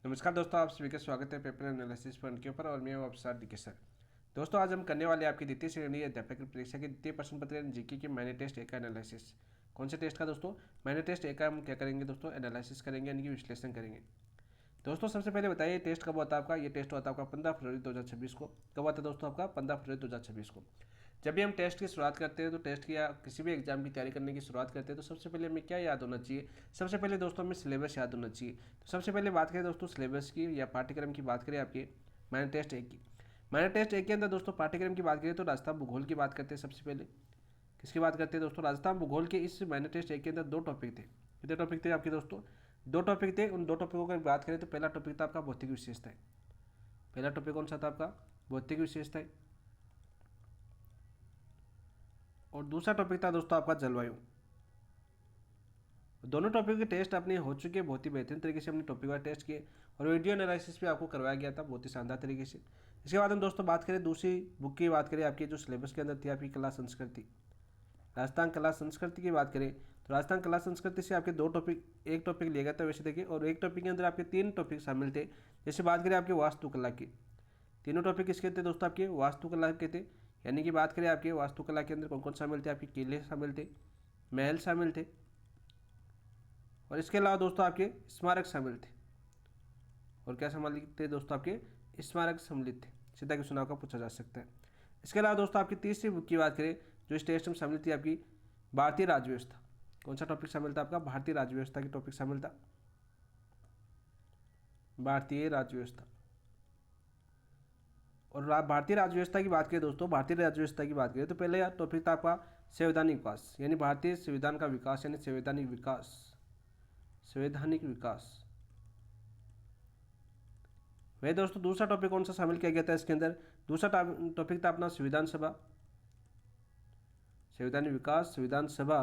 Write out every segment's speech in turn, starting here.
नमस्कार दोस्तों, आप सभी का स्वागत है पेपर एनालिसिस पॉइंट के ऊपर और मैं हूं अफसर डी के सर। दोस्तों, आज हम करने वाले आपकी द्वितीय श्रेणी अध्यापक परीक्षा की द्वितीय प्रश्न पत्र जीके की मैंने टेस्ट ए का एनालिसिस। कौन से टेस्ट का दोस्तों? मैंने टेस्ट ए का हम क्या करेंगे दोस्तों? एनालिसिस करेंगे, यानी कि विश्लेषण करेंगे। दोस्तों, सबसे पहले बताइए टेस्ट कब होता है आपका? ये टेस्ट होता है आपका 15 फरवरी 2026 को। कब होता है दोस्तों आपका? 15 फरवरी 2026 को। जब भी हम टेस्ट की शुरुआत करते हैं तो टेस्ट की या किसी भी एग्जाम की तैयारी करने की शुरुआत करते हैं तो सबसे पहले हमें क्या याद होना चाहिए? सबसे पहले दोस्तों हमें सिलेबस याद होना चाहिए। तो सबसे पहले बात करें दोस्तों सिलेबस की या पाठ्यक्रम की बात करें आपके मैंने टेस्ट एक की। मैंने टेस्ट एक के अंदर दोस्तों पाठ्यक्रम की बात करें तो राजस्थान भूगोल की बात करते हैं। सबसे पहले किसकी बात करते हैं दोस्तों? राजस्थान भूगोल के इस मैंने टेस्ट एक के अंदर दो टॉपिक थे। कितने टॉपिक थे आपके दोस्तों? दो टॉपिक थे। उन दो टॉपिकों की बात करें तो पहला टॉपिक था आपका भौतिक विशेषताएं। पहला टॉपिक कौन सा था आपका? भौतिक विशेषताएं। और दूसरा टॉपिक था दोस्तों आपका जलवायु। दोनों टॉपिक के टेस्ट अपने हो चुके हैं, बहुत ही बेहतरीन तरीके से हमने टॉपिक वाइज टेस्ट किए और वीडियो एनालिसिस भी आपको करवाया गया था बहुत ही शानदार तरीके से। इसके बाद हम दोस्तों बात करें दूसरी बुक की, बात करें आपकी जो सिलेबस के अंदर थी आपकी कला संस्कृति। राजस्थान कला संस्कृति की बात करें तो राजस्थान कला संस्कृति से आपके दो टॉपिक, एक टॉपिक लिया गया था वैसे देखिए, और एक टॉपिक के अंदर आपके तीन टॉपिक शामिल थे। जैसे बात करें आपके वास्तुकला की, तीनों टॉपिक किसके थे दोस्तों? आपके वास्तुकला के थे। यानी कि बात करें आपके वास्तुकला के अंदर कौन कौन शामिल थे? आपके किले शामिल थे, महल शामिल थे, और इसके अलावा दोस्तों आपके स्मारक शामिल थे। और क्या सम्मिलित थे दोस्तों? आपके स्मारक सम्मिलित थे। सीधा क्वेश्चन आपका पूछा जा सकता है। इसके अलावा दोस्तों आपकी तीसरी बुक की बात करें जो इस टेस्ट में शामिल थी आपकी भारतीय राज्य व्यवस्था। कौन सा टॉपिक शामिल था आपका? भारतीय राज्य व्यवस्था की टॉपिक शामिल था, भारतीय राज्य व्यवस्था। और भारतीय राज्य व्यवस्था की बात करें दोस्तों, भारतीय राज्य व्यवस्था की बात करें तो पहले टॉपिक था आपका संवैधानिक विकास, यानी भारतीय संविधान का विकास, यानी संवैधानिक विकास, संवैधानिक विकास। वह दोस्तों दूसरा टॉपिक कौन सा शामिल किया गया था इसके अंदर? दूसरा टॉपिक था अपना संविधान सभा, संवैधानिक विकास, संविधान सभा।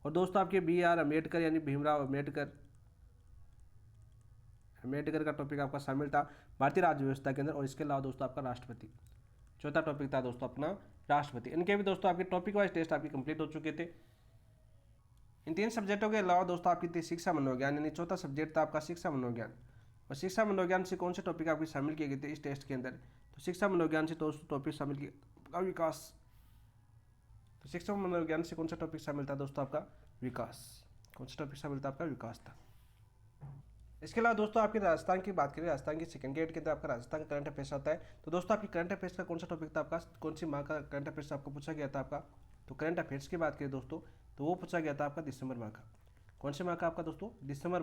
और दोस्तों आपके BR अम्बेडकर यानी भीमराव अम्बेडकर, अम्बेडकर का टॉपिक आपका शामिल था भारतीय राज्य व्यवस्था के अंदर। और इसके अलावा दोस्तों आपका राष्ट्रपति, चौथा टॉपिक था दोस्तों अपना राष्ट्रपति। इनके भी दोस्तों आपके टॉपिक वाइज टेस्ट आपके कंप्लीट हो चुके थे। इन तीन सब्जेक्टों के अलावा दोस्तों आपकी थी शिक्षा मनोविज्ञान, यानी चौथा सब्जेक्ट था आपका शिक्षा मनोविज्ञान। और शिक्षा मनोविज्ञान से कौन से टॉपिक आपके शामिल किए गए थे इस टेस्ट के अंदर? तो शिक्षा मनोविज्ञान से दोस्तों टॉपिक शामिल किए आपका विकास। तो शिक्षा मनोविज्ञान से कौन सा टॉपिक शामिल था दोस्तों? आपका विकास। कौन सा टॉपिक शामिल था? आपका विकास था। इसके अलावा दोस्तों आपकी राजस्थान की बात करें, राजस्थान की सेकंड ग्रेड के अंदर आपका राजस्थान का करंट अफेयर्स आता है। तो दोस्तों आपकी करंट अफेयर्स का कौन सा टॉपिक था आपका? कौन सी माह का करंट अफेयर्स आपको पूछा गया था आपका? तो करंट अफेयर्स की बात करें दोस्तों तो वो पूछा गया था आपका दिसंबर माह का। कौन से माह का आपका दोस्तों? दिसंबर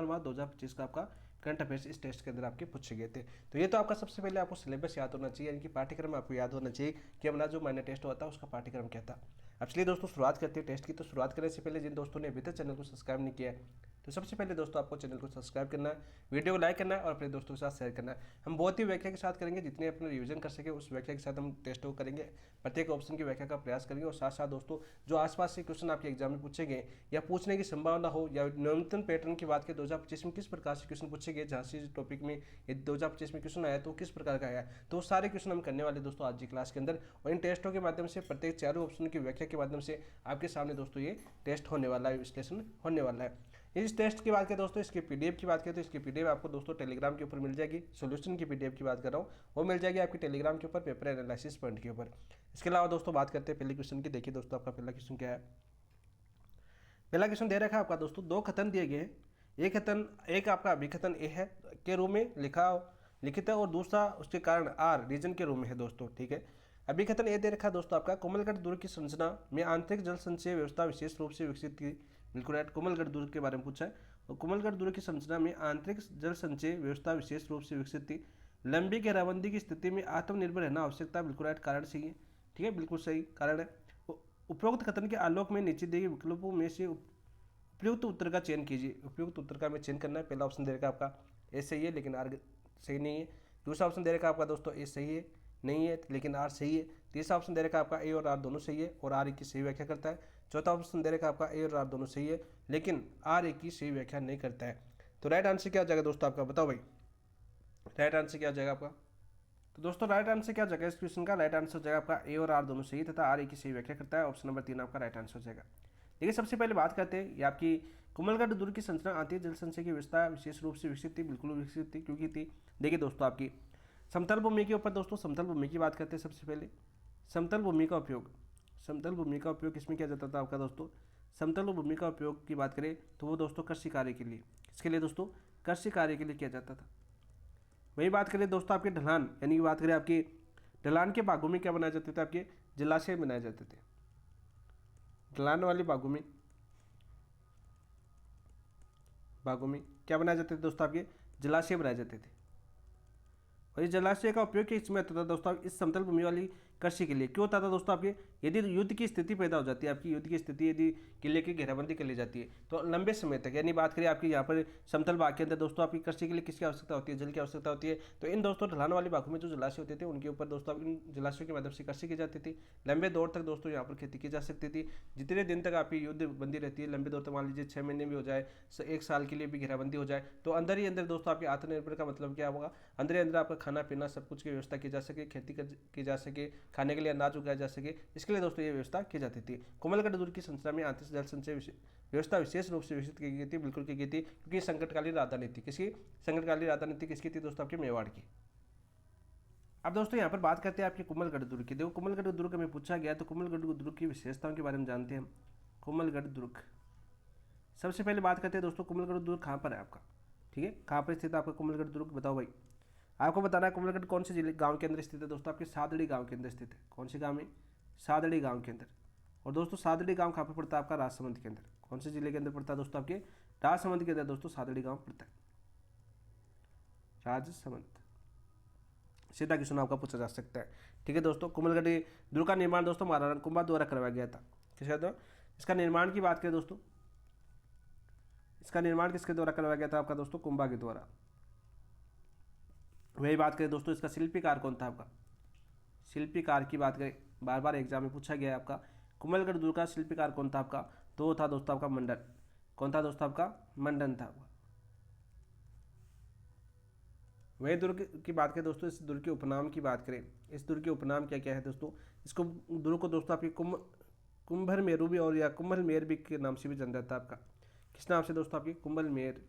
माह 2025 का आपका करंट अफेयर्स इस टेस्ट के अंदर आपके पूछे गए थे। तो ये तो आपका सबसे पहले आपको सिलेबस याद होना चाहिए, यानी कि पाठ्यक्रम आपको याद होना चाहिए कि हमारा जो मैंने टेस्ट होता है उसका पाठ्यक्रम क्या था। अब चलिए दोस्तों शुरुआत करते हैं टेस्ट की। तो शुरुआत करने से पहले जिन दोस्तों ने अभी तक चैनल को सब्सक्राइब नहीं किया है तो सबसे पहले दोस्तों आपको चैनल को सब्सक्राइब करना है, वीडियो को लाइक करना है और अपने दोस्तों के साथ शेयर करना है। हम बहुत ही व्याख्या के साथ करेंगे, जितने अपने रिवीजन कर सके उस व्याख्या के साथ हम टेस्ट को करेंगे, प्रत्येक ऑप्शन की व्याख्या का प्रयास करेंगे। और साथ साथ दोस्तों जो आसपास से क्वेश्चन आपके एग्जाम में पूछे गए या पूछने की संभावना हो, या न्यूनतम पैटर्न की बात करें 2025 में किस प्रकार से क्वेश्चन पूछे गए, जहाँ से टॉपिक में 2025 में क्वेश्चन आया तो किस प्रकार का आया, तो सारे क्वेश्चन हम करने वाले दोस्तों आज की क्लास के अंदर। और इन टेस्टों के माध्यम से प्रत्येक चारों ऑप्शन की व्याख्या के माध्यम से आपके सामने दोस्तों ये टेस्ट होने वाला है, विश्लेषण होने वाला है। इस टेस्ट की बात करें दोस्तों, इसकी पीडीएफ की बात करें तो इसकी पीडीएफ आपको दोस्तों टेलीग्राम के ऊपर मिल जाएगी। सॉल्यूशन की पीडीएफ की बात कर रहा हूँ, वो मिल जाएगी आपकी टेलीग्राम के ऊपर पेपर एनालिसिस पॉइंट के ऊपर। इसके अलावा दोस्तों बात करते हैं पहले क्वेश्चन की। देखिए दोस्तों आपका पहला क्वेश्चन क्या है? पहला क्वेश्चन दे रखा है आपका दोस्तों, दो कथन दिए गए हैं। एक कथन, एक आपका अभिकथन ए है के रूप में लिखित है, और दूसरा उसके कारण आर रीजन के रूप में है दोस्तों। ठीक है, अभिकथन ए दे रखा है दोस्तों आपका, कोमलगढ़ दुर्ग की संरचना में आंतरिक जल संचय व्यवस्था विशेष रूप से विकसित की। बिल्कुल राइट, कोमलगढ़ दुर्ग के बारे में पूछा है। और कोमलगढ़ दुर्ग की संरचना में आंतरिक जल संचय व्यवस्था विशेष रूप से विकसित थी। लंबी घेराबंदी की स्थिति में आत्मनिर्भर रहना आवश्यकता। बिल्कुल राइट, कारण सही है। ठीक है, बिल्कुल सही कारण है। उपरोक्त कथन के आलोक में नीचे दिए गए विकल्पों में से उपयुक्त उत्तर का चयन कीजिए। उपयुक्त उत्तर का हमें चयन करना है। पहला ऑप्शन दे रखा आपका ए सही है लेकिन आर सही नहीं है। दूसरा ऑप्शन दे रखा आपका दोस्तों ए सही है नहीं है लेकिन आर सही है। तीसरा ऑप्शन दे रखा आपका ए और आर दोनों सही है और आर एक की सही व्याख्या करता है। चौथा ऑप्शन दे रखा आपका ए और आर दोनों सही है लेकिन आर एक की सही व्याख्या नहीं करता है। तो राइट आंसर क्या हो जाएगा दोस्तों आपका? बताओ भाई, राइट आंसर क्या हो जाएगा आपका? तो दोस्तों राइट आंसर क्या हो जाएगा इस क्वेश्चन का? राइट आंसर हो जाएगा आपका ए और आर दोनों सही तथा आर एक की सही व्याख्या करता है। ऑप्शन नंबर 3 आपका राइट आंसर हो जाएगा। देखिए सबसे पहले बात करते हैं ये आपकी कुंभलगढ़ दुर्ग की संरचना आती है जल संचय की व्यवस्था विशेष रूप से विकसित थी, बिल्कुल विकसित थी, क्योंकि थी। देखिए दोस्तों आपकी समतल भूमि के ऊपर दोस्तों समतल भूमि की बात करते हैं सबसे पहले। समतल भूमि का उपयोग, समतल भूमि का उपयोग किसमें किया जाता था आपका दोस्तों? समतल भूमि का उपयोग की बात करें तो वो दोस्तों कृषि कार्य के लिए, किसके लिए दोस्तों? कृषि कार्य के लिए किया जाता था। वही बात करें दोस्तों आपके ढलान, यानी कि बात करें आपकी ढलान के भागों में क्या बनाए जाते थे? आपके जलाशय बनाए जाते थे। ढलान वाले भागों में क्या बनाए जाते थे दोस्तों? आपके जलाशय बनाए जाते थे। और इस जलाशय का उपयोग किस में होता था दोस्तों? इस समतल भूमि वाली कृषि के लिए क्यों होता था दोस्तों? आपके यदि युद्ध की स्थिति पैदा हो जाती है, आपकी युद्ध की स्थिति यदि किले की घेराबंदी कर ली जाती है तो लंबे समय तक, यानी बात करें आपकी यहाँ पर समतल भाग के अंदर दोस्तों आपकी कृषि के लिए किसकी आवश्यकता होती है? जल की आवश्यकता होती है। तो इन दोस्तों ढलान वाले भागों में जो जलाशय होते थे उनके ऊपर दोस्तों इन जलाशयों के माध्यम से कृषि की जाती थी। लंबे दौर तक दोस्तों यहाँ पर खेती की जा सकती थी। जितने दिन तक आपकी युद्ध बंदी रहती है, लंबे दौर तक, मान लीजिए 6 महीने भी हो जाए, 1 साल के लिए भी घेराबंदी हो जाए, तो अंदर ही अंदर दोस्तों आपके आत्मनिर्भर का मतलब क्या होगा? अंदर ही अंदर आपका खाना पीना सब कुछ की व्यवस्था की जा सके, खेती की जा सके, खाने के लिए अनाज उगाया जा सके, इसके लिए दोस्तों ये व्यवस्था की जाती थी। कुंभलगढ़ दुर्ग की संरचना में आंतरिक जल संचय व्यवस्था विशेष रूप से विकसित की गई थी, बिल्कुल की गई थी, क्योंकि संकटकालीन राजधानी थी। किसकी संकटकालीन राजधानी थी? किसकी थी दोस्तों? आपके मेवाड़ की। अब दोस्तों यहाँ पर बात करते हैं आपके कुंभलगढ़ दुर्ग की। देखो कुंभलगढ़ दुर्ग में पूछा गया तो कुंभलगढ़ दुर्ग की विशेषताओं के बारे में जानते हैं हम। कुंभलगढ़ दुर्ग, सबसे पहले बात करते हैं दोस्तों कुंभलगढ़ दुर्ग कहाँ पर है आपका? ठीक है, कहाँ पर स्थित है आपका कुंभलगढ़ दुर्ग? बताओ भाई, आपको बताना है कुंभलगढ़ कौन से जिले गांव के अंदर स्थित है दोस्तों? आपके सादड़ी गांव के अंदर स्थित है। कौन से गांव में? सादड़ी गांव के अंदर। और दोस्तों सादड़ी गांव कहाँ पर पड़ता है आपका? राजसमंद के अंदर। कौन से जिले के अंदर पड़ता है दोस्तों? आपके राजसमंद के अंदर दोस्तों सादड़ी गांव पड़ता है। राजसमंद, सीधा क्वेश्चन आपका पूछा जा सकता है। ठीक है दोस्तों, कुंभलगढ़ दुर्ग का निर्माण दोस्तों महाराणा कुंभा द्वारा करवाया गया था। किसका द्वारा? इसका निर्माण की बात करें दोस्तों, इसका निर्माण किसके द्वारा करवाया गया था आपका दोस्तों? कुंभा के द्वारा। वही बात करें दोस्तों इसका शिल्पीकार कौन था आपका? शिल्पीकार की बात करें, बार बार एग्जाम में पूछा गया है आपका, कुंभलगढ़ दुर्ग का शिल्पीकार कौन था आपका? तो वो था दोस्तों आपका मंडन। कौन था दोस्तों आपका? मंडन था। वही दुर्ग की बात करें दोस्तों, इस दुर्ग के उपनाम की बात करें, इस दुर्ग के उपनाम क्या क्या है दोस्तों? इसको दुर्ग को दोस्तों आपकी कुंभल मेरू भी और या कुंभल मेर भी के नाम से भी जाना जाता है आपका। किस नाम से दोस्तों? आपकी कुंभल मेर,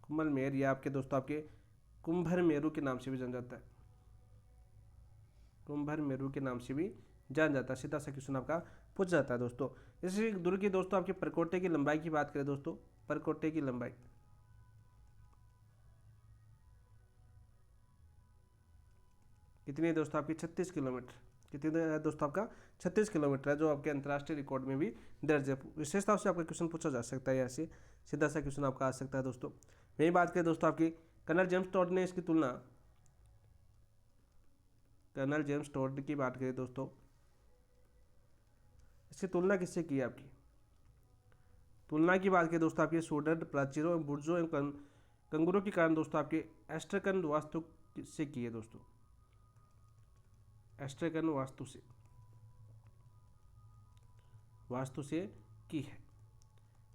कुंभल मेर या आपके दोस्तों आपके कुंभर मेरू के नाम से भी जाना जाता है। कुंभर मेरू के नाम से भी जान जाता है। सीधा सा क्वेश्चन आपका पूछ जाता है दोस्तों। इसी दुर्ग की दोस्तों आपके परकोटे की लंबाई की बात करें दोस्तों, परकोटे की लंबाई कितनी है दोस्तों? आपकी 36 किलोमीटर। कितनी है दोस्तों? आपका 36 किलोमीटर है, जो आपके अंतर्राष्ट्रीय रिकॉर्ड में भी दर्ज है। विशेषताओं से आपका क्वेश्चन पूछा जा सकता है, यहाँ से सीधा सा क्वेश्चन आपका आ सकता है दोस्तों। यही बात करें दोस्तों आपकी कर्नल जेम्स टॉड ने इसकी तुलना, कर्नल जेम्स टॉड की बात करें दोस्तों, इसकी तुलना किससे की है आपकी? तुलना की बात करें दोस्तों आपके सुदृढ़ प्राचीरों एवं बुर्जों एवं कंगूरों के कारण दोस्तों आपके एस्ट्रकन वास्तु से की है दोस्तों, एस्ट्रकन वास्तु से की है।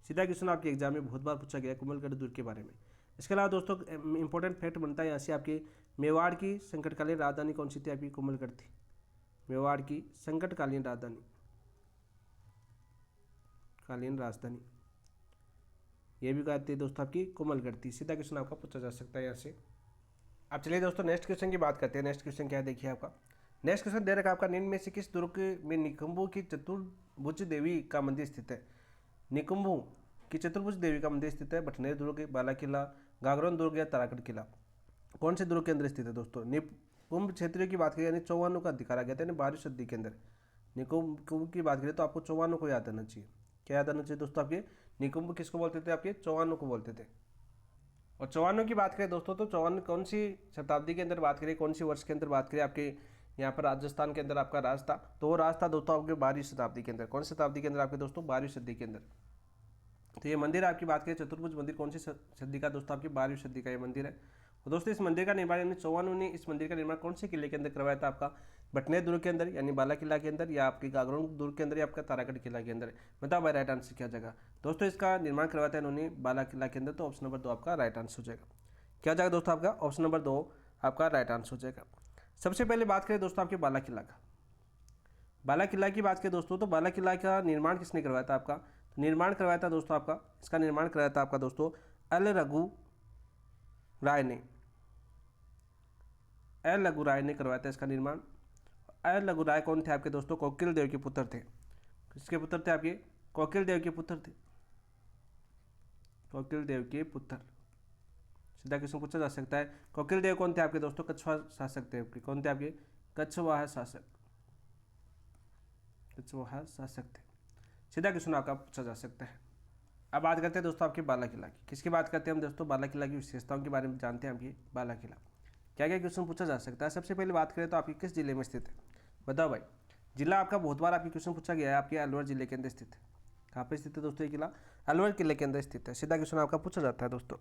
सीधा क्वेश्चन आपके एग्जाम में बहुत बार पूछा गया है कुंभलगढ़ दुर्ग के बारे में। इसके अलावा दोस्तों इंपॉर्टेंट फैक्ट बनता है यहाँ से आपके, मेवाड़ की संकटकालीन राजधानी कौन सी थी? आपकी कुंभलगढ़ थी। मेवाड़ की संकटकालीन राजधानी ये भी कहते हैं दोस्तों आपकी कुंभलगढ़ थी। सीधा क्वेश्चन आपका पूछा जा सकता है यहाँ से। अब चलिए दोस्तों नेक्स्ट क्वेश्चन की बात करते हैं। नेक्स्ट क्वेश्चन क्या है देखिए आपका, नेक्स्ट क्वेश्चन दे रखा है आपका, निम्न में से किस दुर्ग में निकुंभू की चतुर्भुज देवी का मंदिर स्थित है? निकुंभू की चतुर्भुज देवी का मंदिर स्थित है बटनेर दुर्ग, बाला किला, गागरोन दुर्ग या तारागढ़ किला? कौन से दुर्ग के अंदर स्थित है दोस्तों? निकुंभ क्षेत्रीय की बात करें यानी चौहानों का अधिकार आ गया था, यानी 12वीं सदी के अंदर। निकुंभ की बात करें तो आपको चौहानों को याद आना चाहिए। क्या याद आना चाहिए दोस्तों? आपके निकुंभ किसको बोलते थे? आपके चौहानों को बोलते थे। और चौहानों की बात करें दोस्तों तो चौहान कौन सी शताब्दी के अंदर बात करें, कौन सी वर्ष के अंदर बात करें, आपके यहाँ पर राजस्थान के अंदर आपका राज था, तो वो राज था दोस्तों आपके 12वीं शताब्दी के अंदर। कौन सी शताब्दी के अंदर? आपके दोस्तों 12वीं सदी के अंदर। तो ये मंदिर आपकी बात करें चतुर्भुज मंदिर कौन सी सदी का दोस्तों? आपकी 12वीं सदी का ये मंदिर है। और दोस्तों इस मंदिर का निर्माण यानी चौहानों ने इस मंदिर का निर्माण कौन से किले के अंदर करवाया था? आपका बटनेर दुर्ग के अंदर यानी बाला किला के अंदर, या आपकी गागरोन दुर्ग के अंदर, या आपका तारागढ़ किला के अंदर? बताओ भाई राइट आंसर क्या जगह दोस्तों? इसका निर्माण करवाया था इन्होंने बाला किला के अंदर। तो ऑप्शन नंबर 2 आपका राइट आंसर हो जाएगा। क्या जाएगा दोस्तों? आपका ऑप्शन नंबर 2 आपका राइट आंसर हो जाएगा। सबसे पहले बात करें दोस्तों आपके बाला किला का। बाला किला की बात करें दोस्तों तो बाला किला का निर्माण किसने करवाया था आपका, तो निर्माण करवाया था दोस्तों आपका, इसका निर्माण करवाया था आपका दोस्तों एल रघु राय ने, एल रघु राय ने करवाया था इसका निर्माण। एल रघु राय कौन थे आपके दोस्तों, कोकिल देव के पुत्र थे। किसके पुत्र थे आपके, कोकिल देव के पुत्र थे, कोकिल देव के पुत्र। सीधा क्वेश्चन पूछा जा सकता है, कोकिल देव कौन थे आपके दोस्तों, कछवाहा शासक थे आपके, कौन थे आपके, कछवाहा शासक, कछवाहा शासक थे। सीधा क्वेश्चन आपका पूछा जा सकता है। अब बात करते हैं दोस्तों आपके बाला किला की। किसकी बात करते हैं हम दोस्तों, बाला किला की विशेषताओं के बारे में जानते हैं। आपकी बाला किला क्या क्या क्वेश्चन पूछा जा सकता है। सबसे पहले बात करें तो आपकी किस जिले में स्थित है, बताओ भाई। जिला आपका बहुत बार आपके क्वेश्चन पूछा गया है, आपके अलवर जिले के अंदर स्थित है। कहाँ पे स्थित है दोस्तों ये किला, अलवर किले के अंदर स्थित है। सीधा क्वेश्चन आपका पूछा जाता है दोस्तों,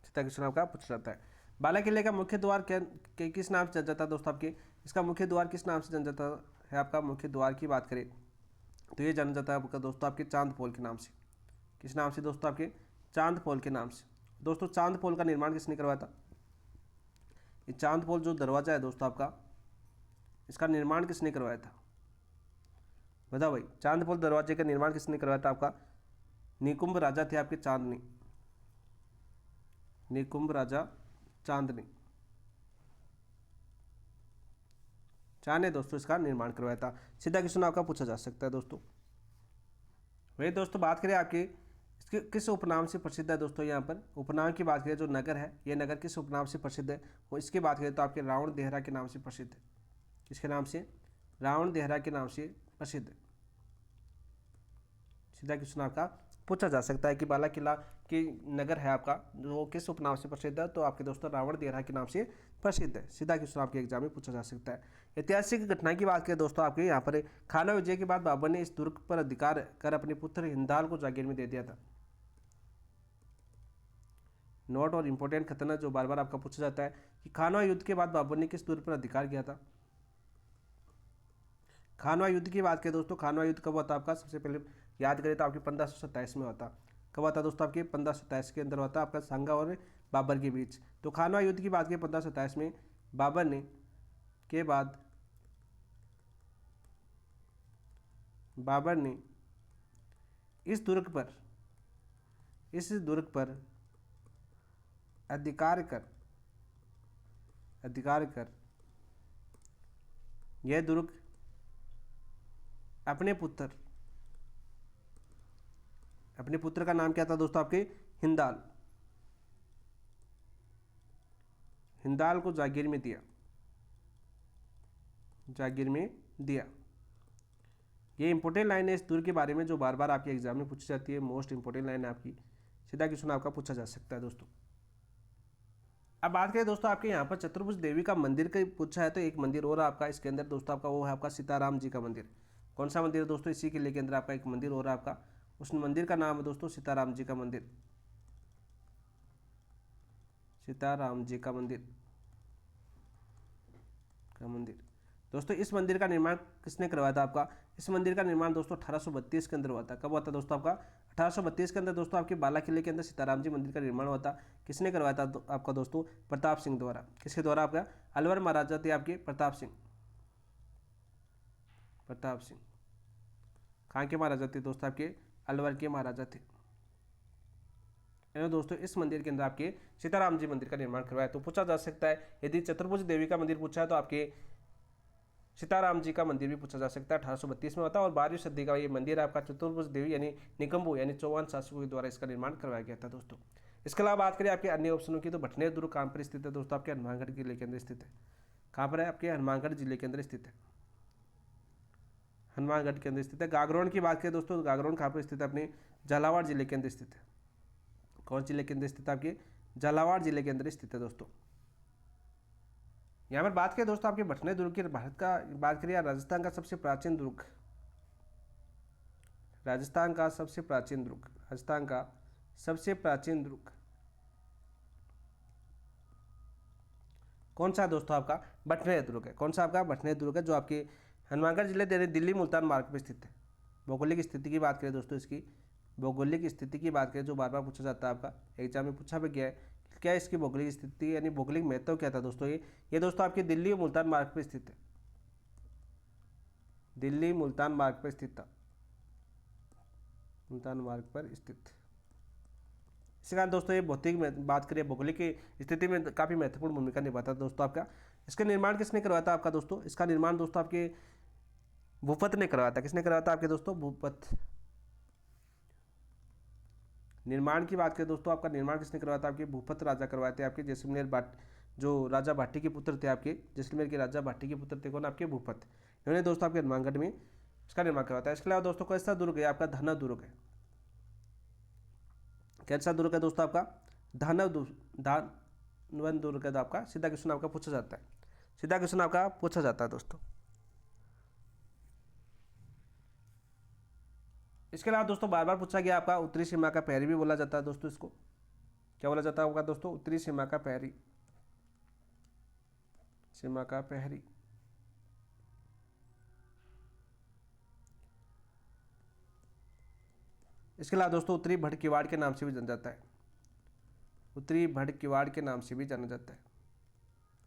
सीधा क्वेश्चन आपका पूछा जाता है। बाला किले का मुख्य द्वार किस नाम से जाना जाता है दोस्तों आपके, इसका मुख्य द्वार किस नाम से जाना जाता है आपका, मुख्य द्वार की बात करें तो ये जाना जाता है आपका दोस्तों आपके चांद पोल के नाम से। किस नाम से दोस्तों, आपके चांद पोल के नाम से। दोस्तों चांद पोल का निर्माण किसने करवाया था, ये चांद पोल जो दरवाजा है दोस्तों आपका, इसका निर्माण किसने करवाया था, बताओ भाई। चांद पोल दरवाजे का निर्माण किसने करवाया था आपका, निकुंभ राजा थे आपके चांदनी, निकुंभ राजा चांदनी ने दोस्तों इसका निर्माण करवाया था। सीधा क्वेश्चन आपका पूछा जा सकता है दोस्तों। वही दोस्तों बात करें आपके इसके किस उपनाम से प्रसिद्ध है दोस्तों, यहाँ पर उपनाम की बात करें जो नगर है, ये नगर किस उपनाम से प्रसिद्ध है, वो इसकी बात करें तो आपके रावण देहरा के नाम से प्रसिद्ध है। किसके नाम से, रावण देहरा के नाम से प्रसिद्ध है। सीधा क्वेश्चन आपका पूछा जा सकता है कि बाला किला की नगर है आपका जो किस उपनाम से प्रसिद्ध है, तो आपके दोस्तों रावण देहरा के नाम से प्रसिद्ध है। सीधा क्वेश्चन आपके एग्जाम में पूछा जा सकता है। ऐतिहासिक घटना की बात करें दोस्तों आपके यहाँ पर खाना विजय के बाद बाबर ने इस दुर्ग पर अधिकार कर अपने पुत्र हिंदाल को जागीर में दे दिया था। नोट और इंपॉर्टेंट खतना जो बार बार आपका पूछा जाता है कि खानवा युद्ध के बाद बाबर ने किस दुर्ग पर अधिकार किया था। खानवा युद्ध की बात करें दोस्तों, खानवा युद्ध कब हुआ था आपका, सबसे पहले याद करें तो आपके 1527 में होता। कब हुआ था दोस्तों, आपके 1527 के अंदर होता आपका सांगा और बाबर के बीच। तो खानवा युद्ध की बात करें 1527 में बाबर ने के बाद बाबर ने इस दुर्ग पर अधिकार कर यह दुर्ग अपने पुत्र का नाम क्या था दोस्तों आपके, हिंदाल को जागीर में दिया। ये इंपॉर्टेंट लाइन है इस दुर्ग के बारे में जो बार बार आपके एग्जाम में पूछी जाती है, मोस्ट इंपॉर्टेंट लाइन है आपकी। सीधा क्वेश्चन आपका पूछा जा सकता है दोस्तों। अब बात करें दोस्तों आपके यहाँ पर चतुर्भुज देवी का मंदिर का पूछा है, तो एक मंदिर और आपका इसके अंदर दोस्तों आपका वो है आपका सीताराम जी का मंदिर। कौन सा मंदिर है दोस्तों, इसी किले के अंदर आपका एक मंदिर और आपका, उस मंदिर का नाम है दोस्तों सीताराम जी का मंदिर, सीताराम जी का मंदिर दोस्तों। इस मंदिर का निर्माण किसने करवाया था आपका, इस मंदिर का निर्माण दोस्तों 1832 के अंदर हुआ था। कब हुआ था दोस्तों आपका, 1832 के अंदर दोस्तों आपके बाला किले के अंदर सीताराम जी मंदिर का निर्माण हुआ था। किसने करवाया था आपका दोस्तों, प्रताप सिंह द्वारा। किसके द्वारा, आपका अलवर महाराजा थे आपके प्रताप सिंह। कहाँ के महाराजा थे दोस्तों, आपके अलवर के महाराजा थे। दोस्तों इस मंदिर के अंदर आपके सीताराम जी मंदिर का निर्माण करवाया। तो पूछा जा सकता है यदि चतुर्भुज देवी का मंदिर पूछा है तो आपके सीताराम जी का मंदिर भी पूछा जा सकता है। 1832 में होता है और 12वीं सदी का ये मंदिर आपका चतुर्भुज देवी यानी निकम्बू यानी चौहान शासकों के द्वारा इसका निर्माण करवाया गया था दोस्तों। इसके अलावा बात करें आपके अन्य ऑप्शनों की तो भटनेर दुर्ग कहाँ पर स्थित है दोस्तों, आपके हनुमानगढ़ जिले के अंदर स्थित है। कहाँ पर है, आपके हनुमानगढ़ जिले के अंदर स्थित है, हनुमानगढ़ के अंदर स्थित है। गागरोन की बात करें दोस्तों, गागरोन कहाँ पर स्थित है, अपने झालावाड़ जिले के अंदर स्थित है। कौन जिले के अंदर स्थित है, आपके झालावाड़ जिले के अंदर स्थित है दोस्तों। यहाँ पर बात करें दोस्तों आपके भटनेर दुर्ग की भारत का बात करें, राजस्थान का सबसे प्राचीन दुर्ग, राजस्थान का सबसे प्राचीन दुर्ग कौन सा है दोस्तों, आपका भटनेर दुर्ग है। कौन सा आपका भटनेर दुर्ग है जो आपके हनुमानगढ़ जिले दिल्ली मुल्तान मार्ग पर स्थित है। भौगोलिक स्थिति की बात करें दोस्तों, इसकी भौगोलिक स्थिति की बात करें जो बार बार पूछा जाता है आपका एग्जाम में पूछा भी गया है क्या इसकी भौगोलिक स्थिति यानी भौगोलिक महत्व क्या था दोस्तों? ये दोस्तों आपके दिल्ली और मुल्तान मार्ग पर स्थित है, दिल्ली मुल्तान मार्ग पर स्थित था, मुल्तान मार्ग पर स्थित। इसके कारण दोस्तों ये भौतिक में बात करें भौगोलिक की स्थिति में काफ़ी महत्वपूर्ण भूमिका निभाता है दोस्तों आपका। इसका निर्माण किसने करवाया था आपका दोस्तों? इसका निर्माण दोस्तों आपके भूपत ने करवाया था। किसने करवाया था आपके दोस्तों? भूपत। निर्माण की बात करें दोस्तों, आपका निर्माण किसने करवाया था? आपके भूपत राजा करवाए थे, आपके जैसलमेर जो राजा भाटी के पुत्र थे, आपके जैसलमेर के राजा भाटी के पुत्र थे कौन? आपके भूपत। इन्होंने दोस्तों आपके हनुमानगढ़ में इसका निर्माण करवाया था। इसके अलावा दोस्तों कैसा दुर्ग है आपका? धना दुर्ग है। कैसा दुर्ग है दोस्तों आपका? धानवन दुर्ग है आपका। सीधा क्वेश्चन आपका पूछा जाता है, सीधा क्वेश्चन आपका पूछा जाता है दोस्तों। इसके अलावा दोस्तों बार बार पूछा गया आपका उत्तरी सीमा का प्रहरी भी बोला जाता है दोस्तों। इसको क्या बोला जाता होगा दोस्तों? उत्तरी सीमा का प्रहरी, सीमा का प्रहरी। इसके अलावा दोस्तों उत्तरी भट किवाड़ के नाम से भी जाना जाता है, उत्तरी भट किवाड़ के नाम से भी जाना जाता है।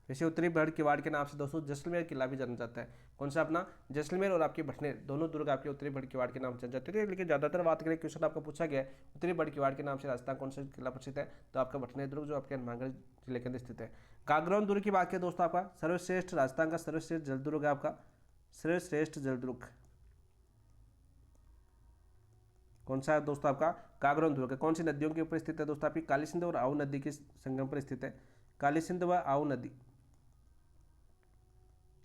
जैसे उत्तरी भट किवाड़ के नाम से दोस्तों जैसलमेर किला भी जाना जाता है। कौन सा? अपना जैसलमेर और आपके भटनेर, दोनों दुर्ग आपके उत्तरी भट किवाड़ के नाम से जाने जाते थे। लेकिन ज़्यादातर बात करें, क्वेश्चन आपका पूछा गया है उत्तरी भट किवाड़ के नाम से राजस्थान कौन सा किला प्रसिद्ध है? तो आपका भटनेर दुर्ग जो आपके हनुमानगढ़ जिले के अंदर स्थित है। गागरोन दुर्ग की बात करें दोस्तों, आपका सर्वश्रेष्ठ राजस्थान का सर्वश्रेष्ठ जल दुर्ग है आपका, सर्वश्रेष्ठ जल दुर्ग कौन सा है दोस्तों? आपका गागरोन दुर्ग। कौन सी नदियों के ऊपर स्थित है दोस्तों? आपकी काली सिंध और आऊ नदी के संगम पर स्थित है, काली सिंध व आऊ नदी,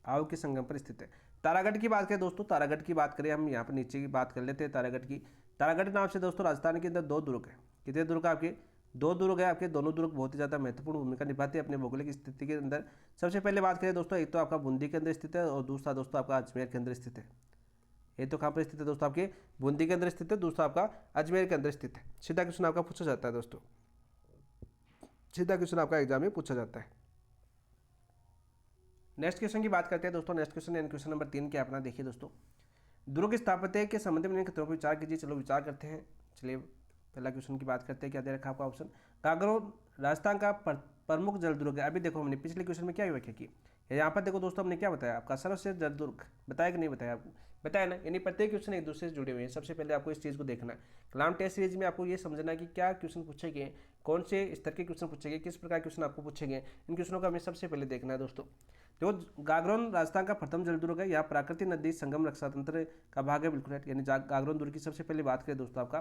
आऊ के संगम पर स्थित है। तारागढ़ की बात करें दोस्तों, तारागढ़ की बात करें हम यहाँ पर नीचे की बात कर लेते हैं तारागढ़ की। तारागढ़ नाम से दोस्तों राजस्थान के अंदर दो दुर्ग है। कितने दुर्ग आपके? दो दुर्ग है आपके। दोनों दुर्ग बहुत ही ज़्यादा महत्वपूर्ण भूमिका निभाते हैं अपने भौगोलिक स्थिति के अंदर। सबसे पहले बात करें दोस्तों, एक तो आपका बूंदी के अंदर स्थित है और दूसरा दोस्तों आपका अजमेर के अंदर स्थित है। ये तो कहाँ पर स्थित है दोस्तों? आपके बूंदी के अंदर स्थित है, दूसरा आपका अजमेर के अंदर स्थित है। सीधा क्वेश्चन आपका पूछा जाता है दोस्तों, सीधा क्वेश्चन आपका एग्जाम में पूछा जाता है। नेक्स्ट क्वेश्चन की बात करते हैं दोस्तों। नेक्स्ट क्वेश्चन यानी क्वेश्चन नंबर 3 क्या अपना देखिए दोस्तों। दुर्ग स्थापत्य के संबंध में खतरों पर विचार कीजिए। चलो विचार करते हैं। चलिए पहला क्वेश्चन की बात करते हैं। क्या दे रखा आपका ऑप्शन? गागरोन राजस्थान का प्रमुख जल दुर्ग है। अभी देखो हमने पिछले क्वेश्चन में क्या व्याख्या की, यहाँ पर देखो दोस्तों हमने क्या बताया आपका सर्वश्रेष्ठ जल दुर्ग बताया कि नहीं बताया? आपको बताया ना, यानी प्रत्येक क्वेश्चन एक दूसरे से जुड़े हुए हैं। सबसे पहले आपको इस चीज़ को देखना है। कलाम टेस्ट सीरीज में आपको ये समझना है कि क्या क्वेश्चन पूछे गए, कौन से स्तर के क्वेश्चन पूछे गए, किस प्रकार के क्वेश्चन आपको पूछे गए, इन क्वेश्चनों का हमें सबसे पहले देखना है दोस्तों। देखो गागरोन राजस्थान का प्रथम जल दुर्ग है। यहाँ प्राकृतिक नदी संगम रक्षा तंत्र का भाग है, बिल्कुल है। यानी गागरोन दुर्ग की सबसे पहले बात करें दोस्तों, आपका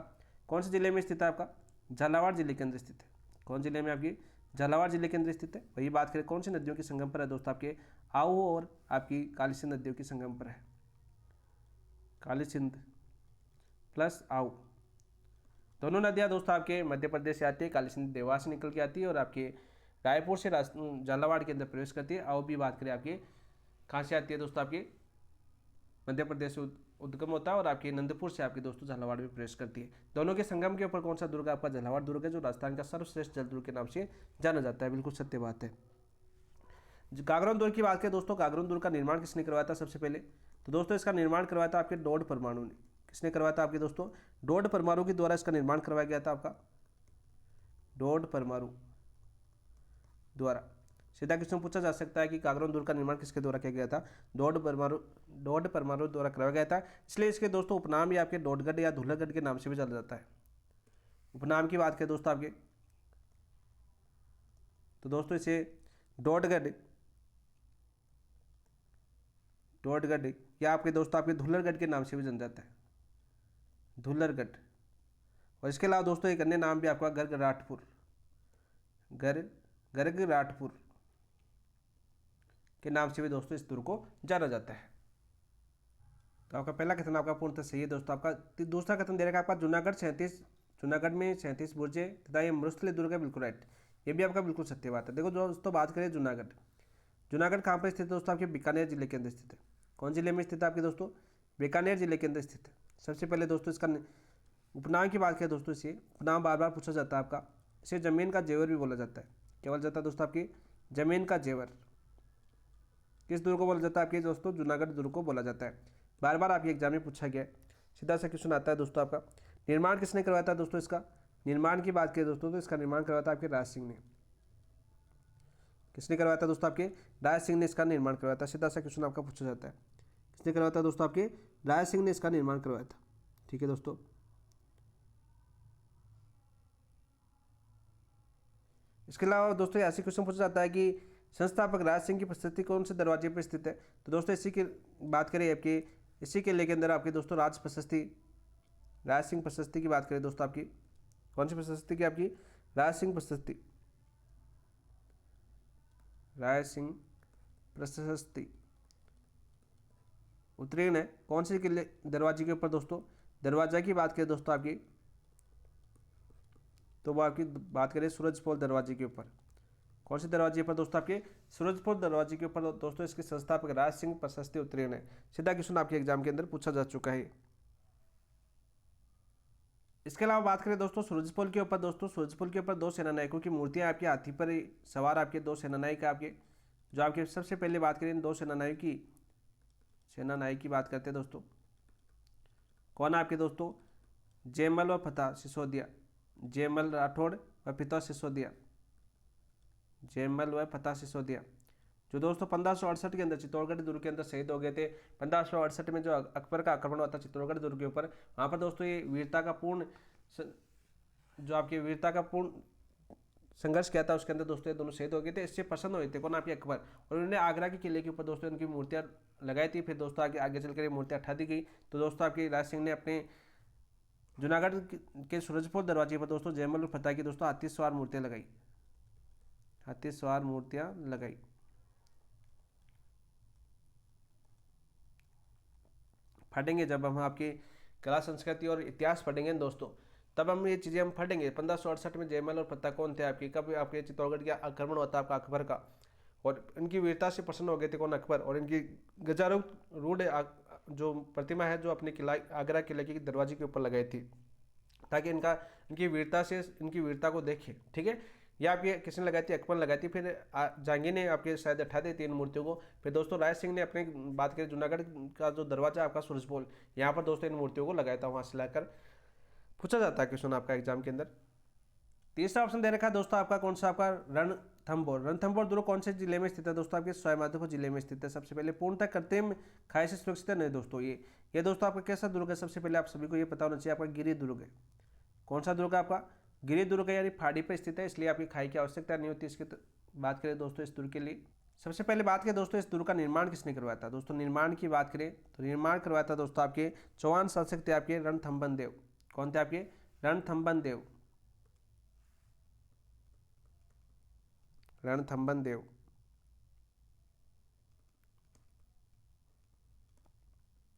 कौन से जिले में स्थित है? आपका झालावाड़ जिले के अंदर स्थित है। कौन जिले में? आपकी झालावाड़ जिले के अंदर स्थित है। वही बात करें कौन सी नदियों के संगम पर है दोस्तों? आपके आऊ और आपकी काली सिंध नदियों के संगम पर है। काली सिंध प्लस आऊ दोनों नदियां दोस्तों आपके मध्य प्रदेश से आती है। काली सिंध देवास से निकल के आती है और आपके रायपुर से झालावाड़ के अंदर प्रवेश करती है। आऊ भी बात करें आपके कहाँ से आती है दोस्तों? आपके मध्य प्रदेश से उद्गम होता है और आपके नंदपुर से आपके दोस्तों झालावाड़ में प्रवेश करती है। दोनों के संगम के ऊपर कौन सा दुर्ग? आपका झालावाड़ दुर्ग है, जो राजस्थान का सर्वश्रेष्ठ जल दुर्ग के नाम से जाना जाता है। बिल्कुल सत्य बात है। गागरोन दुर्ग की बात करें दोस्तों, गागरोन दुर्ग का निर्माण किसने करवाया था? सबसे पहले तो दोस्तों इसका निर्माण करवाया था आपके डोड परमाणु ने। किसने करवाया था आपके दोस्तों? डोड परमाणु के द्वारा इसका निर्माण करवाया गया था आपका, डोड परमाणु द्वारा। सीधा क्वेश्चन पूछा जा सकता है कि गागरोन दुर्ग का निर्माण किसके द्वारा किया गया था? डोड परमाणु द्वारा करवाया गया था। इसलिए इसके दोस्तों उपनाम भी आपके डोडगढ़ या धुलरगढ़ के नाम से भी जाना जाता है। उपनाम की बात करें दोस्तों आपके, तो दोस्तों इसे डोडगढ़ या आपके दोस्तों आपके धुलरगढ़ के नाम से भी जाना जाता है, धुलरगढ़। और इसके अलावा दोस्तों एक अन्य नाम भी आपका गर्गराठपुर, गर्गराठपुर के नाम से भी दोस्तों इस दुर्ग को जाना जाता है। तो आपका पहला कथन आपका पूर्णतः सही है दोस्तों। आपका दूसरा कथन दे रखा है आपका जूनागढ़ में 37 बुर्जे तथा ये मरुस्थलीय दुर्ग है, बिल्कुल राइट। ये भी आपका बिल्कुल सत्य बात है। देखो दोस्तों बात करें जूनागढ़ कहाँ पर स्थित है दोस्तों? आपके बीकानेर जिले के अंदर स्थित है। कौन जिले में स्थित है आपके दोस्तों? बीकानेर जिले के अंदर स्थित है। सबसे पहले दोस्तों इसका उपनाम की बात करें दोस्तों, इसे उपनाम बार बार पूछा जाता है आपका। इसे जमीन का जेवर भी बोला जाता है। क्या बोला जाता है दोस्तों? आपकी जमीन का जेवर। किस दुर्ग को बोला जाता है? आपके दोस्तों जूनागढ़ दुर्ग को बोला जाता है। बार बार आपके एग्जाम में पूछा गया है। सीधा सा क्वेश्चन आता है दोस्तों आपका, निर्माण किसने करवाया था दोस्तों? इसका निर्माण की बात करें दोस्तों तो इसका निर्माण करवाया था आपके राज सिंह ने। किसने करवाया था दोस्तों? आपके राय सिंह ने इसका निर्माण करवाया था। सीधा सा क्वेश्चन आपका पूछा जाता है, किसने करवाया था दोस्तों? आपके राय सिंह ने इसका निर्माण करवाया था। ठीक है दोस्तों। इसके अलावा दोस्तों ऐसे क्वेश्चन पूछा जाता है कि संस्थापक राज सिंह की प्रस्तुति कौन से दरवाजे पर स्थित है? तो दोस्तों इसी की बात करें आपकी, इसी किले के अंदर आपके दोस्तों राज प्रशस्ति, राज सिंह प्रशस्ति की बात करें दोस्तों, आपकी कौन सी प्रशस्ति की? आपकी राज सिंह प्रशस्ति, राय सिंह प्रशस्ति उत्तीर्ण है कौन से किले दरवाजे के ऊपर दोस्तों? दरवाजा की बात करें दोस्तों आपकी, तो वो आपकी बात करें सूरजपोल दरवाजे के ऊपर। कौन से दरवाजे पर दोस्तों? आपके सूरजपोल दरवाजे के ऊपर दोस्तों इसके संस्थापक राज सिंह प्रशस्ति उत्तीर्ण है। सीधा क्वेश्चन आपके एग्जाम के अंदर पूछा जा चुका है। इसके अलावा बात करें दोस्तों सूरजपोल के ऊपर, दोस्तों सूरजपोल के ऊपर दो सेनानायकों की मूर्तियां आपके हाथी पर सवार आपके दो सेनानायक आपके, जो आपके सबसे पहले बात करें इन दो सेनानायक की बात करते हैं दोस्तों। कौन आपके दोस्तों? जयमल व फतेह सिसोदिया, जयमल राठौड़ व फतेह सिसोदिया, जयमल व फतेह सिसोदिया, जो दोस्तों 1568 के अंदर चित्तौड़गढ़ दुर्ग के अंदर शहीद हो गए थे। 1568 में जो अकबर का आक्रमण हुआ था चित्तौड़गढ़ दुर्ग के ऊपर, वहाँ पर दोस्तों ये वीरता का पूर्ण संघर्ष किया था, उसके अंदर दोस्तों ये दोनों शहीद हो गए थे। इससे प्रसन्न हुए थे कौन? आपके अकबर, और उन्होंने आगरा के किले के ऊपर दोस्तों उनकी मूर्तियाँ लगाई थी। फिर दोस्तों आगे चलकर ये मूर्तियाँ हटा दी गई। तो दोस्तों आपके राज सिंह ने अपने जूनागढ़ के सूरजपोल दरवाजे पर दोस्तों जयमल और फतेह की दोस्तों हाथी सवार मूर्तियाँ लगाई, हाथी सवार मूर्तियाँ लगाई। पढ़ेंगे जब हम आपकी कला संस्कृति और इतिहास पढ़ेंगे दोस्तों, तब हम ये चीज़ें हम पढ़ेंगे। 1568 में जयमल और फतेह कौन थे आपके? कब आपके चित्तौड़गढ़ का आक्रमण होता है आपका अकबर का, और इनकी वीरता से प्रसन्न हो गए थे कौन? अकबर। और इनकी गजारूढ़ जो प्रतिमा है जो अपने किला आगरा किले के दरवाजे के ऊपर लगाई थी, ताकि इनकी वीरता को देखे। ठीक है, या आप ये किसने लगाई थी? अकबर लगाई थी। फिर जहांगीर ने आपके शायद हटा दी थी इन मूर्तियों को। फिर दोस्तों राय सिंह ने अपने बात करें जूनागढ़ का जो दरवाजा आपका सूरजपोल, यहाँ पर दोस्तों इन मूर्तियों को लगाया था, वहाँ से लाकर पूछा जाता है क्वेश्चन आपका एग्जाम के अंदर। तीसरा ऑप्शन दे रखा है दोस्तों आपका कौन सा? आपका रणथंभौर। रणथंभौर दुर्ग कौन से जिले में स्थित है दोस्तों? आपके सवाईमाधोपुर जिले में स्थित है। सबसे पहले पूर्णतः कृत्रिम खाई से सुरक्षित है नहीं दोस्तों। ये दोस्तों आपका कैसा दुर्ग है? सबसे पहले आप सभी को ये पता होना चाहिए, आपका गिरि दुर्ग है। कौन सा दुर्ग है आपका? गिरि दुर्ग है, यानी पहाड़ी पर स्थित है, इसलिए आपकी खाई की आवश्यकता नहीं होती। इसकी बात करें दोस्तों इस दुर्ग के लिए, सबसे पहले बात करें दोस्तों इस दुर्ग का निर्माण किसने करवाया था? दोस्तों निर्माण की बात करें तो निर्माण करवाया था दोस्तों आपके चौहान शासक थे आपके रणथंभन देव। कौन थे आपके? रणथंभन देव, रणथंभन देव।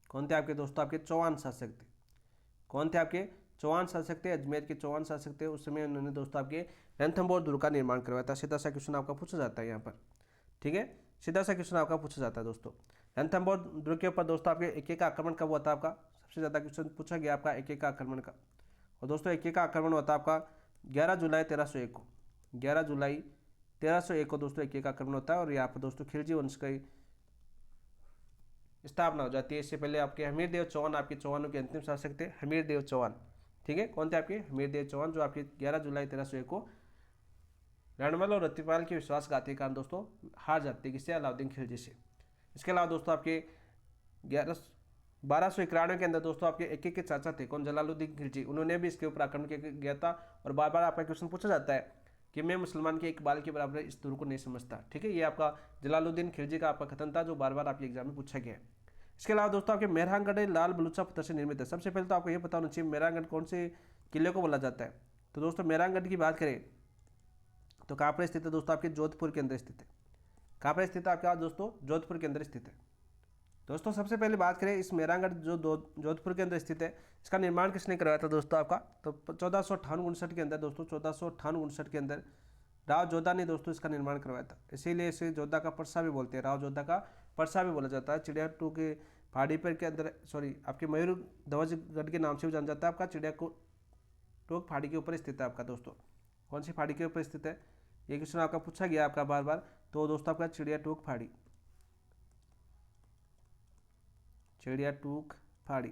कौन थे आपके दोस्तों? आपके चौहान शासक थे। कौन थे आपके? चौहान शासक थे, अजमेर के चौहान शासक थे। उस समय उन्होंने दोस्तों आपके रणथंभौर दुर्ग का निर्माण करवाया था। सीधा सा क्वेश्चन आपका पूछा जाता है यहाँ पर। ठीक है, सीधा सा क्वेश्चन आपका पूछा जाता है दोस्तों। रणथंभौर दुर्ग के ऊपर दोस्तों आपके एक का आक्रमण कब हुआ था आपका? सबसे ज़्यादा क्वेश्चन पूछा गया आपका एक का आक्रमण का। और दोस्तों एक का आक्रमण हुआ था आपका 11 जुलाई 1301 को। 11 जुलाई 1301 को दोस्तों एक का आक्रमण होता है, और यहाँ पर दोस्तों खिलजी वंश का स्थापना हो जाती है। इससे पहले आपके हमीर देव चौहान आपके चौहानों के अंतिम शासक थे, हमीर देव चौहान। ठीक है, कौन थे आपके? हमीर देव चौहान, जो आपके 11 जुलाई 1301 को रणमल और रतिपाल के विश्वासघात के कारण दोस्तों हार जाते किससे? अलाउद्दीन खिलजी से। इसके अलावा दोस्तों आपके 1291 के अंदर दोस्तों आपके एक के चाचा थे कौन? जलालुद्दीन खिलजी। उन्होंने भी इसके ऊपर आक्रमण किया था। और बार बार आपका क्वेश्चन पूछा जाता है कि मैं मुसलमान के एक बाल के बराबर इस दुर्ग को नहीं समझता। ठीक है, ये आपका जलालुद्दीन खिलजी का आपका कथन था, जो बार बार आपके एग्जाम में पूछा गया है। इसके अलावा दोस्तों आपके मेहरानगढ़ लाल बलूचा पत्थर से निर्मित है। सबसे पहले तो आपको ये पता होना चाहिए मेहरानगढ़ कौन से किले को बोला जाता है। तो दोस्तों मेहरानगढ़ की बात करें तो कहाँ पर स्थित है दोस्तों? आपके जोधपुर के अंदर स्थित है। कहाँ पर स्थित है आपका दोस्तों? जोधपुर के अंदर स्थित है। दोस्तों सबसे पहले बात करें इस मेहरानगढ़ जो जोधपुर के अंदर स्थित है, इसका निर्माण किसने करवाया था दोस्तों आपका? तो 1458-59 के अंदर दोस्तों 1458-59 के अंदर राव जोधा ने दोस्तों इसका निर्माण करवाया था। इसीलिए इसे जोधा का परसा भी बोलते हैं, राव जोधा का परसा भी बोला जाता है। चिड़िया टू के पहाड़ी पर के अंदर आपके मयूर ध्वजगढ़ के नाम से भी जाना जाता है। आपका चिड़िया टोक पहाड़ी के ऊपर स्थित है आपका दोस्तों। कौन सी पहाड़ी के ऊपर स्थित है? ये क्वेश्चन आपका पूछा गया आपका बार बार। तो दोस्तों आपका चिड़िया टोक पहाड़ी, चिड़िया टूक पहाड़ी।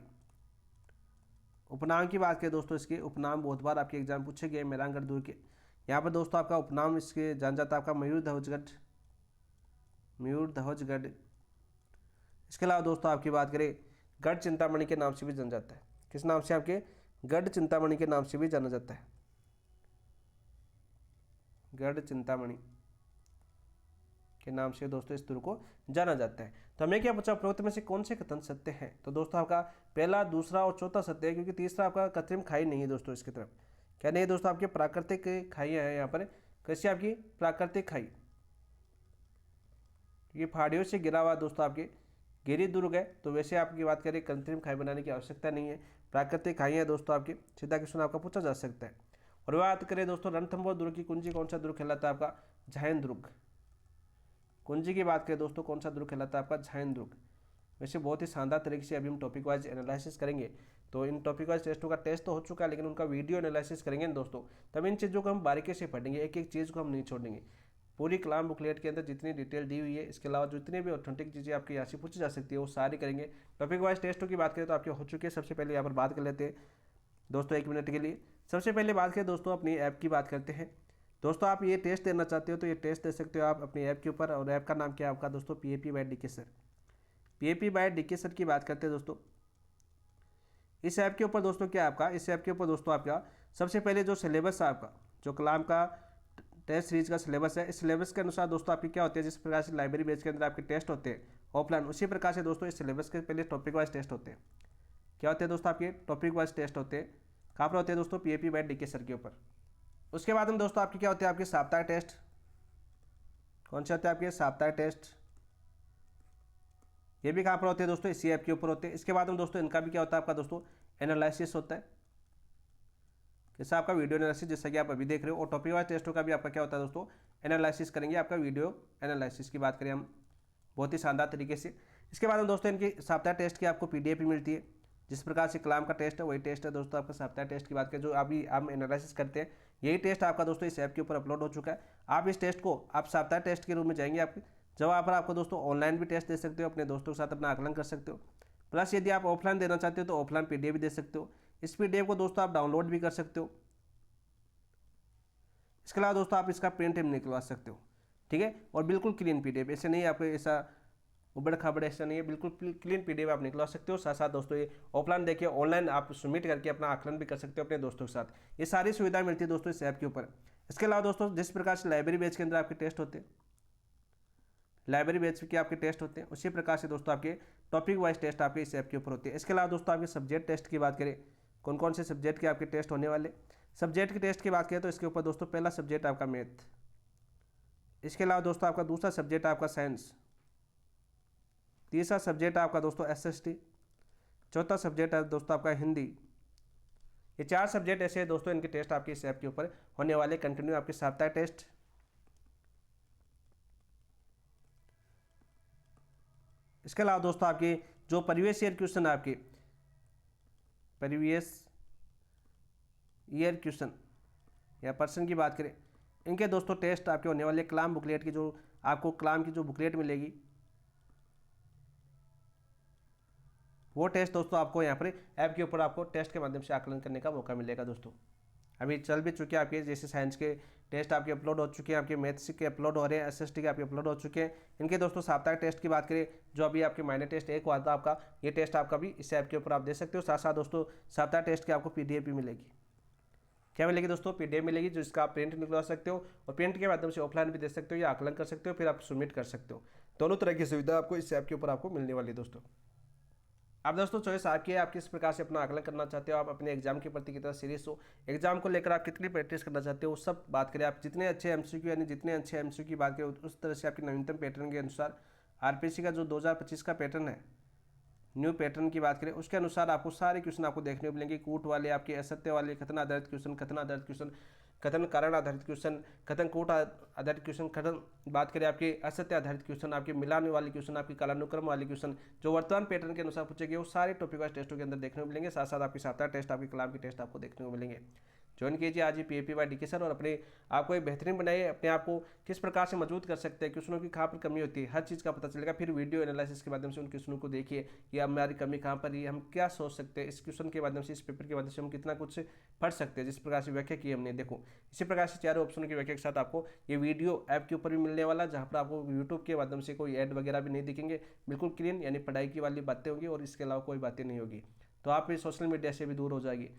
उपनाम की बात करें दोस्तों, इसके उपनाम बहुत बार आपके एग्जाम पूछे गए मेहरानगढ़ दुर्ग के। यहाँ पर दोस्तों आपका उपनाम इसके जान जाता है आपका मयूर ध्वजगढ़ मयूर ध्वज गढ़। इसके अलावा दोस्तों आपकी बात करें गढ़ चिंतामणि के नाम से भी जाना जाता है। किस नाम से? आपके गढ़ चिंतामणि के नाम से भी जाना जाता है। गढ़ चिंतामणि के नाम से दोस्तों इस दुर्ग को जाना जाता है। तो हमें क्या पूछा, उपरोक्त में से कौन से कथन सत्य है? तो दोस्तों आपका पहला, दूसरा और चौथा सत्य है, क्योंकि तीसरा आपका कृत्रिम खाई नहीं है दोस्तों इसकी तरफ। क्या नहीं है दोस्तों? आपके प्राकृतिक खाइयाँ हैं यहाँ पर। कैसी? आपकी प्राकृतिक खाई। ये पहाड़ियों से घिरा हुआ दोस्तों आपके गिरी दुर्ग है, तो वैसे आपकी बात करें कृत्रिम खाई बनाने की आवश्यकता नहीं है, प्राकृतिक खाई है दोस्तों आपकी। सीधा क्वेश्चन आपका पूछा जा सकता है। और बात करें दोस्तों रणथंभौर दुर्ग की कुंजी कौन सा दुर्ग कहलाता है? आपका झायन दुर्ग। कुंजी की बात करें दोस्तों कौन सा दुर्ग कहलाता है? आपका झायन दुर्ग। वैसे बहुत ही शानदार तरीके से अभी हम टॉपिक वाइज एनालिसिस करेंगे। तो इन टॉपिक वाइज टेस्टों का टेस्ट तो हो चुका है, लेकिन उनका वीडियो एनालिसिस करेंगे ना दोस्तों, तब इन चीज़ों को हम बारीकी से पढ़ेंगे, एक एक चीज़ को हम नहीं छोड़ेंगे। पूरी कलाम बुकलेट के अंदर जितनी डिटेल दी हुई है, इसके अलावा जितनी भी ऑथेंटिक चीज़ें आपकी यहाँ से पूछी जा सकती है वो सारी करेंगे। टॉपिक वाइज टेस्टों की बात करें तो आपके हो चुके हैं। सबसे पहले यहाँ पर बात कर लेते हैं दोस्तों 1 मिनट के लिए। सबसे पहले बात करें दोस्तों अपनी ऐप की बात करते हैं। दोस्तों आप ये टेस्ट देना चाहते हो तो ये टेस्ट दे सकते हो आप अपनी ऐप के ऊपर, और ऐप का नाम क्या है आपका दोस्तों? PAP by DK sir. PAP by DK sir की बात करते हैं दोस्तों। इस ऐप के ऊपर दोस्तों क्या आपका, इस ऐप के ऊपर दोस्तों आपका सबसे पहले जो सिलेबस है आपका, जो कलाम का टेस्ट सीरीज का सिलेबस है, इस सिलेबस के अनुसार दोस्तों आपकी क्या होती है, जिस प्रकार से लाइब्रेरी बेस के अंदर आपके टेस्ट होते हैं ऑफलाइन, उसी प्रकार से दोस्तों इस सिलेबस के पहले टॉपिक वाइज टेस्ट होते हैं। क्या होते हैं दोस्तों? आपके टॉपिक वाइज टेस्ट होते हैं। कहाँ पर होते हैं दोस्तों? PAP बाय DK सर के ऊपर। उसके बाद में दोस्तों आपके क्या होते हैं? आपके साप्ताहिक टेस्ट। कौन से होते हैं आपके? साप्ताहिक टेस्ट। ये भी कहाँ पर होते हैं दोस्तों? इसी ऐप के ऊपर होते हैं। इसके बाद में दोस्तों इनका भी क्या होता है आपका दोस्तों? एनालिसिस होता है। जैसा आपका वीडियो एनालिसिस जैसा कि आप अभी देख रहे हो, और टॉपिक वाइज टेस्टों का भी आपका क्या होता है दोस्तों? एनालिसिस करेंगे। आपका वीडियो एनालिसिस की बात करें हम बहुत ही शानदार तरीके से। इसके बाद में दोस्तों इनकी साप्ताहिक टेस्ट की आपको PDF भी मिलती है। जिस प्रकार से कलाम का टेस्ट है वही टेस्ट है दोस्तों आपका साप्ताहिक टेस्ट की बात करें, जो अभी हम एनालिसिस करते हैं, यही टेस्ट आपका दोस्तों इस ऐप के ऊपर अपलोड हो चुका है। आप इस टेस्ट को आप साप्ताहिक टेस्ट के रूप में जाएंगे आपके, जब वहाँ पर आपको दोस्तों ऑनलाइन भी टेस्ट दे सकते हो, अपने दोस्तों के साथ अपना आकलन कर सकते हो। प्लस यदि आप ऑफलाइन देना चाहते हो तो ऑफलाइन PDF भी दे सकते हो। इस PDF को दोस्तों आप डाउनलोड भी कर सकते हो। इसके अलावा दोस्तों आप इसका प्रिंट भी निकलवा सकते हो, ठीक है। और बिल्कुल क्लीन PDF, ऐसे नहीं आपको ऐसा उबड़ खाबड़ ऐसा नहीं है, बिल्कुल क्लीन PDF आप निकलवा सकते हो। साथ साथ दोस्तों ये ऑफलाइन देखिए, ऑनलाइन आप सबमिट करके अपना आकलन भी कर सकते हो अपने दोस्तों के साथ। ये सारी सुविधा मिलती है दोस्तों इस ऐप के ऊपर। इसके अलावा दोस्तों जिस प्रकार से लाइब्रेरी बैच के अंदर आपके टेस्ट होते हैं, लाइब्रेरी बैच के आपके टेस्ट होते हैं, उसी प्रकार से दोस्तों आपके टॉपिक वाइज टेस्ट आपके इस ऐप के ऊपर होते हैं। इसके अलावा दोस्तों आपके सब्जेक्ट टेस्ट की बात करें, कौन कौन से सब्जेक्ट के आपके टेस्ट होने वाले, सब्जेक्ट के टेस्ट की बात करें तो इसके ऊपर दोस्तों पहला सब्जेक्ट आपका मैथ। इसके अलावा दोस्तों आपका दूसरा सब्जेक्ट आपका साइंस, तीसरा सब्जेक्ट आपका दोस्तों SST, चौथा सब्जेक्ट है दोस्तों आपका हिंदी। ये 4 सब्जेक्ट ऐसे हैं दोस्तों, इनके टेस्ट आपके इस ऐप के ऊपर होने वाले कंटिन्यू आपके साप्ताहिक टेस्ट। इसके अलावा दोस्तों आपके जो प्रीवियस ईयर क्वेश्चन, आपके प्रीवियस ईयर क्वेश्चन या पर्सन की बात करें, इनके दोस्तों टेस्ट आपके होने वाले कलाम बुकलेट की, जो आपको कलाम की जो बुकलेट मिलेगी, वो टेस्ट दोस्तों आपको यहाँ पर ऐप के ऊपर आपको टेस्ट के माध्यम से आकलन करने का मौका मिलेगा दोस्तों। अभी चल भी चुके हैं आपके, जैसे साइंस के टेस्ट आपके अपलोड हो चुके हैं, आपके मैथ्स के अपलोड हो रहे हैं, SST के आपके अपलोड हो चुके हैं। इनके दोस्तों साप्ताहिक टेस्ट की बात करें, जो अभी आपके माइनर टेस्ट 1 हुआ था आपका, ये टेस्ट आपका भी इस ऐप के ऊपर आप दे सकते हो। साथ साथ दोस्तों साप्ताहिक टेस्ट की आपको PDF भी मिलेगी। क्या मिलेगी दोस्तों? PDF मिलेगी, जिसका आप प्रिंट निकलवा सकते हो, और प्रिंट के माध्यम से ऑफलाइन भी दे सकते हो या आकलन कर सकते हो, फिर आप सबमिट कर सकते हो। दोनों तरह की सुविधा आपको इस ऐप के ऊपर आपको मिलने वाली है दोस्तों। अब दोस्तों चॉइस आपकी है, आप किस प्रकार से अपना आकलन करना चाहते हो, आप अपने एग्जाम के प्रति कितना सीरियस हो, एग्जाम को लेकर आप कितनी प्रैक्टिस करना चाहते हो, सब बात करें। आप जितने अच्छे MCQ यानी जितने अच्छे MCQ की बात करें, उस तरह से आपकी नवीनतम पैटर्न के अनुसार RPC का जो 2025 का पैटर्न है, न्यू पैटर्न की बात करें, उसके अनुसार आपको सारे क्वेश्चन आपको देखने को मिलेंगे। कूट वाले, आपके असत्य वाले, कथन आधारित क्वेश्चन, कथन आधारित क्वेश्चन, कथन कारण आधारित क्वेश्चन, कथन कूट आधारित क्वेश्चन, कथन बात करें आपके असत्य आधारित क्वेश्चन, आपके मिलान वाले क्वेश्चन, आपकी कालानुक्रम वाले क्वेश्चन, जो वर्तमान पैटर्न के अनुसार पूछे गए, वो सारे टॉपिक वाइज टेस्टों के अंदर देखने को मिलेंगे। साथ साथ आपके साप्ताहिक टेस्ट, आपके कलाम की टेस्ट आपको देखने को मिलेंगे, ज्वाइन कीजिए आज ही PAPY सर और अपने आपको एक बेहतरीन बनाइए, अपने आप को किस प्रकार से मजबूत कर सकते हैं, क्वेश्चनों की कहाँ पर कमी होती है, हर चीज़ का पता चलेगा। फिर वीडियो एनालिसिस के माध्यम से उन क्वेश्चनों को देखिए कि हमारी कमी कहाँ पर है, हम क्या सोच सकते हैं, इस क्वेश्चन के माध्यम से, इस पेपर के माध्यम से हम कितना कुछ पढ़ सकते हैं। जिस प्रकार से व्याख्या की हमने, देखो इसी प्रकार से चारों ऑप्शनों की व्याख्या के साथ आपको ये वीडियो ऐप के ऊपर भी मिलने वाला, जहाँ पर आपको यूट्यूब के माध्यम से कोई ऐड वगैरह भी नहीं दिखेंगे, बिल्कुल क्लीन यानी पढ़ाई की वाली बातें होंगी और इसके अलावा कोई बातें नहीं होगी। तो आप इस सोशल मीडिया से भी दूर हो जाएगी,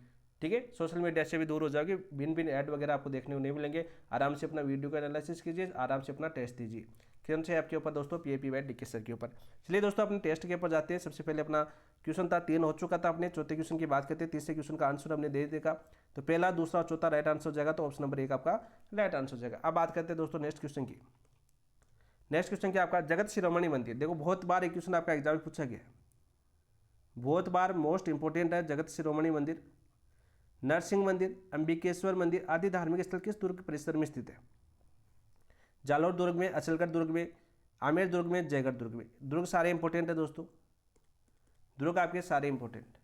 ठीक है, सोशल मीडिया से भी दूर हो जाओगे, बिन ऐड वगैरह आपको देखने को नहीं मिलेंगे। आराम से अपना वीडियो का एनालिसिस कीजिए, आराम से अपना टेस्ट दीजिए। कौन से ऐप के ऊपर दोस्तों, PAPY सर के ऊपर। चलिए दोस्तों अपने टेस्ट के ऊपर जाते हैं। सबसे पहले अपना क्वेश्चन था 3 हो चुका था, अपने चौथे क्वेश्चन की बात करते हैं। तीसरे क्वेश्चन का आंसर हमने दे देखा, तो पहला, दूसरा और चौथा राइट आंसर हो जाएगा, तो ऑप्शन नंबर 1 आपका राइट आंसर हो जाएगा। अब बात करते हैं दोस्तों नेक्स्ट क्वेश्चन की। नेक्स्ट क्वेश्चन क्या आपका, जगत शिरोमणि मंदिर। देखो बहुत बार एक क्वेश्चन आपका एग्जाम में पूछा गया, बहुत बार, मोस्ट इंपोर्टेंट है। जगत शिरोमणि मंदिर, नरसिंह मंदिर, अंबिकेश्वर मंदिर आदि धार्मिक स्थल किस दुर्ग परिसर में स्थित है? जालोर दुर्ग में, अचलगढ़ दुर्ग में, आमेर दुर्ग में, जयगढ़ दुर्ग में। दुर्ग सारे इंपॉर्टेंट है दोस्तों, दुर्ग आपके सारे इंपॉर्टेंट।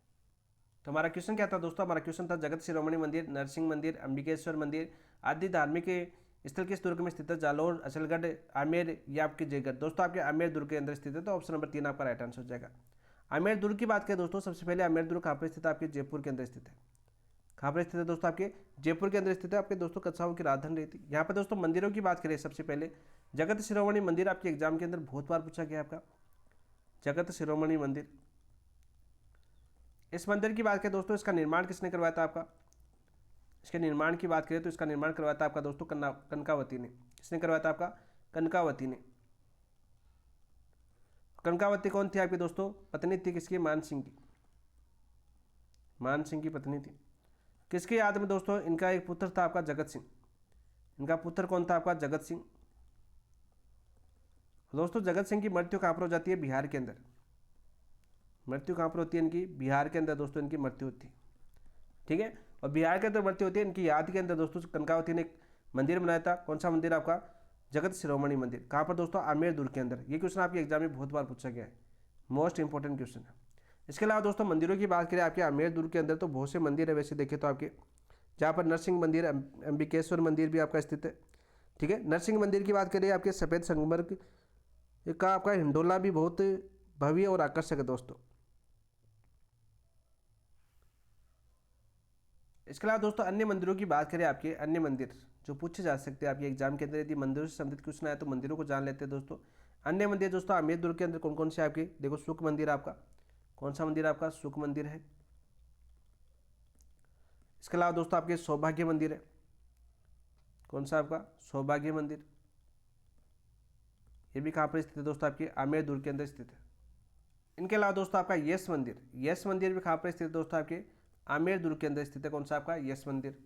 तो हमारा क्वेश्चन क्या था दोस्तों, हमारा क्वेश्चन था जगत शिरोमणि मंदिर, नरसिंह मंदिर, अंबिकेश्वर मंदिर आदि धार्मिक स्थल किस दुर्ग में स्थित है? जालोर, अचलगढ़, आमेर या आपके जयगढ़। दोस्तों आपके आमेर दुर्ग के अंदर स्थित है, तो ऑप्शन नंबर 3 आपका राइट आंसर हो जाएगा। आमेर दुर्ग की बात करें दोस्तों, सबसे पहले आमेर दुर्ग कहाँ पर स्थित है? आपके जयपुर के अंदर स्थित है। कहाँ पर स्थित है दोस्तों? आपके जयपुर के अंदर स्थित है। आपके दोस्तों कच्छाओं की राजधानी रहती है। यहाँ पर दोस्तों मंदिरों की बात करें, सबसे पहले जगत शिरोमणि मंदिर आपके एग्जाम के अंदर बहुत बार पूछा गया आपका, जगत शिरोमणि मंदिर। इस मंदिर की बात करें दोस्तों, इसका निर्माण किसने करवाया था आपका? इसके निर्माण की बात करें तो इसका निर्माण करवाया था आपका दोस्तों कनकावती ने। किसने करवाया था आपका? कनकावती ने। कनकावती कौन थी आपकी दोस्तों? पत्नी थी किसकी? मान सिंह की। मान सिंह की पत्नी थी। किसकी याद में दोस्तों? इनका एक पुत्र था आपका जगत सिंह। इनका पुत्र कौन था आपका? जगत सिंह। दोस्तों जगत सिंह की मृत्यु कहाँ पर हो जाती है? बिहार के अंदर। मृत्यु कहाँ पर होती है इनकी? बिहार के अंदर दोस्तों इनकी मृत्यु होती है, ठीक है। और बिहार के अंदर मृत्यु होती है, इनकी याद के अंदर दोस्तों कनकावती ने एक मंदिर बनाया था। कौन सा मंदिर आपका? जगत शिरोमणि मंदिर। कहाँ पर दोस्तों? आमेर दुर्ग के अंदर। ये क्वेश्चन आपके एग्जाम में बहुत बार पूछा गया है, मोस्ट इंपॉर्टेंट क्वेश्चन है। इसके अलावा दोस्तों मंदिरों की बात करें आपके आमेर दुर्ग के अंदर, तो बहुत से मंदिर है वैसे देखें तो आपके, जहाँ पर नरसिंह मंदिर, अंबिकेश्वर मंदिर भी आपका स्थित है, ठीक है। नरसिंह मंदिर की बात करें आपके सफ़ेद संगमरमर का आपका हिंडोला भी बहुत भव्य और आकर्षक है दोस्तों। इसके अलावा दोस्तों अन्य मंदिरों की बात करें, आपके अन्य मंदिर जो पूछे जा सकते हैं आपके एग्जाम के अंदर, यदि मंदिरों से संबंधित क्वेश्चन आया तो मंदिरों को जान लेते हैं दोस्तों। अन्य मंदिर दोस्तों आमेर दुर्ग के अंदर कौन कौन से आपके, देखो सुख मंदिर आपका, कौन सा मंदिर आपका? सुख मंदिर है। इसके अलावा दोस्तों आपके सौभाग्य मंदिर है। कौन सा आपका? सौभाग्य मंदिर। ये भी कहाँ पर स्थित है दोस्तों? आपके आमेर दुर्ग के अंदर स्थित है। इनके अलावा दोस्तों आपका यश मंदिर, यश मंदिर भी कहाँ पर स्थित है दोस्तों? आपके आमेर दुर्ग के अंदर स्थित है। कौन सा आपका? यश मंदिर।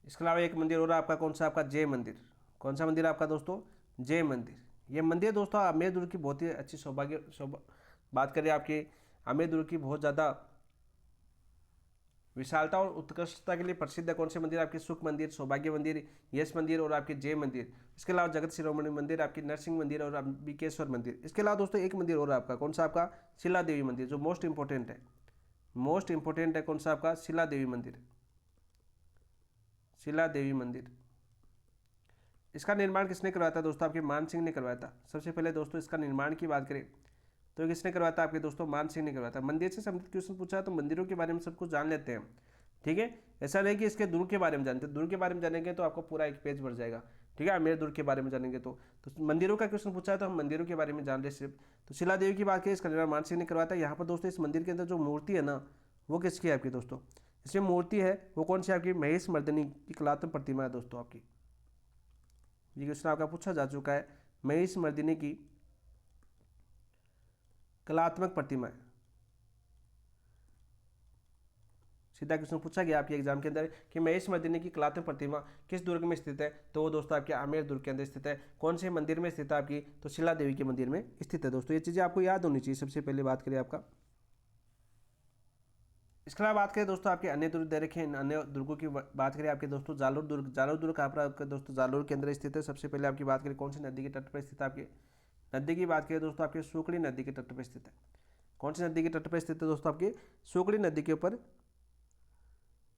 इसके अलावा एक मंदिर और आपका, कौन सा आपका? जय मंदिर। कौन सा मंदिर आपका दोस्तों? जय मंदिर। ये मंदिर दोस्तों आमेर दुर्ग की बहुत ही अच्छी बात करें आपके आमेर दुर्ग की बहुत ज़्यादा विशालता और उत्कृष्टता के लिए प्रसिद्ध है। कौन से मंदिर? आपके सुख मंदिर, सौभाग्य मंदिर, यश मंदिर और आपके जय मंदिर। इसके अलावा जगत शिरोमणि मंदिर, आपकी नरसिंह मंदिर और अंबिकेश्वर मंदिर। इसके अलावा दोस्तों एक मंदिर और आपका, कौन सा आपका? शिला देवी मंदिर, जो मोस्ट इंपॉर्टेंट है, मोस्ट इंपॉर्टेंट है। कौन सा आपका? शिला देवी मंदिर। शिला देवी मंदिर। इसका निर्माण किसने करवाया था दोस्तों? आपके मान सिंह ने करवाया था। सबसे पहले दोस्तों इसका निर्माण की बात करें तो किसने करवाया था? आपके दोस्तों मान सिंह ने करवाया था। मंदिर से संबंधित क्वेश्चन पूछा है तो मंदिरों के बारे में सब कुछ जान लेते हैं, ठीक है। ऐसा नहीं कि इसके दुर्ग के बारे में जानते हैं, दुर्ग के बारे में जानेंगे तो आपको पूरा एक पेज भर जाएगा, ठीक है। आमेर दुर्ग के बारे में जानेंगे तो मंदिरों का क्वेश्चन पूछा है तो हम मंदिरों के बारे में जान रहे सिर्फ। तो शिला देवी की बात करें, इसका निर्माण मान सिंह ने करवाया था। यहाँ पर दोस्तों इस मंदिर के अंदर जो मूर्ति है ना, वो किसकी है आपकी दोस्तों? इसमें मूर्ति है वो कौन सी? आपकी महेश मर्दिनी की कलात्मक प्रतिमा है दोस्तों आपकी। ये क्वेश्चन आपका पूछा जा चुका है, महेश मर्दिनी की कलात्मक प्रतिमा है। सीधा क्वेश्चन पूछा गया आपके एग्जाम के अंदर कि महेश मर्दिनी की कलात्मक प्रतिमा किस दुर्ग में स्थित है, तो वो दोस्तों आपके आमेर दुर्ग के अंदर स्थित है। कौन से मंदिर में स्थित है आपकी? तो शिला देवी के मंदिर में स्थित है दोस्तों। ये चीज़ें आपको याद होनी चाहिए। सबसे पहले बात करें आपका, इसके अलावा बात करें दोस्तों आपके अन्य दुर्ग दे रखे हैं। अन्य दुर्गों की बात करें आपके दोस्तों, जालोर दुर्ग। जालोर दुर्ग कहाँ पर आपके दोस्तों? जालोर के अंदर स्थित है। सबसे पहले आपकी बात करें कौन सी नदी के तट पर स्थित है? आपके नदी की बात करें दोस्तों आपके सूकड़ी नदी के तट पर स्थित है। कौन सी नदी के तट पर स्थित है दोस्तों? आपकी सूकड़ी नदी के ऊपर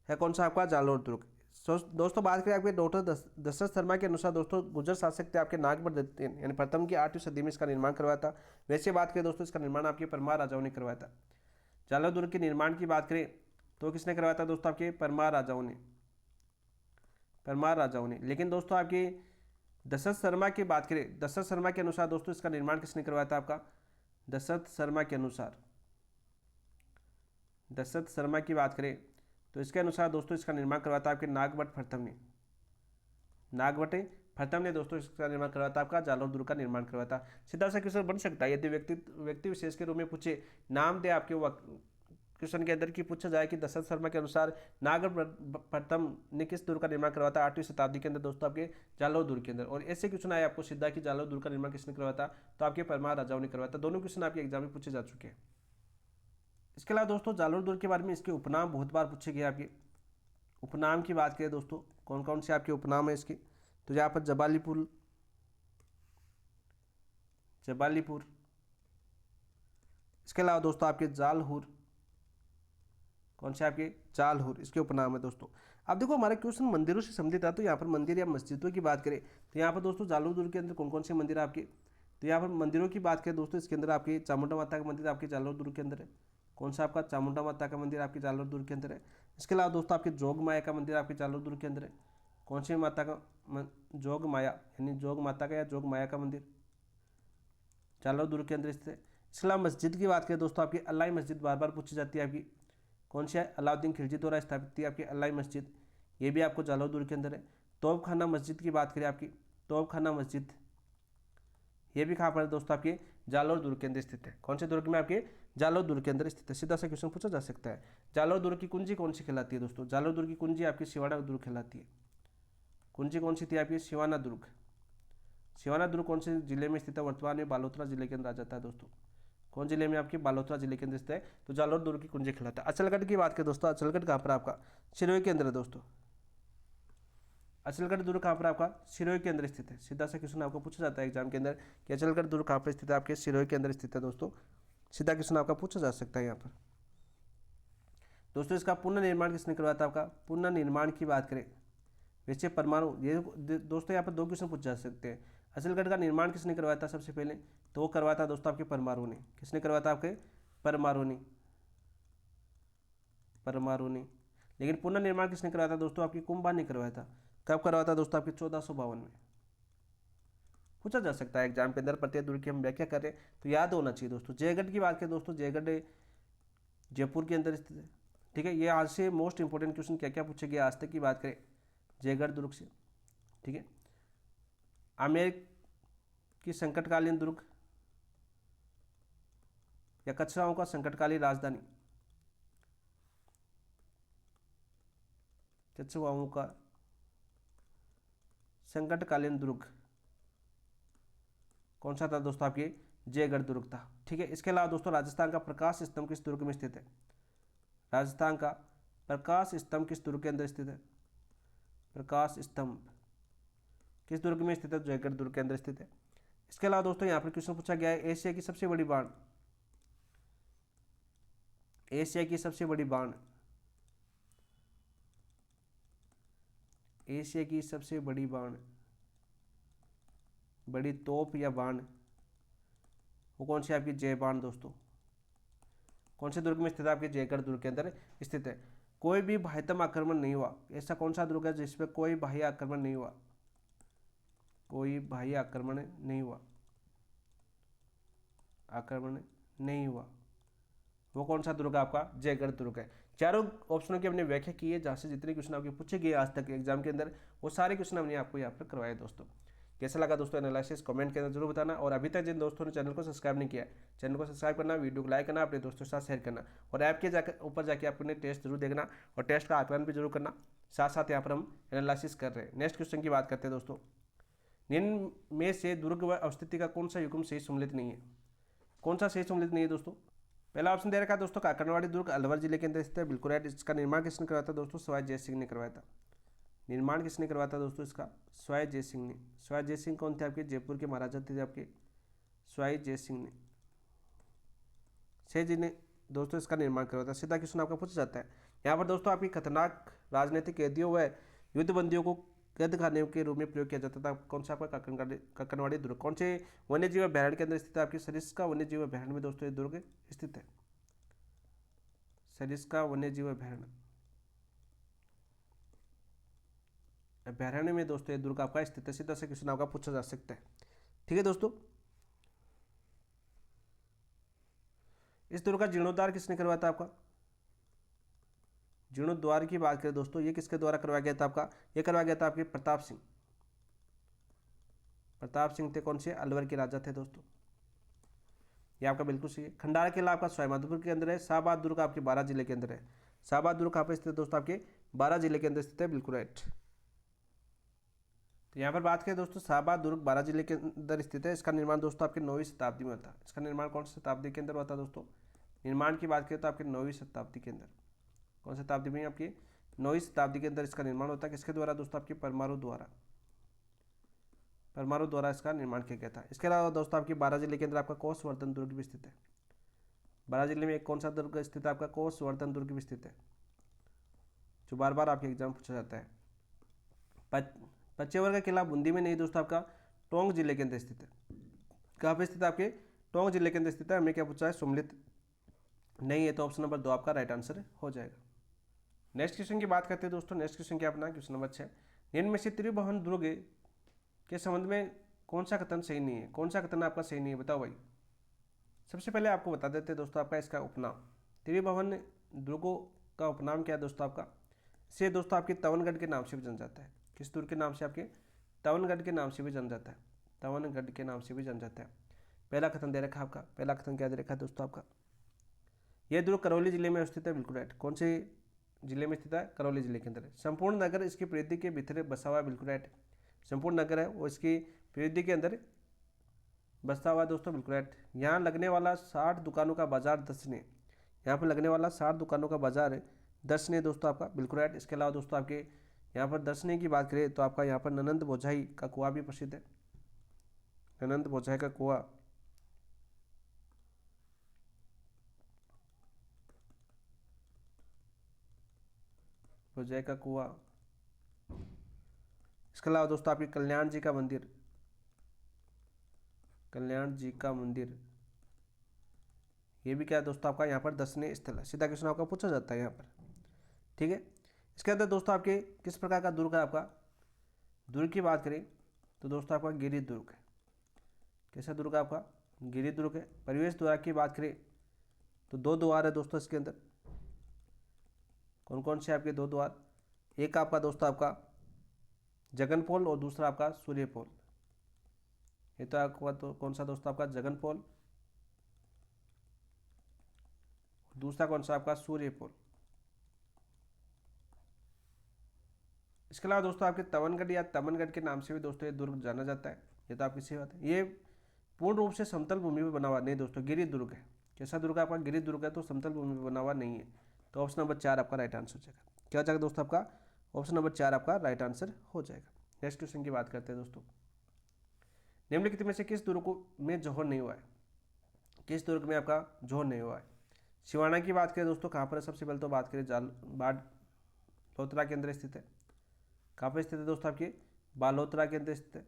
है। कौन सा आपका? जालोर दुर्ग। दोस्तों बात करें आपके डॉक्टर दशरथ शर्मा के अनुसार दोस्तों गुर्जर शासक थे आपके नागभट्ट यानी प्रथम की 8वीं सदी में इसका निर्माण करवाया था। वैसे बात करें दोस्तों इसका निर्माण आपके परमार राजाओं ने करवाया था। जालौर दुर्ग के निर्माण की बात करें तो किसने करवाया था दोस्तों, आपके परमार राजाओं ने, परमार राजाओं ने। लेकिन दोस्तों आपके दशरथ शर्मा की बात करें, दशरथ शर्मा के अनुसार दोस्तों इसका निर्माण किसने करवाया था आपका, दशरथ शर्मा के अनुसार, दशरथ शर्मा की बात करें तो इसके अनुसार दोस्तों इसका निर्माण करवाया था आपके नागभट्ट प्रथम ने, नागभट्ट प्रथम ने दोस्तों इसका निर्माण करवाया था आपका जालौर दुर्ग का निर्माण करवाया था। सीधा सा क्वेश्चन बन सकता है यदि व्यक्ति विशेष के रूप में पूछे, नाम दे आपके क्वेश्चन के अंदर की पूछा जाए कि दशरथ शर्मा के अनुसार नागभट्ट प्रथम ने किस दुर्ग का निर्माण करवाया था 8वीं शताब्दी के अंदर दोस्तों आपके जालौर दुर्ग के अंदर। और ऐसे क्वेश्चन आए आपको सीधा कि जालौर दुर्ग का निर्माण किसने करवाया था, तो आपके परमार राजाओं ने करवाया था। दोनों क्वेश्चन आपके एग्जाम में पूछे जा चुके हैं। इसके अलावा दोस्तों जालौर दुर्ग के बारे में इसके उपनाम बहुत बार पूछे गए। आपके उपनाम की बात करें दोस्तों, कौन कौन से आपके उपनाम है इसके, तो यहाँ पर जबालीपुर, जबालीपुर, इसके अलावा दोस्तों आपके जालहुर, कौन से आपके जालहुर, इसके उपनाम है दोस्तों। अब देखो हमारा क्वेश्चन मंदिरों से संबंधित था, तो यहाँ पर मंदिर या मस्जिदों की बात करें तो यहाँ पर दोस्तों जालौर दुर्ग के अंदर कौन कौन से मंदिर है आपके, तो यहाँ पर मंदिरों की बात करें दोस्तों इसके अंदर आपकी चामुंडा माता का मंदिर आपके जालौर दुर्ग के अंदर है। कौन सा आपका चामुंडा माता का मंदिर आपके जालौर दुर्ग के अंदर है। इसके अलावा दोस्तों आपके जोग माया का मंदिर आपके जालौर दुर्ग के अंदर है। कौन सी माता का, जोग माया यानी जोग माता का या जोग माया का मंदिर जालौर दुर्ग के अंदर स्थित है। इसके अलावा मस्जिद की बात करें दोस्तों आपकी अल्लाई मस्जिद बार बार पूछी जाती है आपकी, कौन सी है, अलाउद्दीन खिलजी द्वारा स्थापित थी आपकी अल्लाई मस्जिद, ये भी आपको जालौर दुर्ग के अंदर है। तोपखाना मस्जिद की बात करें आपकी, तोपखाना मस्जिद ये भी कहाँ पर है दोस्तों, आपके जालौर दुर्ग के अंदर स्थित है। कौन से दुर्ग में, आपके जालौर दुर्ग के अंदर स्थित है। सीधा सा क्वेश्चन पूछा जा सकता है। जालौर दुर्ग की कुंजी कौन सी कहलाती है दोस्तों, जालौर दुर्ग की कुंजी आपकी सिवाना दुर्ग कहलाती है। कुंजी कौन सी थी आपकी, सिवाना दुर्ग। सिवाना दुर्ग कौन से जिले में स्थित है, वर्तमान में बालोतरा जिले के अंदर आ जाता है दोस्तों। कौन जिले में, आपके बालोतरा जिले के अंदर स्थित है, तो जालौर दुर्ग की कुंजी कहलाता है। अचलगढ़ की बात करें दोस्तों, अचलगढ़ कहाँ पर आपका, सिरोही के अंदर है दोस्तों। अचलगढ़ दुर्ग कहाँ पर आपका, सिरोही के अंदर स्थित है। सीधा सा क्वेश्चन आपको पूछा जाता है एग्जाम के अंदर कि अचलगढ़ दुर्ग कहाँ पर स्थित है, आपके सिरोही के अंदर स्थित है दोस्तों। सीधा क्वेश्चन आपका पूछा जा सकता है यहाँ पर। दोस्तों इसका पुनर्निर्माण किसने करवाया था आपका, पुनर्निर्माण की बात करें वैसे परमाणु, ये दोस्तों यहाँ पर दो क्वेश्चन पूछ जा सकते हैं। अचलगढ़ का निर्माण किसने करवाया था सबसे पहले, तो वो करवाया था दोस्तों आपके परमाणु ने। किसने करवाया था, आपके परमाणु ने, परमाणु ने। लेकिन पुनर्निर्माण किसने करवाया था दोस्तों, आपकी कुंभा ने करवाया था। कब करवाया था दोस्तों, आपके 1452 में। पूछा जा सकता है एग्जाम के अंदर, प्रत्येक दुर्ग की हम व्याख्या करें तो याद होना चाहिए दोस्तों। जयगढ़ की बात करें दोस्तों, जयगढ़ जयपुर के अंदर स्थित है। ठीक है, ये आज से मोस्ट इंपोर्टेंट क्वेश्चन क्या क्या पूछे गए आज तक की बात करें जयगढ़ दुर्ग से। ठीक है, आमेर की संकटकालीन दुर्ग या कछवाओं का संकटकालीन राजधानी, कछवाओं का संकटकालीन दुर्ग कौन सा था दोस्तों, आपके जयगढ़ दुर्ग था। ठीक है, इसके अलावा दोस्तों राजस्थान का प्रकाश स्तंभ किस दुर्ग में स्थित है, राजस्थान का प्रकाश स्तंभ किस दुर्ग के अंदर स्थित है, प्रकाश स्तंभ किस दुर्ग में स्थित है, जयगढ़ दुर्ग के अंदर स्थित है। इसके अलावा दोस्तों यहाँ पर क्वेश्चन पूछा गया है एशिया की सबसे बड़ी बाण, एशिया की सबसे बड़ी बाण, एशिया की सबसे बड़ी बाण, बड़ी तोप या बाण, वो कौन सी आपकी जय बाण दोस्तों। कौन से दुर्ग में स्थित है, आपके जयगढ़ दुर्ग के अंदर स्थित है। कोई भी बाह्यतम आक्रमण नहीं हुआ, ऐसा कौन सा दुर्ग है जिसमें कोई बाह्य आक्रमण नहीं हुआ, कोई बाह्य आक्रमण नहीं हुआ, आक्रमण नहीं हुआ, वो कौन सा दुर्ग आपका जयगढ़ दुर्ग है। चारों ऑप्शनों की हमने व्याख्या की है, जहाँ से जितने क्वेश्चन आपके पूछे गए आज तक एग्जाम के अंदर वो सारे क्वेश्चन हमने आपको यहाँ पर करवाए दोस्तों। कैसा लगा दोस्तों एनालिसिस, कमेंट के अंदर जरूर बताना। और अभी तक जिन दोस्तों ने चैनल को सब्सक्राइब नहीं किया है, चैनल को सब्सक्राइब करना, वीडियो को लाइक करना, अपने दोस्तों के साथ शेयर करना, और ऐप के ऊपर जाकर आपने टेस्ट जरूर देखना और टेस्ट का आकलन भी जरूर करना। साथ साथ यहाँ पर हम एनालिसिस कर रहे हैं। नेक्स्ट क्वेश्चन की बात करते हैं दोस्तों, निम्न में से दुर्ग व अवस्थिति का कौन सा युग्म सही सम्मिलित नहीं है, कौन सा सही सम्मिलित नहीं है दोस्तों। पहला ऑप्शन दे रखा है दोस्तों काकड़वाड़ी दुर्ग अलवर जिले के अंदर स्थित है, बिल्कुल राइट। इसका निर्माण किसने करवाया था दोस्तों, सवाई जय सिंह ने करवाया था। निर्माण किसने करवाया था दोस्तों इसका, सवाई जय सिंह ने। सवाई जय सिंह कौन थे, आपके जयपुर के महाराजा थे आपके सवाई जय सिंह ने, सही जी ने दोस्तों इसका निर्माण करवाया था। सीधा क्वेश्चन आपका पूछा जाता है यहाँ पर दोस्तों, आपकी खतरनाक राजनीतिक कैदियों व युद्ध बंदियों को कैद खाने के रूप में प्रयोग किया जाता था। कौन सा आपका कक्कड़वाड़ी दुर्ग। कौन से वन्यजीव अभ्यारण्य के अंदर स्थित है? आपकी सरिस्का वन्यजीव अभ्यारण्य में दोस्तों ये दुर्ग स्थित है। सरिस्का वन्यजीव अभ्यारण्य में दोस्तों ये दुर्ग आपका स्थित है। सीधा से क्वेश्चन आपका पूछा जा सकता है। ठीक है दोस्तों, इस दुर्ग का जीर्णोद्धार किसने करवाया था? आपका जीर्णोद्वार की बात करें दोस्तों, ये किसके द्वारा करवाया गया था? आपका ये करवाया गया था आपके प्रताप सिंह। प्रताप सिंह थे कौन से? अलवर के राजा थे दोस्तों। ये आपका बिल्कुल सही है। खंडारा किला आपका सवाईमाधोपुर के अंदर है। शाहबाद दुर्ग आपके 12 जिले के अंदर है। शाहबाद दुर्ग कहाँ पर स्थित है दोस्तों? आपके 12 जिले के अंदर स्थित है। बिल्कुल राइट। तो यहाँ पर बात करें दोस्तों, शाहबाद दुर्ग 12 जिले के अंदर स्थित है। इसका निर्माण दोस्तों आपके 9वीं शताब्दी में होता है। इसका निर्माण कौन सी शताब्दी के अंदर होता है दोस्तों? निर्माण की बात करें तो आपके 9वीं शताब्दी के अंदर। कौन सी शताब्दी में? आपकी 9वीं शताब्दी के अंदर इसका निर्माण होता है। किसके द्वारा दोस्तों? आपके परमाणु द्वारा इसका निर्माण किया गया था। इसके अलावा दोस्तों आपकी 12 जिले के अंदर आपका कोसवर्धन दुर्ग भी स्थित है। 12 जिले में एक कौन सा दुर्ग स्थित है? आपका कोसवर्धन दुर्ग भी स्थित है, जो बार बार आपके एग्जाम पूछा जाता है। पचेवर का किला बूंदी में नहीं दोस्तों, आपका टोंक जिले के अंदर स्थित है। कहाँ पे स्थित है? आपके टोंक जिले के अंदर स्थित है। हमें क्या पूछा है? सम्मिलित नहीं है, तो ऑप्शन नंबर 2 आपका राइट आंसर हो जाएगा। नेक्स्ट क्वेश्चन की बात करते हैं दोस्तों। नेक्स्ट क्वेश्चन क्या अपना? क्वेश्चन नंबर 6, निम्न में से त्रिभुवन दुर्ग के संबंध में कौन सा कथन सही नहीं है? कौन सा कथन आपका सही नहीं है? बताओ भाई। सबसे पहले आपको बता देते हैं दोस्तों आपका इसका उपनाम। त्रिभुवन दुर्गों का उपनाम क्या है दोस्तों? आपका इसे दोस्तों आपके तवनगढ़ के नाम से भी जाना जाता है। किस दुर्ग के नाम से? आपके तवनगढ़ के नाम से भी जाना जाता है। तवनगढ़ के नाम से भी जाना जाता है। पहला कथन दे रखा है आपका। पहला कथन क्या दे रखा है दोस्तों? आपका यह दुर्ग करौली जिले में स्थित है। बिल्कुल राइट। कौन से जिले में स्थित है? करौली जिले के अंदर है। संपूर्ण नगर इसकी परिधि के भीतर बसा हुआ है। बिल्कुल राइट। संपूर्ण नगर है वो इसकी परिधि के अंदर बसता हुआ है दोस्तों। बिल्कुल राइट। यहाँ लगने वाला 60 दुकानों का बाजार दर्शनीय। यहाँ पर लगने वाला 60 दुकानों का बाजार दर्शनीय दोस्तों आपका। बिल्कुल राइट। इसके अलावा दोस्तों आपके यहाँ पर दर्शनीय की बात करें तो आपका यहाँ पर ननंद बोझाई का कुआं भी प्रसिद्ध है। ननंद बोझाई का कुआं, बोझाई का कुआं। इसके अलावा दोस्तों आपके कल्याण जी का मंदिर, कल्याण जी का मंदिर, ये भी क्या है दोस्तों? आपका यहाँ पर दर्शनीय स्थल है। सीधा क्वेश्चन आपका पूछा जाता है यहाँ पर। ठीक है। इसके अंदर दोस्तों आपके किस प्रकार का दुर्ग है? आपका दुर्ग की बात करें तो दोस्तों आपका गिरि दुर्ग है। कैसा दुर्ग है? आपका गिरि दुर्ग है। परिवेश द्वार की बात करें तो 2 द्वार है दोस्तों इसके अंदर। कौन कौन से आपके 2 द्वार? एक आपका दोस्तों आपका जगनपोल और दूसरा आपका सूर्यपोल। ये तो आपका तो कौन सा दोस्तों? आपका जगनपोल, दूसरा कौन सा? आपका सूर्यपोल। इसके अलावा दोस्तों आपके तवनगढ़ या तमनगढ़ के नाम से भी दोस्तों ये दुर्ग जाना जाता है। ये तो आपकी सही बात है। ये पूर्ण रूप से समतल भूमि पर बना हुआ नहीं दोस्तों, गिरि दुर्ग है। कैसा दुर्ग आपका? गिरि दुर्ग है, तो समतल भूमि पर बना हुआ नहीं है। तो ऑप्शन नंबर 4 आपका राइट आंसर हो जाएगा। क्या हो जाएगा दोस्तों? आपका ऑप्शन नंबर 4 आपका राइट आंसर हो जाएगा। नेक्स्ट क्वेश्चन की बात करते हैं दोस्तों। निम्नलिखित में से किस दुर्ग में जौहर नहीं हुआ है? किस दुर्ग में आपका जौहर नहीं हुआ है? सिवाना की बात करें दोस्तों, कहाँ पर है? सबसे पहले तो बात करें बालोतरा के अंदर स्थित है। कहाँ पर स्थित है दोस्तों? आपके बालोतरा के अंदर स्थित है।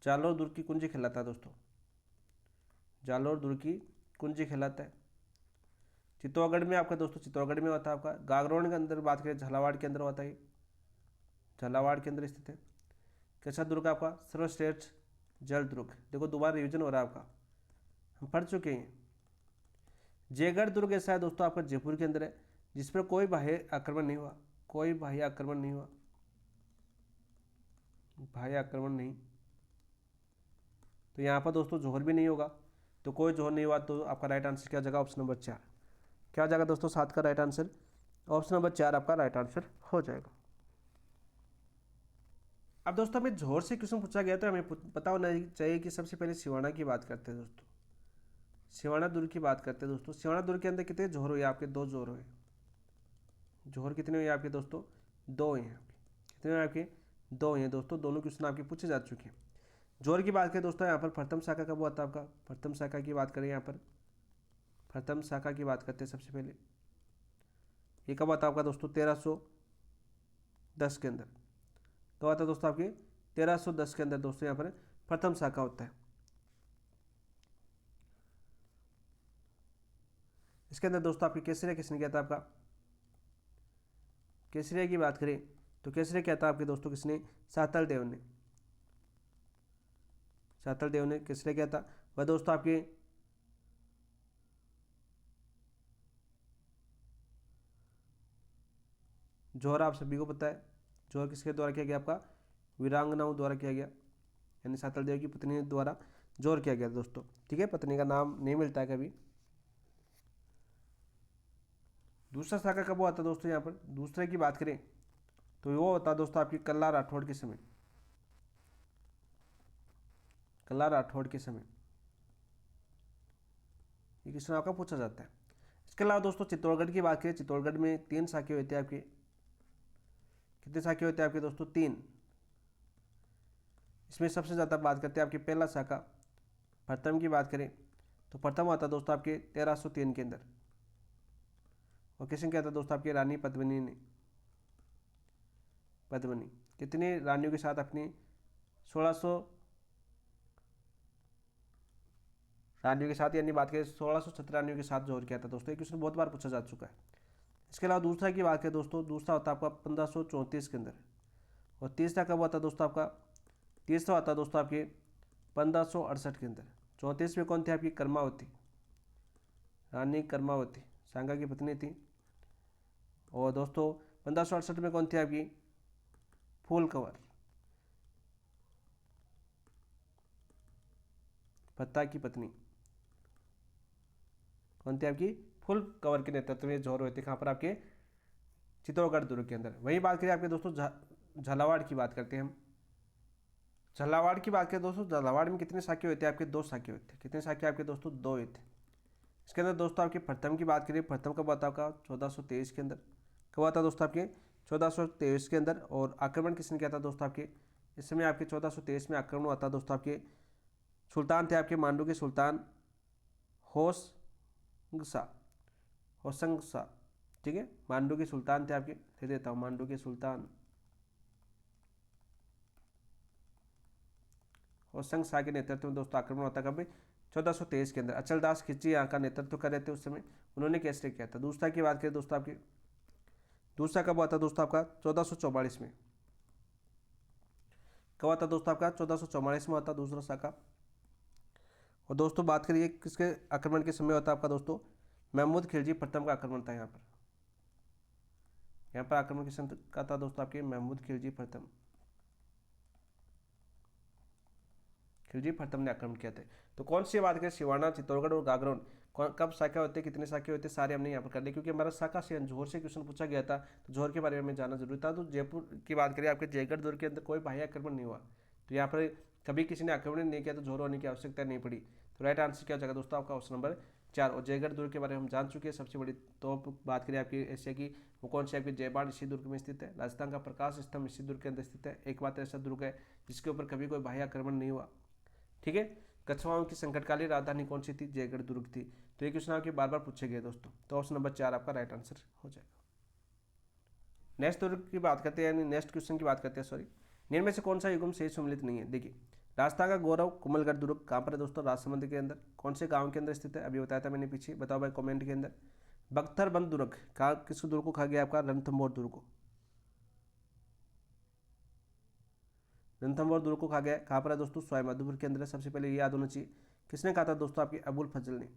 जालोर दुर्ग की कुंजी कहलाता है दोस्तों। जालोर दुर्ग की कुंजी कहलाता है। चित्तौड़गढ़ में आपका दोस्तों, चित्तौड़गढ़ में होता है आपका। गागरोन के अंदर बात करें, झालावाड़ के अंदर होता है। झालावाड़ के अंदर स्थित है। कैसा दुर्ग आपका? सर्वश्रेष्ठ जल दुर्ग। देखो दोबारा रिविजन हो रहा है आपका, हम पढ़ चुके हैं। जयगढ़ दुर्ग ऐसा है दोस्तों आपका जयपुर के अंदर है, जिस पर कोई बाह्य आक्रमण नहीं हुआ। कोई बाह्य आक्रमण नहीं हुआ, बाह्य आक्रमण नहीं। तो यहाँ पर दोस्तों जौहर भी नहीं होगा, तो कोई जौहर नहीं हुआ। तो आपका राइट आंसर क्या जाएगा? Option number 4। क्या जाएगा दोस्तों? 7 का राइट आंसर। ऑप्शन नंबर 4 आपका राइट आंसर हो जाएगा। अब दोस्तों हमें जौहर से क्वेश्चन पूछा गया तो हमें पता होना चाहिए कि सबसे पहले सिवाना की बात करते हैं दोस्तों। सिवाना दुर्ग की बात करते हैं दोस्तों। सिवाना दुर्ग के अंदर कितने जौहर हुए? आपके 2 जौहर हुए। जौहर कितने हुए आपके दोस्तों? 2 हुए हैं आपके। कितने हुए आपके? 2 हुए हैं दोस्तों। दोनों क्वेश्चन आपके पूछे जा चुके हैं। जौहर की बात करें दोस्तों, यहाँ पर प्रथम शाखा कब हुआ था आपका? प्रथम शाखा की बात करें यहाँ पर, प्रथम शाखा की बात करते हैं सबसे पहले। ये कब आता है आपका दोस्तों 1310 के अंदर। तो आता है दोस्तों आपके 1310 के अंदर दोस्तों यहाँ पर प्रथम शाखा होता है। इसके अंदर दोस्तों आपकी केसरिया किसने किया था? आपका केसरिया की बात करें तो केसरिया क्या था आपके दोस्तों किसने? सातल देव ने। सातल देव ने केसरिया क्या था वह दोस्तों आपके जौहर आप सभी को पता है। जौहर किसके द्वारा किया गया? आपका वीरांगनाओं द्वारा किया गया, यानी सातल देव की पत्नी द्वारा जौहर किया गया दोस्तों। ठीक है, पत्नी का नाम नहीं मिलता है कभी। दूसरा शाखा कब हुआ था दोस्तों? यहाँ पर दूसरे की बात करें तो वो होता है दोस्तों आपकी कल्ला राठौड़ के समय। कल्ला राठौड़ के समय ये क्वेश्चन आपका पूछा जाता है। इसके अलावा दोस्तों चित्तौड़गढ़ की बात करें, चित्तौड़गढ़ में 3 शाखे होते हैं आपके। कितने शाखे होते हैं आपके दोस्तों? 3। इसमें सबसे ज़्यादा बात करते हैं आपकी पहला शाखा प्रथम की बात करें तो प्रथम आता है दोस्तों आपके 1303 के अंदर। और किसने किया था दोस्तों? आपकी रानी पद्मिनी ने। पद्मिनी कितनी रानियों के साथ अपनी 1600 रानियों के साथ, यानी बात करें 1617 रानियों के साथ जोड़ किया था दोस्तों। ये क्वेश्चन बहुत बार पूछा जा चुका है। इसके अलावा दूसरा की बात करें दोस्तों, दूसरा होता है आपका 1534 के अंदर। और तीसरा कब आता है दोस्तों? आपका तीसरा आता है दोस्तों आपके 1568 के अंदर। 34 में कौन थी? आपकी कर्मावती, रानी कर्मावती सांगा की पत्नी थी। और दोस्तों 1568 में कौन थी? आपकी फूल कंवर, पत्ता की पत्नी। कौन थी? आपकी फुल कंवर के नेतृत्व में जोहर हुए थे। कहाँ पर? आपके चित्तौड़गढ़ दुर्ग के अंदर। वहीं बात करें आपके दोस्तों झालावाड़ की बात करते हैं हम। झालावाड़ की बात करें दोस्तों, झालावाड़ में कितने शाखे होते हैं? आपके 2 शाखे होते हैं। कितने शाखे आपके दोस्तों? 2 होते हैं। इसके अंदर दोस्तों आपके प्रथम की बात करें, प्रथम कब आता का? 1423 के अंदर। कब आता दोस्तों? आपके 1423 के अंदर। और आक्रमण किसने किया था दोस्तों? आपके इस समय आपके 1423 में आक्रमण हुआ था दोस्तों। आपके सुल्तान थे आपके मांडू के सुल्तान होशंगसा। ठीक है, मांडू के सुल्तान थे आपके, दे देता हूँ, मांडू के सुल्तान होशंगसा के नेतृत्व में दोस्तों आक्रमण होता कब? 1423 के अंदर। अचलदास खिलजी यहाँ का नेतृत्व कर रहे थे उस समय, उन्होंने कैसे किया था। दूसरा की बात करें दोस्तों आपकी, दूसरा कब आता दोस्तों? आपका 1444 में। कब आता दोस्तों? आपका 1444 में आता दूसरा शाखा। और दोस्तों बात करिए किसके आक्रमण के समय होता है आपका दोस्तों? महमूद खिलजी प्रथम का आक्रमण था यहाँ पर। यहाँ पर आक्रमण किस का था दोस्तों? आपके महमूद खिलजी प्रथम। खिलजी प्रथम ने आक्रमण किया था। तो कौन सी बात करें? सिवाना, चित्तौड़गढ़ और गागरोन कब शाखा होते हैं, कितने शाखे होते हैं, सारे हमने यहाँ पर कर लिए। क्योंकि हमारा शाखा से जोहर से क्वेश्चन पूछा गया था, तो जोहर के बारे में हमें जानना जरूरी था। तो जयपुर की बात करें, आपके जयगढ़ दुर्ग के अंदर कोई बाह्य आक्रमण नहीं हुआ, तो यहाँ पर कभी किसी ने आक्रमण नहीं किया, तो जोहर होने की आवश्यकता नहीं पड़ी। तो राइट आंसर क्या हो जाएगा दोस्तों? आपका ऑप्शन नंबर 4। और जयगढ़ दुर्ग के बारे में हम जान चुके हैं। सबसे बड़ी तो बात करें आपकी एशिया की, वो कौन सी? आपकी जयबाड़ इसी दुर्ग में स्थित है। राजस्थान का प्रकाश स्तंभ इसी दुर्ग के अंदर स्थित है। एकमात्र ऐसा दुर्ग है जिसके ऊपर कभी कोई बाह्य आक्रमण नहीं हुआ। ठीक है, कछुआओं की संकटकालीन राजधानी कौन सी थी? जयगढ़ दुर्ग थी। तो ये क्वेश्चन आपके बार बार पूछे गए दोस्तों। तो ऑप्शन नंबर 4 आपका राइट आंसर हो जाएगा। नेक्स्ट दुर्ग की बात करते हैं, यानी नेक्स्ट क्वेश्चन की बात करते हैं, सॉरी। निम्न में से कौन सा युग्म शेष सम्मिलित नहीं है? देखिए, राजस्थान का गौरव कुमलगढ़ दुर्ग कहाँ पर है दोस्तों? राजसमंद के अंदर। कौन से गांव के अंदर स्थित है? अभी बताया था मैंने पीछे, बताओ भाई कमेंट के अंदर। बख्तरबंद दुर्ग कहाँ, किस दुर्ग को खा गया? आपका रणथंभौर दुर्ग को। रणथंभौर दुर्ग को खा गया। कहाँ पर है दोस्तों? सवाई माधोपुर के अंदर है। सबसे पहले ये याद होना चाहिए। किसने कहा था दोस्तों? आपके अबुल फजल ने।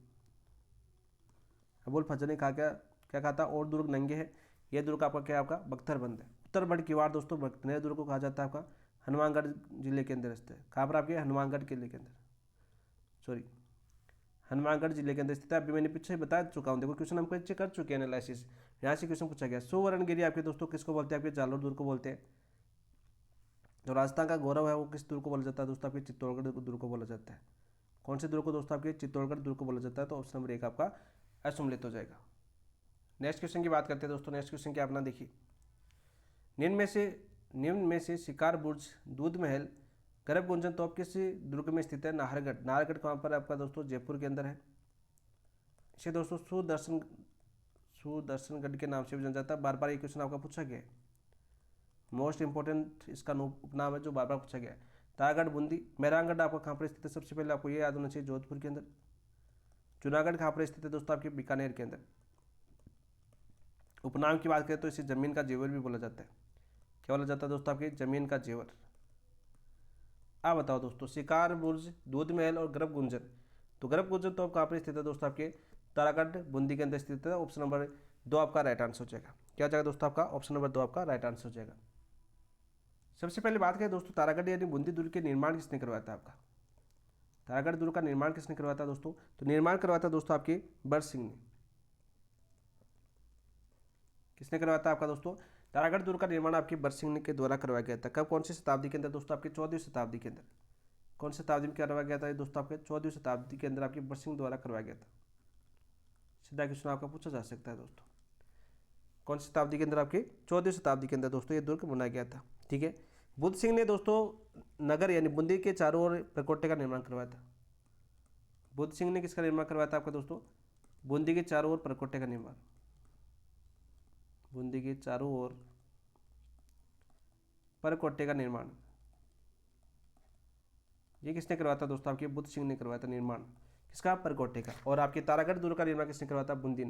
अबुल फजल ने कहा क्या कहा था? और दुर्ग नंगे है। यह दुर्ग आपका क्या है? आपका बख्तरबंद है। उत्तर बड़कीवाड़ दोस्तों नए दुर्ग को कहा जाता है आपका हनुमानगढ़ जिले के अंदर स्थित है। कहाँ पर? आपके हनुमानगढ़ किले के अंदर, सॉरी हनुमानगढ़ जिले के अंदर स्थित है। अभी मैंने पीछे बता चुका हूँ, देखो क्वेश्चन हम पीछे कर चुके हैं एनालिसिस। यहाँ से क्वेश्चन पूछा गया। सुवर्णगिरी आपके दोस्तों किसको बोलते हैं? आपके जालोर दुर्ग को बोलते हैं। जो राजस्थान का गौरव है वो किस दुर्ग को बोला जाता है दोस्तों? आपके चित्तौड़गढ़ दुर्ग को बोला जाता है। कौन से दुर्ग को दोस्तों? आपके चित्तौड़गढ़ दुर्ग को बोला जाता है। तो ऑप्शन नंबर 1 आपका असम्मिलित हो जाएगा। नेक्स्ट क्वेश्चन की बात करते हैं दोस्तों। नेक्स्ट क्वेश्चन क्या अपना देखिए, निम्न में से शिकार बुर्ज, दूध महल, गर्भ गुंजन तोप किस दुर्ग में स्थित है? नाहरगढ़। नाहरगढ़ कहाँ पर है आपका दोस्तों? जयपुर के अंदर है। इसे दोस्तों सुदर्शनगढ़ के नाम से भी जाना जाता है, बार बार ये क्वेश्चन आपका पूछा गया है, मोस्ट इंपॉर्टेंट इसका उपनाम है जो बार बार पूछा गया है। तारागढ़ बूंदी। मेहरानगढ़ आपका कहाँ पर स्थित है, सबसे पहले आपको ये याद होना चाहिए, जोधपुर के अंदर। जूनागढ़ कहाँ पर स्थित है दोस्तों, आपके बीकानेर के अंदर। उपनाम की बात करें तो इसे जमीन का जेवर भी बोला जाता है। क्या बोला जाता है दोस्तों, आपके जमीन का जेवर। आप बताओ दोस्तों, शिकार बुर्ज, दूध महल और गर्भ गुंजन। तो गर्भ गुंजन तो कहाँ पर स्थित है दोस्तों, आपके तारागढ़ बूंदी के अंदर स्थित है। ऑप्शन नंबर 2 आपका राइट आंसर हो जाएगा। क्या हो जाएगा दोस्तों, आपका ऑप्शन नंबर 2 आपका राइट आंसर हो जाएगा। सबसे पहले बात करें दोस्तों, तारागढ़ यानी बूंदी दुर्ग के निर्माण किसने करवाया था आपका। तारागढ़ दुर्ग का निर्माण किसने करवाया था दोस्तों, तो निर्माण करवाया था दोस्तों आपके बर सिंह ने। किसने करवाया था आपका दोस्तों, तारागढ़ दुर्ग का निर्माण आपके बर सिंह के द्वारा करवाया गया था। कब, कौन सी शताब्दी के अंदर दोस्तों, आपकी 14वीं शताब्दी के अंदर। कौन सी शताब्दी में करवाया गया था दोस्तों, आपके 14वीं शताब्दी के अंदर आपके बर सिंह द्वारा करवाया गया था। सीधा क्वेश्चन आपका पूछा जा सकता है दोस्तों, कौन सी शताब्दी के अंदर, आपके 14वीं शताब्दी के अंदर दोस्तों ये दुर्ग बनाया गया था। ठीक है। बुद्ध सिंह ने दोस्तों नगर यानी बूंदी के चारों ओर परकोटे का निर्माण करवाया था। बुद्ध सिंह ने किसका निर्माण करवाया था आपका दोस्तों, बूंदी के चारों ओर परकोटे का निर्माण। बूंदी के चारों ओर परकोटे का निर्माण ये किसने करवाया था दोस्तों, आपके बुद्ध सिंह ने करवाया था निर्माण किसका, परकोटे का। और आपके तारागढ़ दुर्ग का निर्माण किसने करवाया था, बूंदी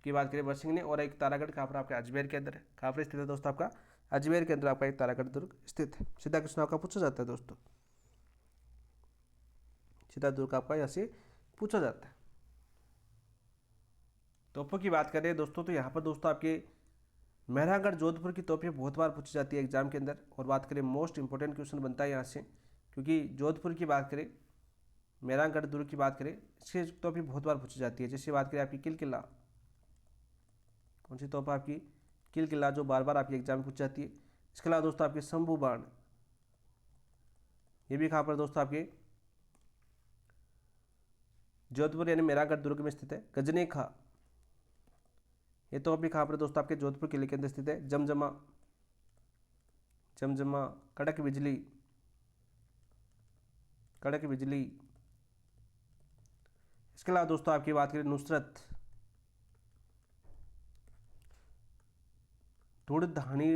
की बात करें बर सिंह ने। और एक तारागढ़ कहाँ पर, आपके अजमेर के अंदर। कहाँ पर स्थित है दोस्तों, आपका अजमेर के अंदर आपका एक तारागढ़ दुर्ग स्थित है। सीधा क्वेश्चन आपका पूछा जाता है दोस्तों, सीधा दुर्ग आपका यहाँ से पूछा जाता है। तोपों की बात करें दोस्तों, तो यहाँ पर दोस्तों आपके मेहरानगढ़ जोधपुर की तोपें बहुत बार पूछी जाती है एग्जाम के अंदर। और बात करें मोस्ट इंपॉर्टेंट क्वेश्चन बनता है यहाँ से, क्योंकि जोधपुर की बात करें, मेहरानगढ़ दुर्ग की बात करें, इसकी तोपें बहुत बार पूछी जाती है। जैसे बात करें आपकी किल किला, कौन सी तोप आपकी, किल किला, जो बार बार आपकी एग्जाम में पूछी जाती है। इसके अलावा दोस्तों आपके शंभू बाण, ये भी कहाँ पर दोस्तों, आपके जोधपुर यानी मेहरानगढ़ दुर्ग में स्थित है। गजनी खा, ये तो अभी कहाँ पर दोस्तों, आपके जोधपुर किले के अंदर स्थित है। जमजमा, जमजमा, कड़क बिजली, कड़क बिजली। इसके अलावा दोस्तों आपकी बात करें नुसरत, धूड़ धानी,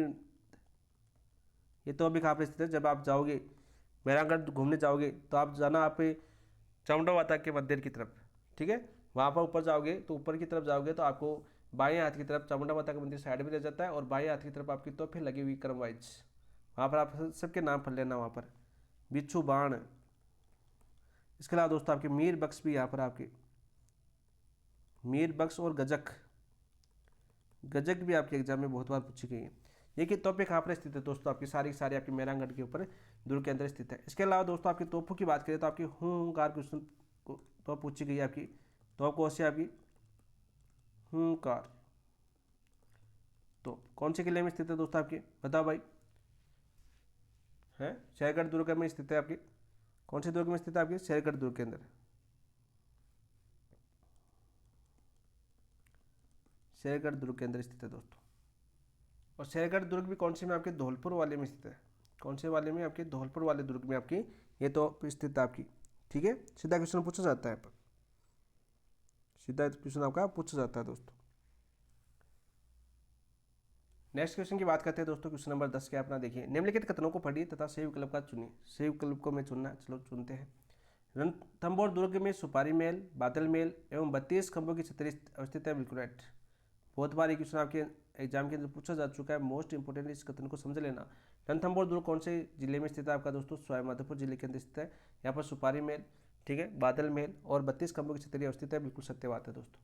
ये तो अभी कहाँ पर स्थित है। जब आप जाओगे मेहरानगढ़ घूमने जाओगे तो आप जाना आप चामुंडा माता के मंदिर की तरफ। ठीक है, वहाँ पर ऊपर जाओगे तो ऊपर की तरफ जाओगे तो आपको बाएं हाथ की तरफ चामुंडा माता का मंदिर साइड में रह जाता है, और बाएं हाथ की तरफ आपकी तोपें लगी हुई क्रम वाइज, वहाँ पर आप सबके नाम पढ़ लेना वहाँ पर। बिच्छू बाण। इसके अलावा दोस्तों आपके मीर बख्श भी यहाँ पर, आपके मीर बख्श और गजक, गजक भी आपके एग्जाम में बहुत बार पूछी गई है। ये कि तोपें कहाँ पर स्थित है दोस्तों, आपकी सारी सारी आपकी मेहरानगढ़ के ऊपर दुर्ग के अंदर स्थित है। इसके अलावा दोस्तों आपकी तोपों की बात करें तो आपकी हुंकार क्वेश्चन तो पूछी गई है आपकी। तोप कौन सी आपकी, हुंकार। तो कौन से किले में स्थित है दोस्तों आपके, बताओ भाई, है शेरगढ़ दुर्ग में स्थित है आपकी। कौन से दुर्ग में स्थित है आपकी, शेरगढ़ दुर्ग के अंदर। शेरगढ़ दुर्ग के अंदर स्थित है दोस्तों। और शेरगढ़ दुर्ग भी कौन से में, आपके धौलपुर वाले में स्थित है। कौन से वाले में, आपके धौलपुर वाले दुर्ग में आपकी ये तो स्थित है आपकी। ठीक है, सीधा क्वेश्चन पूछा जाता है, सीधा क्वेश्चन आपका पूछा जाता है दोस्तों। नेक्स्ट क्वेश्चन की बात करते हैं दोस्तों, क्वेश्चन नंबर 10 के अपना देखिए, निम्नलिखित कथनों को पढ़िए तथा सही विकल्प का चुनिए। सही विकल्प को मैं चुनना, चलो चुनते हैं। रणथंभौर दुर्ग में सुपारी महल, बादल महल एवं 32 खंभों की छतरी अवस्थित है, बिल्कुल राइट। बहुत बार ये क्वेश्चन आपके एग्जाम के अंदर पूछा जा चुका है, मोस्ट इंपोर्टेंट इस कथन को समझ लेना। रणथंभौर दुर्ग कौन से जिले में स्थित है आपका दोस्तों, सवाईमाधोपुर जिले के अंदर स्थित है। यहाँ पर सुपारी महल, ठीक है, बादल महल और 32 खंभों की छतरी अवस्थित है, बिल्कुल सत्य बात है दोस्तों।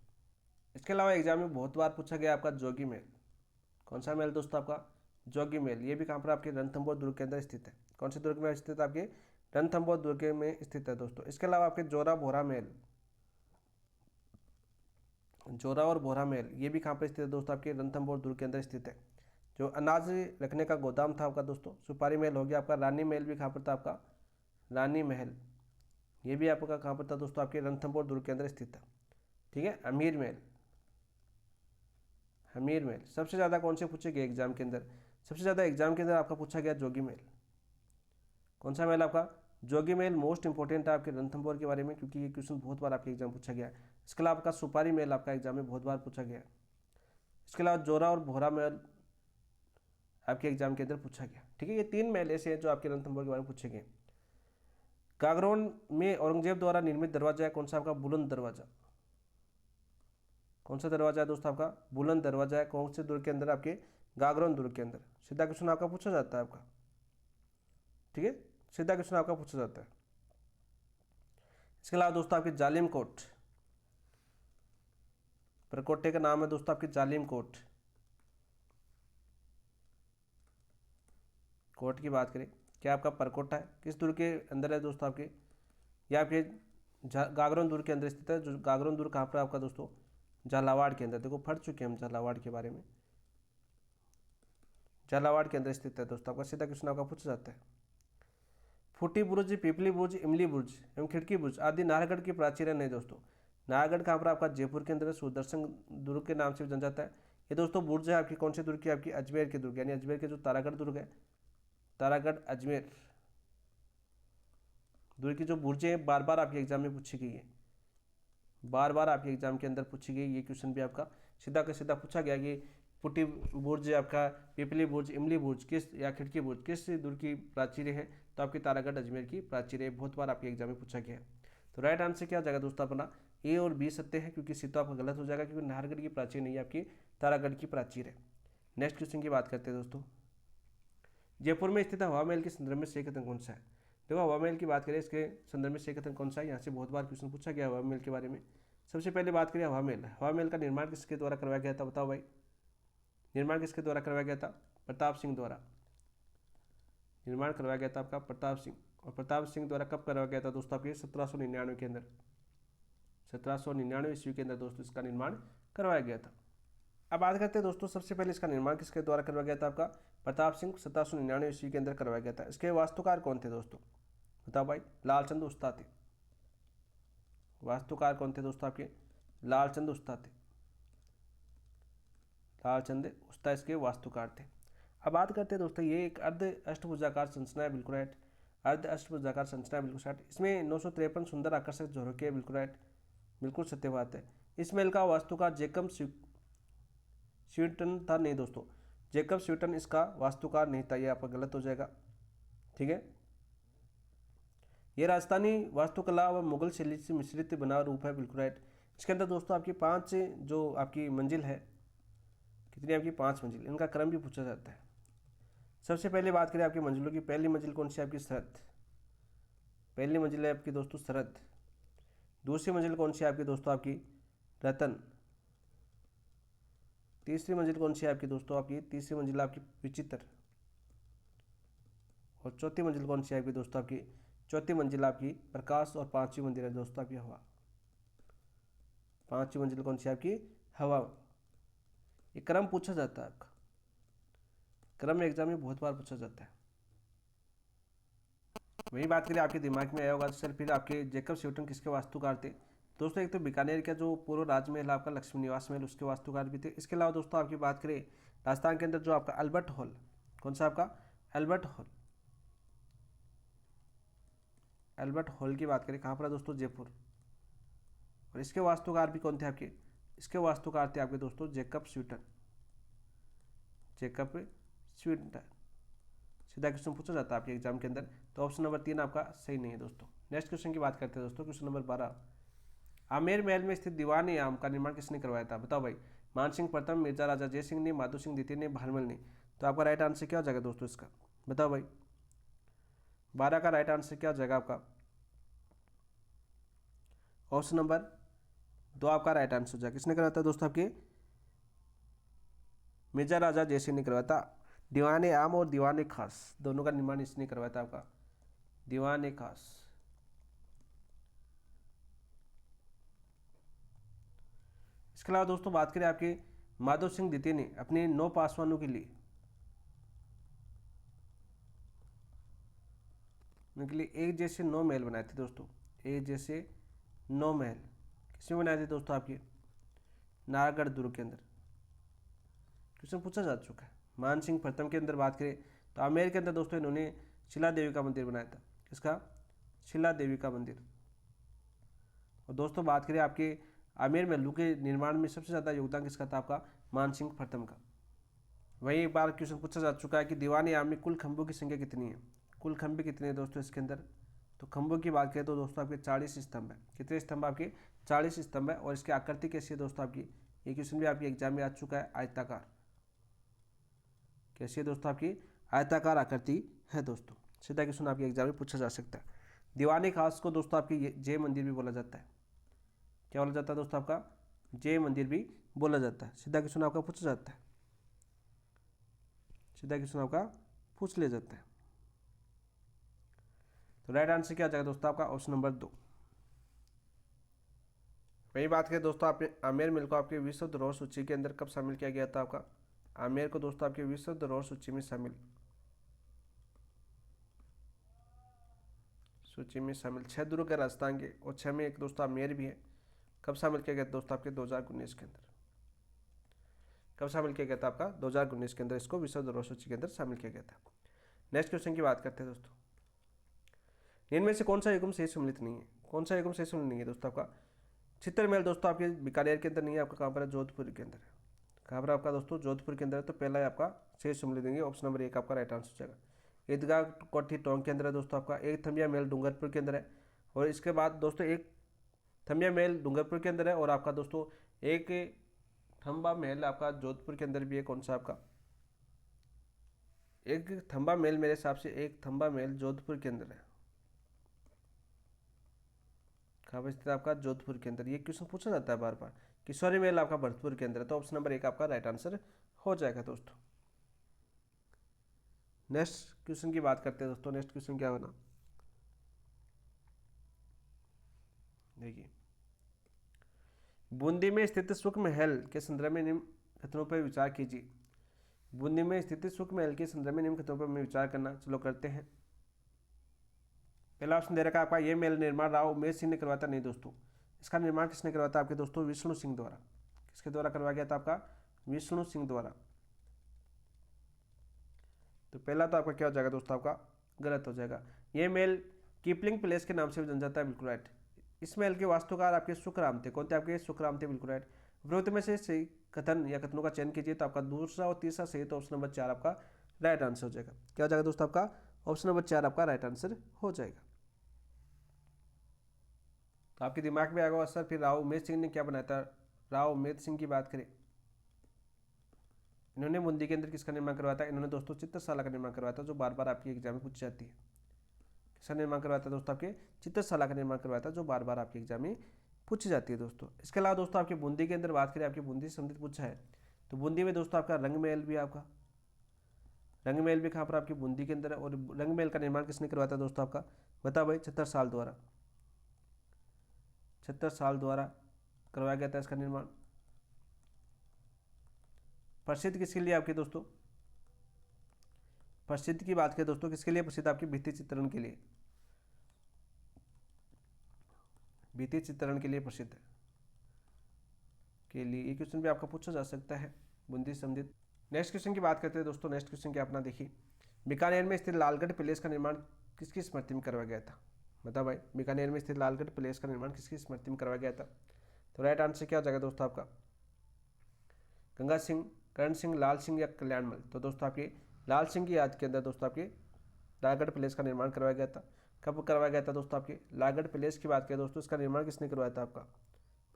इसके अलावा एग्जाम में बहुत बार पूछा गया आपका जोगी महल। कौन सा महल दोस्तों, आपका जोगी महल। ये भी कहाँ पर, आपके रणथंभौर दुर्ग के अंदर स्थित है। कौन से दुर्ग में स्थित है, आपके रणथंभौर दुर्ग में स्थित है दोस्तों। इसके अलावा आपके जोरा भोरा महल, जोरा और भोरा महल, ये भी कहाँ पर स्थित है दोस्तों, आपके रणथंभौर दुर्ग के अंदर स्थित है। जो अनाज रखने का गोदाम था आपका दोस्तों, सुपारी महल हो गया आपका। रानी महल भी कहाँ पर था आपका, रानी महल, ये भी आपका कहाँ पर था दोस्तों, आपके रणथंभौर दुर्ग के अंदर स्थित था। ठीक है, अमीर महल, हमीर महल सबसे ज़्यादा कौन से पूछे गए एग्जाम के अंदर, सबसे ज़्यादा एग्जाम के अंदर आपका पूछा गया जोगी महल। कौन सा महल आपका, जोगी महल मोस्ट इंपॉर्टेंट है आपके रणथंभौर के बारे में, क्योंकि ये क्वेश्चन बहुत बार आपके एग्जाम पूछा गया है। इसके अलावा आपका सुपारी महल आपका एग्जाम में बहुत बार पूछा गया है। इसके अलावा जोरा और भोरा महल आपके एग्जाम के अंदर पूछा गया। ठीक है, ये 3 महल ऐसे हैं जो आपके रणथंभौर के बारे में पूछे गए। गागरोन में औरंगजेब द्वारा निर्मित दरवाजा है कौन सा आपका? बुलंद दरवाजा। कौन सा दरवाजा है दोस्तों आपका? बुलंद दरवाजा है। कौन से दुर्ग के अंदर? आपके गागरोन दुर्ग के अंदर। सीधा क्वेश्चन आपका पूछा जाता है आपका। ठीक है, सीधा क्वेश्चन आपका पूछा जाता है। इसके अलावा दोस्तों आपके जालिम कोट, परकोटे का नाम है दोस्तों आपके जालिम कोट। कोट की बात करें, क्या आपका परकोटा है? किस दुर्ग के अंदर है दोस्तों आपके? ये आपके गागरोन दुर्ग के अंदर स्थित है। जो गागरोन दुर्ग कहाँ पर आपका दोस्तों? झालावाड़ के अंदर। देखो पढ़ चुके हैं हम झालावाड़ के बारे में। झालावाड़ के अंदर स्थित है दोस्तों आपका। सीधा क्वेश्चन आपका पूछा जाता है। फूटी बुर्ज, पीपली बुर्ज, इमली बुर्ज एवं खिड़की बुर्ज आदि नाहरगढ़ की प्राचीर नहीं दोस्तों। नाहरगढ़ कहाँ पर? आपका जयपुर के अंदर सुदर्शन दुर्ग के नाम से भी जाना जाता है। ये दोस्तों बुर्ज है आपकी कौन से दुर्ग की? आपकी अजमेर के दुर्ग, यानी अजमेर के जो तारागढ़ दुर्ग है, तारागढ़ अजमेर दुर्ग की जो बुर्जें हैं बार बार आपके एग्जाम में पूछी गई है, बार बार आपके एग्जाम के अंदर पूछी गई। ये क्वेश्चन भी आपका सीधा का सीधा पूछा गया कि पुटी बुर्ज आपका, पिपली बुर्ज, इमली बुर्ज किस या खिड़की बुर्ज किस दुर्ग की प्राचीर है? तो आपकी तारागढ़ अजमेर की प्राचीर है। बहुत बार आपके एग्जाम में पूछा गया है। तो राइट आंसर क्या हो जाएगा दोस्तों अपना? ए और बी सत्य है, क्योंकि सी तो आपका गलत हो जाएगा, क्योंकि नाहरगढ़ की प्राचीर नहीं है, आपकी तारागढ़ की प्राचीर है। नेक्स्ट क्वेश्चन की बात करते हैं दोस्तों। जयपुर में स्थित हवा महल के संदर्भ में सही कथन कौन सा है? देखो हवा महल की बात करें, इसके संदर्भ में सही कथन कौन सा है? यहाँ से बहुत बार क्वेश्चन पूछा गया हवा महल के बारे में। सबसे पहले बात करें हवा महल। हवा महल का निर्माण किसके द्वारा करवाया गया था? बताओ भाई, निर्माण किसके द्वारा करवाया गया था? प्रताप सिंह द्वारा निर्माण करवाया गया था आपका, प्रताप सिंह। और प्रताप सिंह द्वारा कब करवाया गया था दोस्तों? आपके 1799 के अंदर, 1799 ईस्वी के अंदर दोस्तों इसका निर्माण करवाया गया था। अब बात करते हैं दोस्तों, सबसे पहले इसका निर्माण किसके द्वारा करवाया गया था? आपका प्रताप सिंह 1799 ईस्वी के अंदर करवाया गया था। इसके वास्तुकार कौन थे दोस्तों? बताओ भाई। लालचंद उस्ताद थे। वास्तुकार कौन थे दोस्तों आपके? लालचंद उस्ताद थे। लालचंद उस्ताद इसके वास्तुकार थे। अब बात करते हैं दोस्तों, ये एक अर्ध अष्टभुजाकार संरचना है, बिल्कुल राइट। अर्ध अष्टभुजाकार संरचना है, बिल्कुल राइट। इसमें 953 सुंदर आकर्षक झरोखे है, बिल्कुल राइट, बिल्कुल सत्य बात है। इस महल का वास्तुकार जेकब स्वीटन था, नहीं दोस्तों, जेकब स्वीटन इसका वास्तुकार नहीं था, ये आपका गलत हो जाएगा। ठीक है, ये राजस्थानी वास्तुकला व मुगल शैली से मिश्रित बना रूप है, बिल्कुल राइट। इसके अंदर दोस्तों आपकी 5 जो आपकी मंजिल है, कितनी आपकी? 5 मंजिल। इनका क्रम भी पूछा जाता है। सबसे पहले बात करें आपकी मंजिलों की, पहली मंजिल कौन सी? आपकी शरद। पहली मंजिल है आपकी दोस्तों शरद। दूसरी मंजिल कौन सी है आपकी दोस्तों? आपकी रतन। तीसरी मंजिल कौन सी है आपकी दोस्तों? आपकी तीसरी मंजिल आपकी विचित्र। और चौथी मंजिल कौन सी है आपकी दोस्तों? आपकी चौथी मंजिल आपकी प्रकाश। और पांचवी मंजिल है दोस्तों आपकी हवा। पांचवी मंजिल कौन सी है आपकी? हवा। ये क्रम पूछा जाता है आपका, क्रम एग्जाम में बहुत बार पूछा जाता है। वही बात करें आपके दिमाग में आया होगा तो सर फिर आपके जेकब स्वीटन किसके वास्तुकार थे? दोस्तों एक तो बीकानेर का जो पूर्व राजमहल आपका लक्ष्मी निवास महल, उसके वास्तुकार भी थे। इसके अलावा दोस्तों आपकी बात करें राजस्थान के अंदर जो आपका अल्बर्ट हॉल, कौन सा आपका? Albert hall. अल्बर्ट हॉल की बात करें कहाँ पर है दोस्तों? जयपुर। और इसके वास्तुकार भी कौन थे आपके? इसके वास्तुकार थे आपके दोस्तों जेकब स्वीटन। जेकब स्वीटन। सीधा क्वेश्चन पूछा जाता है आपके एग्जाम के अंदर। तो ऑप्शन नंबर 3 आपका सही नहीं है दोस्तों। नेक्स्ट क्वेश्चन की बात करते हैं दोस्तों, क्वेश्चन नंबर 12। आमेर महल में स्थित दीवान ए आम का निर्माण किसने करवाया था? बताओ भाई। मानसिंह प्रथम, मिर्जा राजा जय सिंह ने, माधो सिंह द्वितीय ने, भारमल ने। तो आपका राइट आंसर क्या हो जाएगा दोस्तों इसका? बताओ भाई। 12 का राइट आंसर क्या हो जाएगा आपका? ऑप्शन नंबर 2 आपका राइट आंसर हो जाएगा। किसने करवाया था दोस्तों? आपके मिर्जा राजा जय सिंह ने करवाया था। दीवान ए आम और दीवान ए खास दोनों का निर्माण इसने करवाया था आपका, दीवान ए खास। इसके अलावा दोस्तों बात करें आपके माधव सिंह द्वितीय ने अपने 9 पासवानों के लिए उनके लिए एक जैसे 9 महल बनाए थे दोस्तों। एक जैसे 9 महल किसमें बनाए थे दोस्तों? आपके नाहरगढ़ दुर्ग के अंदर। क्वेश्चन पूछा जा चुका है। मान सिंह प्रथम के अंदर बात करें तो आमेर के अंदर दोस्तों इन्होंने शिला देवी का मंदिर बनाया था। किसका? शिला देवी का मंदिर। और दोस्तों बात करें आपके आमेर महलों के निर्माण में सबसे ज़्यादा योगदान किसका था? आपका मान सिंह प्रथम का। वहीं एक बार क्वेश्चन पूछा जा चुका है कि दीवानी आम में कुल खंभों की संख्या कितनी है? कुल खंभे कितने हैं दोस्तों इसके अंदर? तो खंभों की बात करें तो दोस्तों आपके 40 स्तंभ है। कितने स्तंभ? आपके 40 स्तंभ है। और इसकी आकृति कैसी है दोस्तों आपकी? ये क्वेश्चन भी आपके एग्जाम में आ चुका है, आयताकार। कैसी है दोस्तों? आपकी आयताकार आकृति है दोस्तों। सीधा क्वेश्चन आपके एग्जाम में पूछा जा सकता है। दीवानी खास को दोस्तों आपकी जय मंदिर भी बोला जाता है। क्या बोला जाता है दोस्तों? आपका जय मंदिर भी बोला जाता है। सीधा क्वेश्चन आपका पूछा जाता है, सीधा क्वेश्चन आपका पूछ लिया जाता है। तो राइट आंसर क्या आ जाएगा दोस्तों? आपका ऑप्शन नंबर 2। वही बात करें दोस्तों, आपने आमेर मिल को आपके विश्व धरोहर सूची के अंदर कब शामिल किया गया था? आपका आमेर को दोस्तों आपके विश्व धरोहर सूची में शामिल 6 दुर्ग है राजस्थान के, और 6 में एक दोस्तों आमेर भी है। कब शामिल किया गया था दोस्तों? आपके 2019 के अंदर। कब शामिल किया गया था? आपका 2019 के अंदर इसको विश्व धरोहर सूची के अंदर शामिल किया गया था। नेक्स्ट क्वेश्चन की बात करते हैं दोस्तों। इनमें से कौन सा युग्म सही सम्मिलित नहीं है? कौन सा युग्म सही सम्मिलित नहीं है दोस्तों? आपका चित्र महल दोस्तों आपके बीकानेर के अंदर नहीं है, आपका कहाँ पर है? जोधपुर के अंदर है। कहाँ पर आपका दोस्तों? जोधपुर के अंदर है। तो पहला है आपका सही सम्मिलित देंगे, ऑप्शन नंबर 1 आपका राइट आंसर हो जाएगा। ईदगाह कोठी टोंक के अंदर है दोस्तों आपका। एक थमिया महल डूंगरपुर के अंदर है। और इसके बाद दोस्तों एक थमिया महल डूंगरपुर के अंदर है, और आपका दोस्तों एक थंबा महल आपका जोधपुर के अंदर भी है। कौन सा? आपका एक थंबा महल, मेरे हिसाब से एक थंबा महल जोधपुर के अंदर है। कहाँ पर स्थित है? आपका जोधपुर के अंदर। ये क्वेश्चन पूछा जाता है बार बार कि शौर्य महल आपका भरतपुर के अंदर है। तो ऑप्शन नंबर 1 आपका राइट आंसर हो जाएगा दोस्तों। नेक्स्ट क्वेश्चन की बात करते हैं दोस्तों। नेक्स्ट क्वेश्चन क्या होना, देखिए, बूंदी में स्थित सुख महल के संदर्भ में निम्न कथनों पर विचार कीजिए। बूंदी में स्थित सुख महल के संदर्भ में निम्न कथनों पर हमें विचार करना। चलो करते हैं। पहला ऑप्शन दे रखा है आपका, ये महल निर्माण राव उमेश सिंह ने करवाया था। नहीं दोस्तों, इसका निर्माण किसने करवाया था? आपके दोस्तों विष्णु सिंह द्वारा। किसके द्वारा करवाया गया था? आपका विष्णु सिंह द्वारा। तो पहला तो आपका क्या हो जाएगा दोस्तों? आपका गलत हो जाएगा। ये महल कीपलिंग पैलेस के नाम से भी जाना जाता है। बिल्कुल राइट। इस महल के वास्तुकार आपके सुखराम थे। कौन थे? आपके सुखराम थे। बिल्कुल राइट। उपरोक्त में से सही कथन या कथनों का चयन कीजिए। तो आपका दूसरा और तीसरा सही, तो ऑप्शन नंबर 4 आपका राइट आंसर हो जाएगा। क्या हो जाएगा दोस्तों? आपका ऑप्शन नंबर 4 आपका राइट आंसर हो जाएगा। तो आपके दिमाग में आएगा सर, फिर राव उमेश सिंह ने क्या बनाया था? राव उमेश सिंह की बात करें, इन्होंने बूंदी के अंदर किसका निर्माण करवाया था? इन्होंने दोस्तों चित्रशाला का निर्माण करवाया था, जो बार बार आपकी एग्जाम में पूछी जाती है। किसका निर्माण करवाया था दोस्तों? आपके चित्रशाला का निर्माण करवाया था, जो बार बार आपके एग्जाम में पूछी जाती है दोस्तों। इसके अलावा दोस्तों आपके बूंदी के अंदर बात करें, आपकी बूंदी से संबंधित पूछा है, तो बूंदी में दोस्तों आपका रंग महल भी, आपका रंग महल भी कहाँ पर? आपकी बूंदी के अंदर है। और रंग महल का निर्माण किसने करवाया था दोस्तों? आपका बताओ भाई। छत्रसाल द्वारा। छत्रसाल द्वारा करवाया गया था इसका निर्माण। प्रसिद्ध किसके लिए आपके दोस्तों? प्रसिद्ध की बात करें दोस्तों, किसके लिए प्रसिद्ध? आपकी भित्ति चित्रण के लिए। भित्ति चित्रण के लिए प्रसिद्ध है के लिए। ये क्वेश्चन भी आपका पूछा जा सकता है बूंदी संबंधित। नेक्स्ट क्वेश्चन की बात करते हैं दोस्तों। नेक्स्ट क्वेश्चन क्या अपना देखिए, बीकानेर में स्थित लालगढ़ पैलेस का निर्माण किसकी स्मृति में करवाया गया था? बताओ भाई। बीकानेर में स्थित लालगढ़ पैलेस का निर्माण किसकी स्मृति में करवाया गया था? तो राइट आंसर क्या हो जाएगा दोस्तों? आपका गंगा सिंह, करण सिंह, लाल सिंह या कल्याणमल। तो दोस्तों आपके लाल सिंह की याद के अंदर दोस्तों आपके लालगढ़ पैलेस का निर्माण करवाया गया था। कब करवाया गया था दोस्तों? आपके लालगढ़ पैलेस की बात करें दोस्तों, इसका निर्माण किसने करवाया था? आपका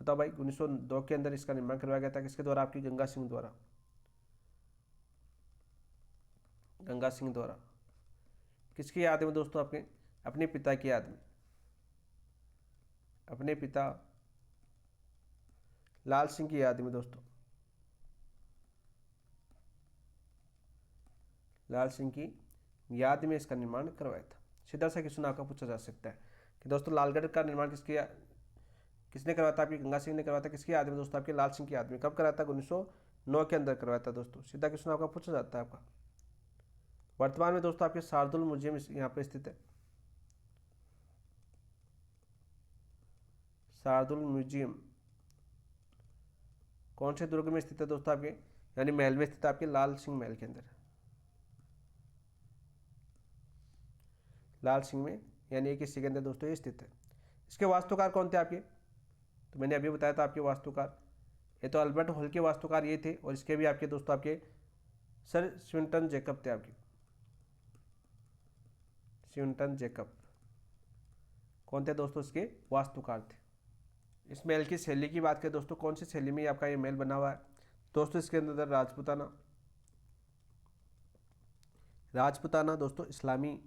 बताओ भाई। 1902 के अंदर इसका निर्माण करवाया गया था। किसके द्वारा? आपकी गंगा सिंह द्वारा। गंगा सिंह द्वारा। किसकी याद में दोस्तों? आपके अपने पिता की याद में। अपने पिता लाल सिंह की याद में दोस्तों। लाल सिंह की याद में इसका निर्माण करवाया था। सीधा सा क्वेश्चन आपका पूछा जा सकता है कि दोस्तों लालगढ़ का निर्माण किसने करवाया था? आपकी गंगा सिंह ने करवाया था। किसकी याद में दोस्तों? आपके लाल सिंह की याद में। कब कराया था? 1909 के अंदर करवाया था दोस्तों। सीधा क्वेश्चन आपका पूछा जाता है आपका। वर्तमान में दोस्तों आपके शार्दुल म्यूजियम यहाँ पे स्थित है। शार्दुल म्यूजियम कौन से दुर्ग में स्थित है दोस्तों? आपके यानी महल में स्थित है, आपके लाल सिंह महल के अंदर। लाल सिंह में यानी एक इसी के अंदर दोस्तों ये स्थित है। इसके वास्तुकार कौन थे आपके? तो मैंने अभी बताया था आपके वास्तुकार, ये तो अल्बर्ट हॉल के वास्तुकार ये थे, और इसके भी आपके दोस्तों आपके सर स्विंटन जैकब थे, आपके स्विंटन जैकब कौन थे दोस्तों, इसके वास्तुकार थे। इस महल की शैली की बात करें दोस्तों, कौन सी शैली में आपका ये महल बना हुआ है दोस्तों, इसके अंदर राजपूताना, राजपूताना दोस्तों इस्लामी,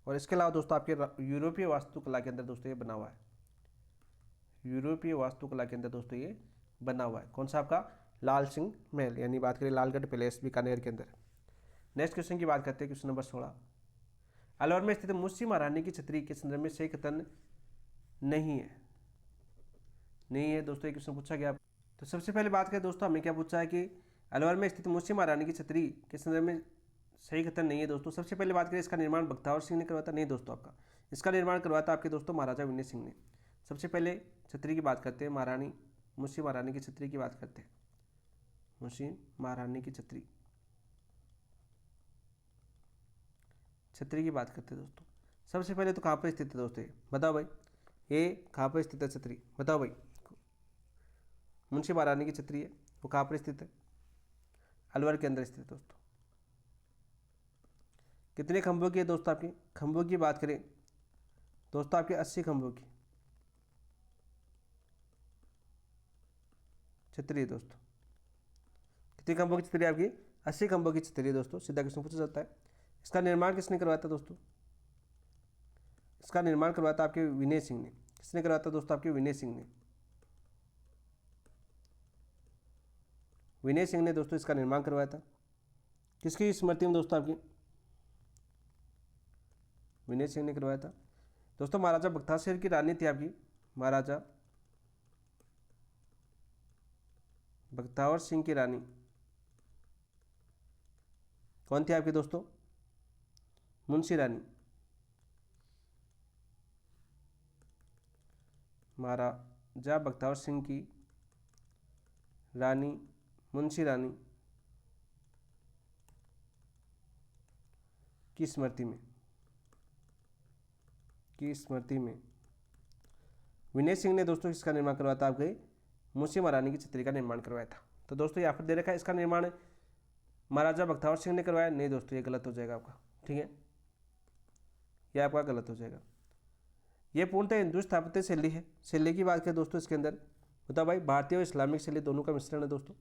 और इसके अलावा दोस्तों आपके यूरोपीय वास्तुकला के अंदर दोस्तों ये बना हुआ है, यूरोपीय वास्तुकला के अंदर दोस्तों ये बना हुआ है। कौन सा आपका, लाल सिंह महल, यानी बात करें लालगढ़ पैलेस बीकानेर के अंदर। नेक्स्ट क्वेश्चन की बात करते हैं, क्वेश्चन नंबर 16। अलवर में स्थित मुंशी महारानी की छतरी के संदर्भ में सही कथन नहीं है, नहीं है दोस्तों, ये क्वेश्चन पूछा गया। तो सबसे पहले बात करें दोस्तों, हमें क्या पूछा है कि अलवर में स्थित मुंशी महारानी की छतरी के संदर्भ में सही कथन नहीं है दोस्तों। सबसे पहले बात करें, इसका निर्माण बख्तावर सिंह ने करवाया था, नहीं दोस्तों, आपका इसका निर्माण करवाया था आपके दोस्तों महाराजा विनय सिंह ने। सबसे पहले छतरी की बात करते हैं, महारानी मुंशी महारानी की छतरी की बात करते हैं, मुंशी महारानी की छतरी, छतरी की बात करते हैं दोस्तों। सबसे पहले तो कहाँ पर स्थित है दोस्तों, बताओ भाई, ये कहाँ पर स्थित है छतरी, बताओ भाई। मुंशी महारानी की छतरी है, वो कहाँ पर स्थित है, अलवर के अंदर स्थित है दोस्तों। कितने खंभों की है दोस्तों, आपकी खंभों की बात करें दोस्तों, आपके 80 खंभों की छतरी है दोस्तों। कितनी खंभों की छतरी है आपकी, 80 खंभों की छतरी है दोस्तों। सीधा क्वेश्चन पूछा जाता है। इसका निर्माण किसने करवाया था दोस्तों, इसका निर्माण करवाया था आपके विनय सिंह ने। किसने करवाया था दोस्तों, आपके विनय सिंह ने, विनय सिंह ने दोस्तों इसका निर्माण करवाया था। किसकी स्मृति में दोस्तों, आपकी विनय सिंह ने करवाया था दोस्तों। महाराजा बख्तावर सिंह की रानी थी आपकी, महाराजा बख्तावर सिंह की रानी कौन थी आपकी दोस्तों, मुंशी रानी, महाराजा बख्तावर सिंह की रानी मुंशी रानी की स्मृति में, की स्मृति में विनय सिंह ने दोस्तों इसका निर्माण करवाया था, आपके मुंशी महारानी की छतरी का निर्माण करवाया था। तो दोस्तों यहाँ पर दे रखा है, इसका निर्माण महाराजा बख्तावर सिंह ने करवाया, नहीं दोस्तों, ये गलत हो जाएगा आपका, ठीक है, ये आपका गलत हो जाएगा। ये पूर्णतः हिंदू स्थापत्य शैली है। शैली की बात करें दोस्तों, इसके अंदर बताओ भाई, भारतीय और इस्लामिक शैली दोनों का मिश्रण है दोस्तों।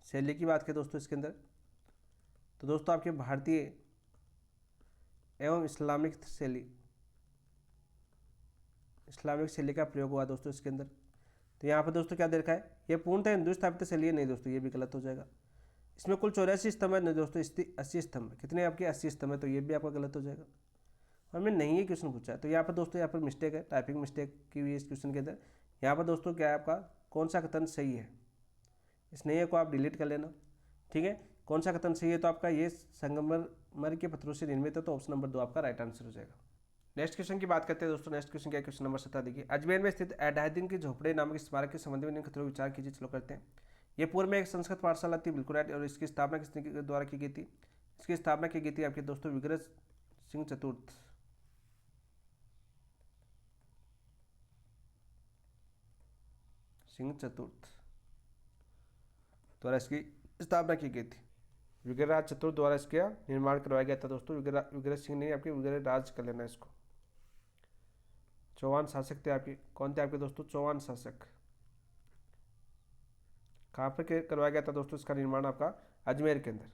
शैली की बात करें दोस्तों इसके अंदर, तो दोस्तों आपके भारतीय एवं इस्लामिक शैली, इस्लामिक शैली का प्रयोग हुआ दोस्तों इसके अंदर। तो यहाँ पर दोस्तों क्या दे रखा है, ये पूर्णतः हिंदू स्थापित शैली है, नहीं दोस्तों, ये भी गलत हो जाएगा। इसमें कुल 84 स्तंभ है, नहीं दोस्तों, 80 स्तंभ। कितने आपके 80 स्तंभ है, तो ये भी आपका गलत हो जाएगा। और मैं नहीं ये क्वेश्चन पूछा है, तो यहाँ पर दोस्तों यहाँ पर मिस्टेक है, टाइपिंग मिस्टेक की हुई है इस क्वेश्चन के अंदर। यहाँ पर दोस्तों क्या है आपका, कौन सा कथन सही है, इस नहीं है को आप डिलीट कर लेना, ठीक है। कौन सा कथन सही है, तो आपका ये संगमरमर के पत्थरों से निर्मित है, तो ऑप्शन नंबर 2 आपका राइट आंसर हो जाएगा। नेक्स्ट क्वेश्चन की बात करते हैं दोस्तों। नेक्स्ट क्वेश्चन क्या है, क्वेश्चन नंबर 17 देखिए। अजमेर में स्थित एडाहुद्दीन के झोपड़े नामक स्मारक के संबंध में खतरों विचार कीजिए। चलो करते हैं। ये पूर्व में एक संस्कृत पाठशाला थी, बिल्कुल राइट। और इसकी स्थापना किसने द्वारा की गई थी, इसकी स्थापना की गई थी आपके दोस्तों विग्रह सिंह चतुर्थ, सिंह चतुर्थ द्वारा इसकी स्थापना की गई थी। विग्रहराज चतुर्थ द्वारा इसका निर्माण करवाया गया था दोस्तों। विग्रह सिंह ने आपके विग्रह राज कर लेना इसको। चौहान शासक थे आपके, कौन थे आपके दोस्तों, चौहान शासक। कहाँ पर करवाया गया था दोस्तों इसका निर्माण, आपका अजमेर के अंदर,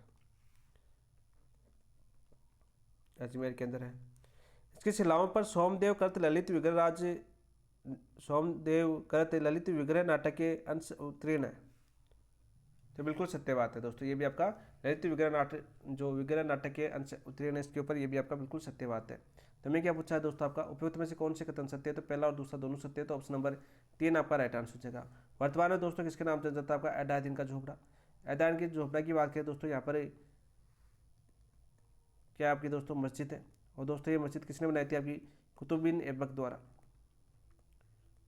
अजमेर के अंदर है। इसकी शिलाओं पर सोमदेव करत ललित विग्रहराज, सोमदेव करत ललित विग्रह नाटक के अंश उत्तीर्ण है। तो बिल्कुल सत्य बात है दोस्तों, ये भी आपका ललित विग्रह नाटक, जो विग्रह नाटक के अंश उत्तीर्ण है इसके ऊपर, ये भी आपका बिल्कुल सत्य बात है। तो मैं क्या पूछा है दोस्तों, आपका उपयुक्त में से कौन से कथन सत्य है, तो पहला और दूसरा दोनों सत्य है, तो ऑप्शन नंबर 3 आपका राइट आंसर हो जाएगा। वर्तमान में दोस्तों किसके नाम से जाता है, आपका एडाहुद्दीन का झोपड़ा। एडाहुद्दीन की झोपड़ा की बात करें दोस्तों, यहाँ पर क्या आपकी दोस्तों मस्जिद है। और दोस्तों ये मस्जिद किसने बनाई थी, आपकी कुतुबुद्दीन ऐबक द्वारा,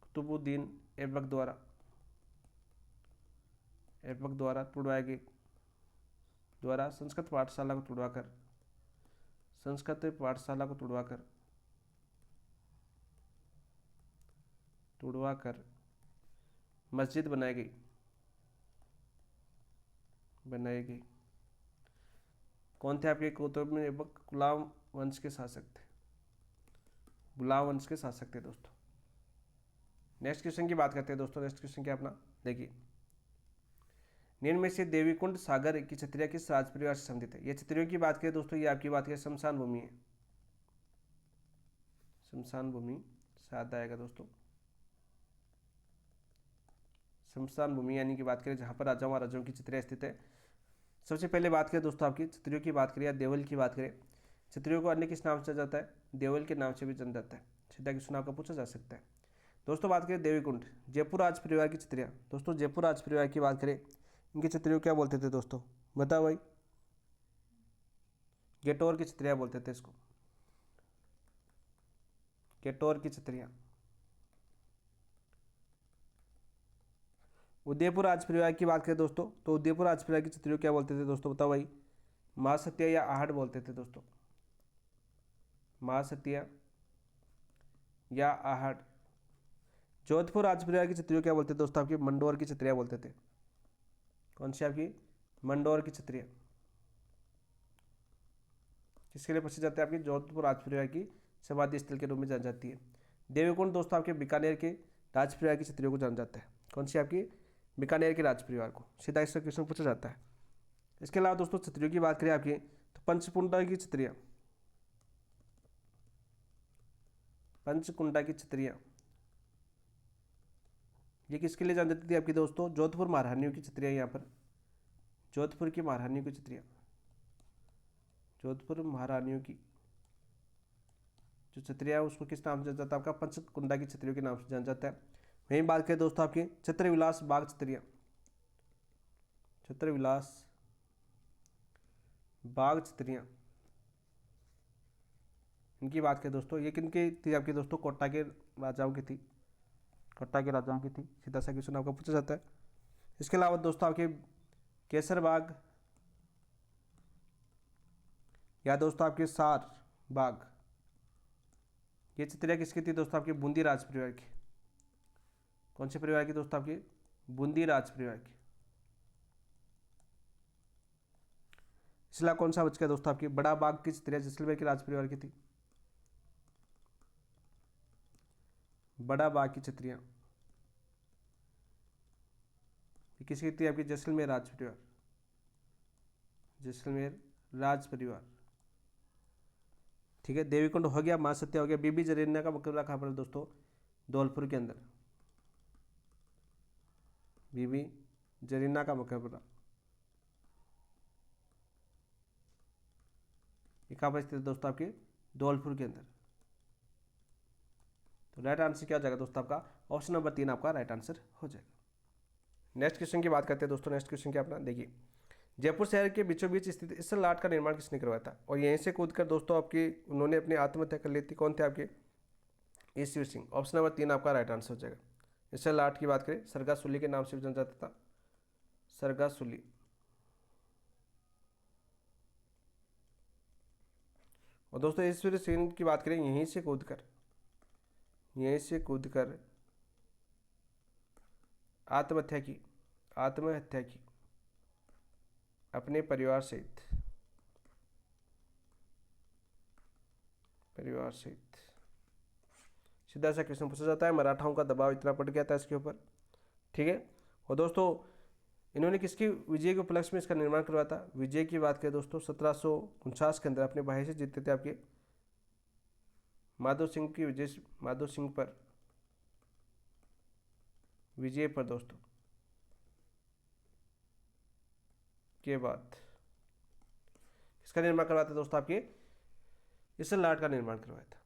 कुतुबुद्दीन ऐबक द्वारा, ऐबक द्वारा तुड़वाए गए, द्वारा संस्कृत पाठशाला को तुड़वाकर, संस्कृत पाठशाला को तुड़वाकर तुड़वा कर मस्जिद बनाई गई, बनाई गई। कौन थे आपके कुतुब ऐबक? गुलाम वंश के शासक थे, गुलाम वंश के शासक थे दोस्तों। नेक्स्ट क्वेश्चन की बात करते हैं दोस्तों। नेक्स्ट क्वेश्चन क्या अपना देखिए, निम्न में से देवीकुंड सागर की क्षत्रिय किस राज परिवार से संबंधित है? ये क्षत्रियों की बात करें दोस्तों, ये आपकी बात करें शमशान भूमि है, शमशान भूमि साथ आएगा दोस्तों। शमशान भूमि यानी कि बात करें जहाँ पर राजाओं महाराजाओं की चित्रियाँ स्थित है। सबसे पहले बात करें दोस्तों आपकी क्षत्रियों की बात करें या देवल की बात करें, क्षत्रियों को अन्य किस नाम से जाता है? देवल के नाम से भी जाना जाता है। सीधा क्वेश्चन आपका पूछा जा सकता है दोस्तों। बात करें देवीकुंड, जयपुर राज परिवार की क्षत्रियाँ। दोस्तों जयपुर राज परिवार की बात करें, इनके क्षत्रियों क्या बोलते थे दोस्तों? बताओ भाई। गेटोर की क्षत्रियाँ बोलते थे इसको, गेटोर की क्षत्रियाँ। उदयपुर राज परिवार की बात करें दोस्तों, तो उदयपुर राज परिवार की क्षत्रियों क्या बोलते थे दोस्तों? बताओ भाई। महासत्य या आहट बोलते थे दोस्तों, महासत्य या आहट। जोधपुर राज परिवार की क्षत्रियों क्या बोलते थे दोस्तों? आपकी मंडोर की क्षत्रिया बोलते थे। कौन सी आपकी? मंडोर की क्षत्रिया। किसके लिए प्रसिद्ध जाते हैं? आपकी जोधपुर राज परिवार की समाधि स्थल के रूप में जानी जाती है। देवीकुंड दोस्तों आपके बीकानेर के राज परिवार की क्षत्रियों को जाना जाता है। कौन सी आपकी? बीकानेर के राज परिवार को। सीधा इसका क्वेश्चन पूछा जाता है। इसके अलावा दोस्तों क्षत्रियों की बात करें आपकी, तो पंचकुंडा की क्षत्रिया, पंचकुंडा की क्षत्रिया ये किसके लिए जानी जाती थी आपकी दोस्तों? जोधपुर महारानियों की क्षत्रिया। यहाँ पर जोधपुर की महारानियों की क्षत्रिया, जोधपुर महारानियों की जो क्षत्रिया है उसको किस नाम से जाना जाता है? आपका पंचकुंडा की क्षत्रियों के नाम से जाना जाता है। वहीं बात करें दोस्तों आपकी छत्रविलास बाग क्षत्रिया, छत्रविलास बाग क्षत्रिया इनकी बात करें दोस्तों, ये किनकी थी आपकी दोस्तों? कोटा के राजाओं की थी, कोटा के राजाओं की थी। सीधा सा क्वेश्चन आपका पूछा जाता है। इसके अलावा दोस्तों आपके केसर बाग या दोस्तों आपके सार बाग, ये चित्रिया किसकी थी दोस्तों? आपके बूंदी राज परिवार की। कौन से परिवार की दोस्तों? आपके बूंदी राज परिवार की। इसलिए कौन सा बच गया दोस्तों? आपकी बड़ा बाग की चित्रिया जैसलमेर के राज परिवार की थी, बड़ा बाग की चित्रिया किसकी थी? आपकी जैसलमेर राज परिवार, जैसलमेर राज परिवार। ठीक है, देवीकुंड हो गया, मां सत्या हो गया। बीबी जरेन्या का मुकाबला कहाँ पर दोस्तों? धौलपुर के अंदर, बीबी जरीना का मुकाबला ये कहाँ पर स्थित है दोस्तों? आपके धौलपुर के अंदर। तो राइट आंसर क्या हो जाएगा दोस्तों? आपका ऑप्शन नंबर 3 आपका राइट आंसर हो जाएगा। नेक्स्ट क्वेश्चन की बात करते हैं दोस्तों। नेक्स्ट क्वेश्चन क्या अपना देखिए, जयपुर शहर के बीचों बीच स्थित इस लाट का निर्माण किसने करवाया था? और यहीं से कूद कर दोस्तों आपकी उन्होंने अपनी आत्महत्या कर ली थी। कौन थे आपके? ईश्वर सिंह। ऑप्शन नंबर 3 आपका राइट आंसर हो जाएगा। इससे लाट की बात करें, सरगा सुली के नाम से भी जाना जाता था, सरगा सुली। और दोस्तों ईश्वर सिंह की बात करें, यहीं से कूद कर आत्महत्या की, आत्महत्या की अपने परिवार सहित, परिवार सहित। सीधा सा क्वेश्चन पूछा जाता है, मराठाओं का दबाव इतना पड़ गया था इसके ऊपर। ठीक है, और दोस्तों इन्होंने किसकी विजय के उपलक्ष्य में इसका निर्माण करवाया था? विजय की बात करें दोस्तों 1749 के अंदर अपने भाई से जीतते थे आपके माधव सिंह की विजय, माधव सिंह पर विजय पर दोस्तों के बाद इसका निर्माण करवाया था दोस्तों? आपके इस लाट का निर्माण करवाया था।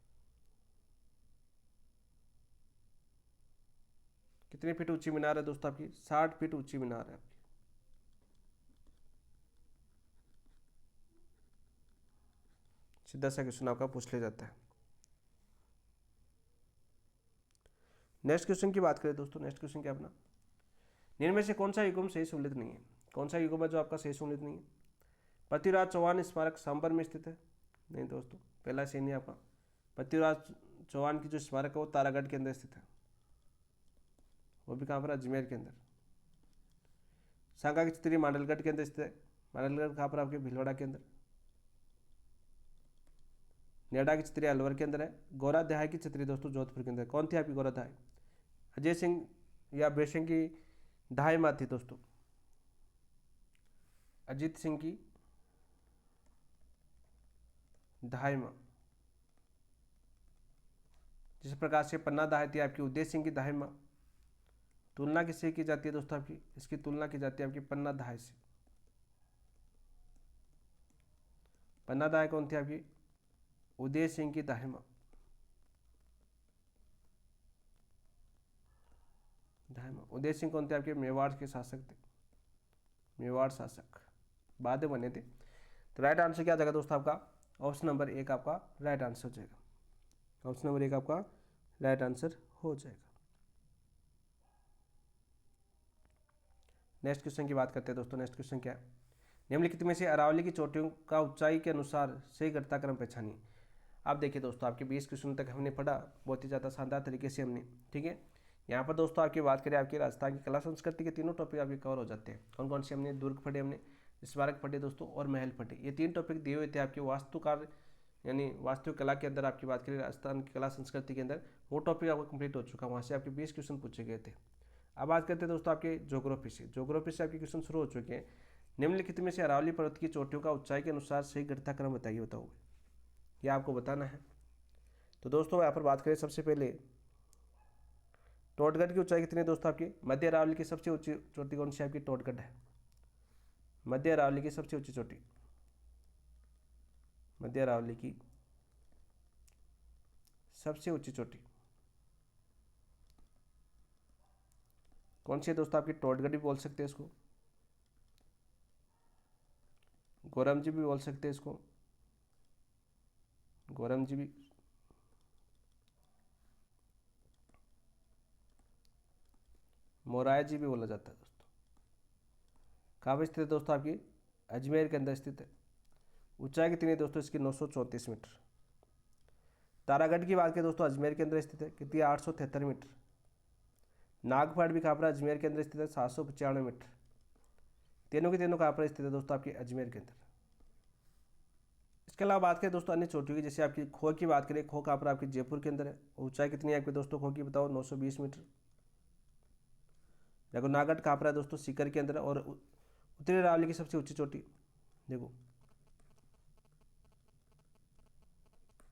कितनी फीट ऊंची मीनार है दोस्तों? आपकी 60 फीट ऊंची मीनार है आपकी। सीधा सा क्वेश्चन आपका पूछ लिया जाता है। नेक्स्ट क्वेश्चन की बात करें दोस्तों। नेक्स्ट क्वेश्चन क्या अपना, निम्न में से कौन सा युगम सही सम्मिलित नहीं है? कौन सा युगम है जो आपका सही सम्मिलित नहीं है? पृथ्वीराज चौहान स्मारक सांबर में स्थित है? नहीं दोस्तों, पहला सही नहीं आपका। पृथ्वीराज चौहान की जो स्मारक है वो तारागढ़ के अंदर स्थित है। वो भी कहाँ पर, अजमेर के अंदर। सांगा की छतरी मांडलगढ़ के अंदर स्थित है। मांडलगढ़ कहाँ पर, आपके भीलवाड़ा के अंदर। नेडा की छतरी अलवर के अंदर है। गौराध्याय की छतरी दोस्तों जोधपुर के अंदर। कौन थी आपकी गौराध्याय? अजय सिंह या बेसिंह की ढाई माँ थी दोस्तों। अजीत सिंह की ढाई माँ। जिस प्रकार से पन्ना दाह थी आपकी उदय सिंह की ढाई माँ। तुलना किससे की जाती है दोस्तों आपकी? इसकी तुलना की जाती है आपकी पन्ना दाह से। पन्ना दाह कौन थी आपकी? उदय सिंह की ढाई माँ। उदय सिंह कौन थे आपके? मेवाड़ के शासक थे। मेवाड़ शासक बाद में बने थे। तो राइट आंसर क्या जाएगा दोस्तों आपका? ऑप्शन नंबर एक आपका राइट आंसर हो जाएगा। ऑप्शन नंबर एक आपका राइट आंसर हो जाएगा। नेक्स्ट क्वेश्चन की बात करते हैं दोस्तों। नेक्स्ट क्वेश्चन क्या है? निम्नलिखित में से अरावली की चोटियों का ऊंचाई के अनुसार सही घटनाक्रम पहचानिए। आप देखिए दोस्तों, आपके 20 क्वेश्चन तक हमने पढ़ा, बहुत ही ज़्यादा शानदार तरीके से हमने, ठीक है। यहाँ पर दोस्तों आपकी बात करें, आपकी राजस्थान की कला संस्कृति के तीनों टॉपिक आपके कवर हो जाते हैं। कौन कौन से? हमने दुर्ग पढ़े, हमने स्मारक पढ़े दोस्तों, और महल पढ़े। ये 3 टॉपिक दिए हुए थे आपके वास्तुकार यानी वास्तुकला के अंदर। आपकी बात करें राजस्थान की कला संस्कृति के अंदर, वो टॉपिक आपका कंप्लीट हो चुका है। वहाँ से आपके 20 क्वेश्चन पूछे गए थे। अब बात करते हैं दोस्तों आपके ज्योग्राफी से। ज्योग्राफी से आपके क्वेश्चन शुरू हो चुके हैं। निम्नलिखित में से अरावली पर्वत की चोटियों का ऊंचाई के अनुसार सही घटनाक्रम बताइए, बताओ। ये आपको बताना है। तो दोस्तों यहाँ पर बात करें, सबसे पहले टोटगढ़ की ऊंचाई कितनी है दोस्तों आपकी? मध्य अरावली की सबसे ऊंची चोटी कौन सी आपकी? टोटगढ़ है। मध्य अरावली की सबसे ऊंची चोटी, मध्य अरावली की सबसे ऊंची चोटी कौन सी है दोस्तों आपकी? टोटगढ़ भी बोल सकते हैं इसको, गोरमजी भी बोल सकते हैं इसको, गोरमजी भी, मोराय जी भी बोला जाता है दोस्तों। कहाँ पर स्थित है दोस्तों आपकी? अजमेर के अंदर स्थित है। ऊंचाई कितनी है दोस्तों इसकी? 934 मीटर। तारागढ़ की बात करें दोस्तों, अजमेर के अंदर स्थित है, कितनी? 873 मीटर। नागपाड़ भी कहाँ पर? अजमेर के अंदर स्थित है, 795 मीटर। तीनों के तीनों कहाँ पर स्थित है दोस्तों? आपकी अजमेर के अंदर। इसके अलावा बात करें दोस्तों अन्य चोटियों की, जैसे आपकी खो की बात करें, खो कहाँ पर? आपकी जयपुर के अंदर है। ऊंचाई कितनी है आपकी दोस्तों खो की, बताओ? 920 मीटर। देखो नागढ़ कहाँ पर है दोस्तों? सीकर के अंदर है। और उत्तरी अरावली की सबसे ऊंची चोटी देखो,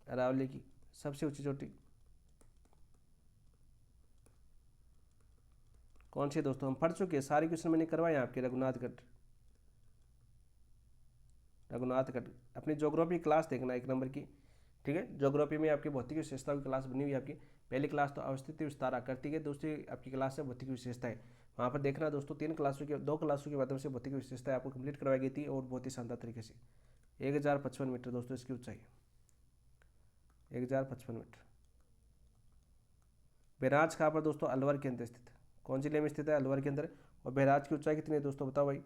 अरावली की सबसे ऊंची चोटी कौन सी है दोस्तों? हम पढ़ चुके हैं, सारे क्वेश्चन मैंने करवाए आपके। रघुनाथगढ़, रघुनाथगढ़। अपनी ज्योग्राफी क्लास देखना 1 नंबर की, ठीक है। ज्योग्राफी में आपकी भौतिक विशेषताओं की क्लास बनी हुई है आपकी। पहली क्लास तो अवस्थिति विस्तार आकृति है, दूसरी आपकी क्लास है भौतिक विशेषताएं। वहाँ पर देखना दोस्तों, 2 क्लासों के माध्यम से भौतिक विशेषताएं आपको कंप्लीट करवाई गई थी, और बहुत ही शानदार तरीके से। 1055 मीटर दोस्तों इसकी ऊंचाई, 1055 मीटर। बैराज कहाँ पर दोस्तों? अलवर के अंदर स्थित है। कौन जिले में स्थित है? अलवर के अंदर। और बैराज की ऊंचाई कितनी है दोस्तों, बताओ भाई?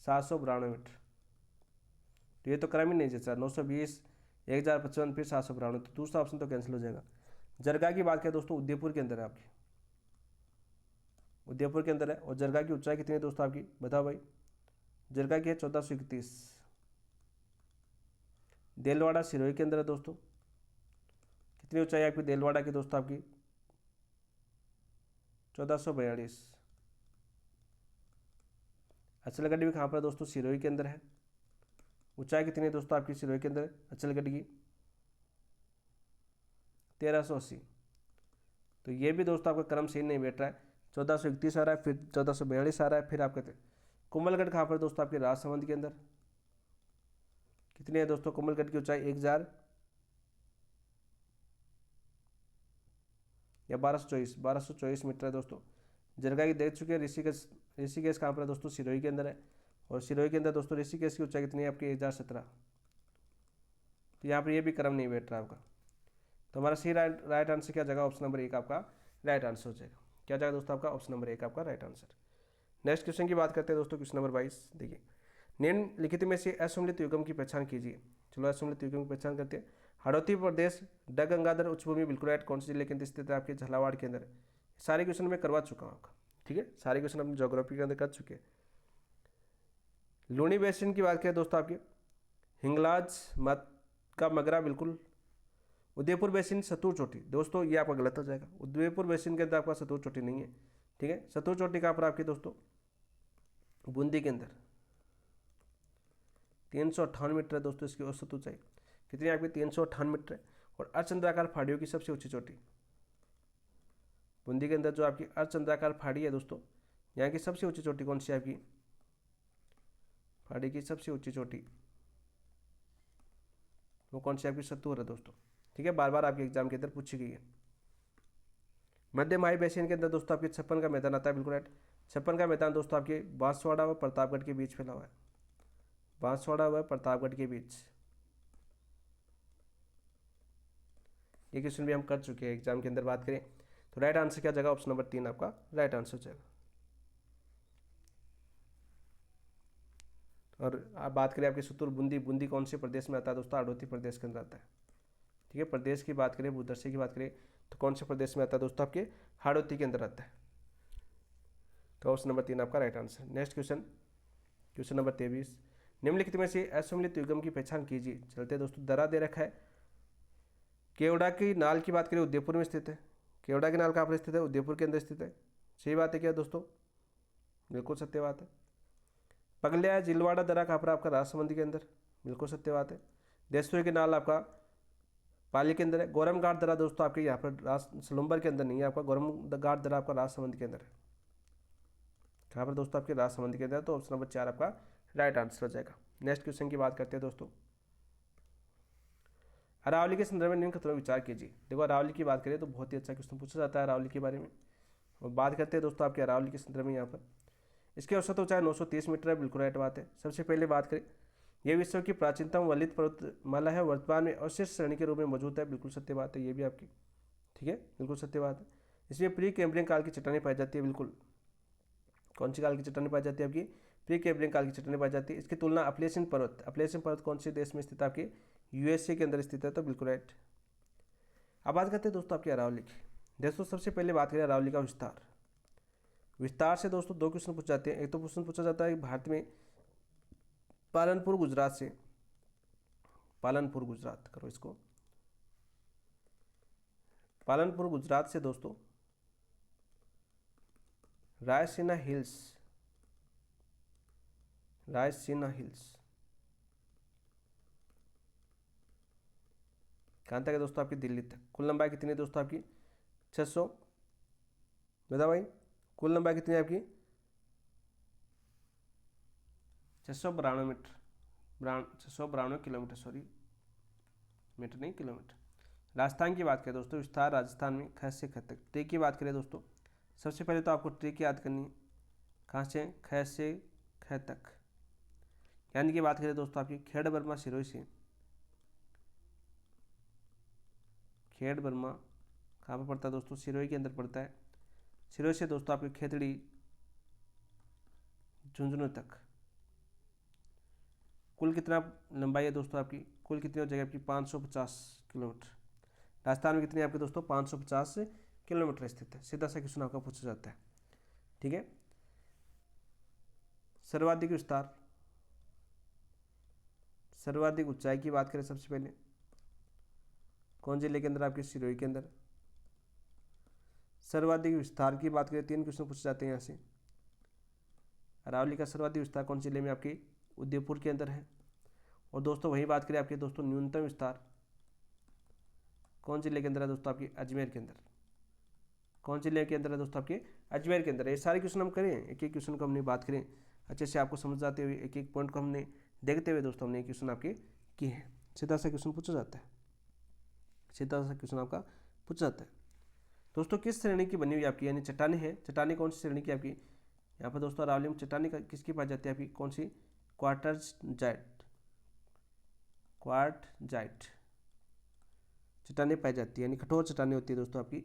792 मीटर। तो ये तो क्रम ही नहीं जैसा, 920, 1055 फिर 792, तो दूसरा ऑप्शन तो कैंसिल हो जाएगा। जरगा की बात करें दोस्तों, उदयपुर के अंदर है आपकी, उदयपुर के अंदर है। और जरगा की ऊंचाई कितनी है दोस्तों आपकी, बताओ भाई? जरगा की है 1431। देलवाड़ा सिरोही के अंदर है दोस्तों। कितनी ऊंचाई आपकी देलवाड़ा की दोस्तों आपकी? 1442। अचलगढ़ भी कहाँ पर दोस्तों? सिरोही के अंदर है। ऊंचाई कितनी है दोस्तों आपकी सिरोही के अंदर अचलगढ़ की? 1380। तो ये भी दोस्तों आपका क्रम सही नहीं बैठ रहा है। 1431 आ रहा है, फिर 1442 आ रहा है, फिर आप कहते हैं कुंभलगढ़ कहाँ पर दोस्तों आपके? राजसमंद के अंदर। कितनी है दोस्तों कुंभलगढ़ की ऊंचाई? 1000 या 1224 मीटर है दोस्तों। जरगा की देख चुके हैं। ऋषिकेश, ऋषिकेश कहाँ पर है दोस्तों? सिरोही के अंदर है। और सिरोही के अंदर दोस्तों ऋषिकेश की ऊंचाई कितनी है आपकी? 1017। तो यहाँ पर ये भी क्रम नहीं बैठ रहा आपका। तो हमारा सही राइट आंसर क्या जाएगा? ऑप्शन नंबर 1 आपका राइट आंसर हो जाएगा। क्या जाएगा दोस्तों आपका? ऑप्शन नंबर 1 आपका राइट आंसर। नेक्स्ट क्वेश्चन की बात करते हैं दोस्तों, क्वेश्चन नंबर 22। देखिए, निम्नलिखित में से असम्मिलित युग्म की पहचान कीजिए। चलो असम्मिलित युग्म की पहचान करते हैं। हड़ौती प्रदेश, ड गंगाधर उच्च भूमि बिल्कुल राइट। कौन से जिले के अंदर स्थित है? आपके झालावाड़ के अंदर। सारे क्वेश्चन मैं करवा चुका हूँ आपका, ठीक है, सारे क्वेश्चन अपने ज्योग्राफी के अंदर कर चुके हैं। लूनी बेसिन की बात करें दोस्तों आपकी, हिंगलाज मत का मगरा बिल्कुल। उदयपुर बेसिन सतूर चोटी, दोस्तों ये आपका गलत हो जाएगा, उदयपुर बेसिन के अंदर आपका सतूर चोटी नहीं है, ठीक है। सतूर चोटी कहाँ पर आपकी दोस्तों, बूंदी के अंदर 358 मीटर है दोस्तों इसकी औसत ऊंचाई, कितनी आपकी 358 मीटर है। और अर्धचंद्राकार पहाड़ियों की सबसे ऊंची चोटी, बूंदी के अंदर जो आपकी अर्धचंद्राकार पहाड़ी है दोस्तों, यहाँ की सबसे ऊंची चोटी कौन सी है आपकी, पहाड़ी की सबसे ऊंची चोटी वो कौन सी आपकी, सतूर है दोस्तों, ठीक है, बार बार आपके एग्जाम के अंदर पूछी गई है। मध्यमाही बेसिन के अंदर दोस्तों आपके 56 का मैदान आता है, बिल्कुल राइट। 56 का मैदान दोस्तों आपके बांसवाड़ा व प्रतापगढ़ के बीच फैला हुआ है, बांसवाड़ा व प्रतापगढ़ के बीच। ये क्वेश्चन भी हम कर चुके हैं एग्जाम के अंदर, बात करें तो राइट आंसर क्या जगह, ऑप्शन नंबर 3 आपका राइट आंसर हो जाएगा। और आप बात करें आपकी सतुर बूंदी, बूंदी कौन से प्रदेश में आता है दोस्तों, हाड़ौती प्रदेश के अंदर आता है, ठीक है। प्रदेश की बात करें, भूदर्शी की बात करें तो कौन से प्रदेश में आता है दोस्तों, आपके हाड़ौती के अंदर आता है, तो ऑप्शन नंबर 3 आपका right answer. Next question, question number 23, निम्नलिखित में से असम्मिलित युग्म की पहचान कीजिए। चलते दोस्तों, दरा दे रखा है, केवड़ा की नाल की बात करें उदयपुर में स्थित है, केवड़ा की नाल कहाँ पर स्थित है, उदयपुर के अंदर स्थित है, सही बात है क्या दोस्तों, बिल्कुल सत्य बात है। पगलिया जिलवाड़ा दरा कहाँ पर, आपका राजसमंद के अंदर, बिल्कुल सत्य बात है। देशपुर की नाल आपका पाली के अंदर है। गोरम घाट दरा दोस्तों आपके यहाँ पर सलुम्बर के अंदर नहीं है, आपका गोरम घाट दरा आपका राजसमंद के अंदर है, कहाँ पर दोस्तों, आपके राजसमंद के अंदर, तो ऑप्शन नंबर 4 आपका राइट आंसर हो जाएगा। नेक्स्ट क्वेश्चन की बात करते हैं दोस्तों, अरावली के संदर्भ में निम्न कथनों विचार कीजिए। देखो अरावली की बात करें तो बहुत ही अच्छा क्वेश्चन पूछा जाता है अरावली के बारे में, और बात करते हैं दोस्तों आपके अरावली के संदर्भ में। यहाँ पर इसकी औसत ऊंचाई 930 मीटर है, बिल्कुल राइट बात है। सबसे पहले बात करें, यह विश्व की प्राचीनतम वलित पर्वतमाला है, वर्तमान में अवशेष श्रेणी के रूप में मौजूद है, बिल्कुल सत्य बात है, ये भी आपकी, ठीक है, बिल्कुल सत्य बात है। इसमें प्री कैम्ब्रियन काल की चट्टानें पाई जाती है, बिल्कुल, कौन सी काल की चट्टानें पाई जाती है आपकी, प्री कैम्ब्रियन काल की चट्टानें पाई जाती है। इसकी तुलना अपलेशियन पर्वत, अपलेशियन पर्वत कौन से देश में स्थित है, आपके यूएसए के अंदर स्थित है, तो बिल्कुल राइट। अब बात करते हैं दोस्तों आपकी अरावली की। दोस्तों सबसे पहले बात करें अरावली का विस्तार, विस्तार से दोस्तों 2 क्वेश्चन पूछ जाते हैं। एक तो क्वेश्चन पूछा जाता है भारत में पालनपुर गुजरात से, पालनपुर गुजरात करो इसको, पालनपुर गुजरात से दोस्तों रायसीना हिल्स, रायसीना हिल्स कहाँ तक है दोस्तों, आपकी दिल्ली तक। कुल लंबाई कितनी है दोस्तों आपकी, 600, बताओ भाई, कुल लंबाई कितनी है आपकी, 692 मीटर, 692 किलोमीटर, सॉरी मीटर नहीं किलोमीटर। राजस्थान की बात करें दोस्तों, विस्तार राजस्थान में ख से ख तक। ट्री की बात करें दोस्तों, सबसे पहले तो आपको ट्री की याद करनी है, कहाँ से, ख से ख तक। यानी कि बात करें दोस्तों आपकी खेड़ बर्मा सिरोही से, खेड़ बर्मा कहाँ पर पड़ता है दोस्तों, सिरोही के अंदर पड़ता है। सिरोही से दोस्तों आपकी खेतड़ी झुंझुनू तक कुल कितना लंबाई है दोस्तों आपकी, कुल कितनी हो जाएगी आपकी 550 किलोमीटर। राजस्थान में कितनी है आपकी दोस्तों, 550 किलोमीटर स्थित है। सीधा सा क्वेश्चन आपका पूछा जाता है, ठीक है। सर्वाधिक विस्तार, सर्वाधिक ऊंचाई की बात करें सबसे पहले कौन जिले के अंदर, आपके सिरोही के अंदर। सर्वाधिक विस्तार की बात करें 3 क्वेश्चन पूछे जाते हैं यहाँ से। अरावली का सर्वाधिक विस्तार कौन जिले में, आपके उदयपुर के अंदर है। और दोस्तों वही बात करें आपके दोस्तों न्यूनतम विस्तार कौन जिले के अंदर है दोस्तों, आपके अजमेर के अंदर। कौन जिले के अंदर है दोस्तों, आपके अजमेर के अंदर। ये सारे क्वेश्चन हम करें, एक एक क्वेश्चन को हमने बात करें अच्छे से आपको समझ आते हुए, एक एक पॉइंट को हमने देखते हुए दोस्तों हमने क्वेश्चन आपके किए हैं। सीधा सा क्वेश्चन पूछा जाता है, सीधा सा क्वेश्चन आपका पूछा जाता है। दोस्तों किस श्रेणी की बनी हुई आपकी, यानी चट्टाने हैं, चट्टाने कौन सी श्रेणी की आपकी, यहाँ पर दोस्तों अरावली में चट्टाने किसकी पाई जाती है आपकी, कौन सी, क्वार्टरजाइट, क्वार्टजाइट चट्टाने पाई जाती है, यानी कठोर चट्टाने होती है दोस्तों आपकी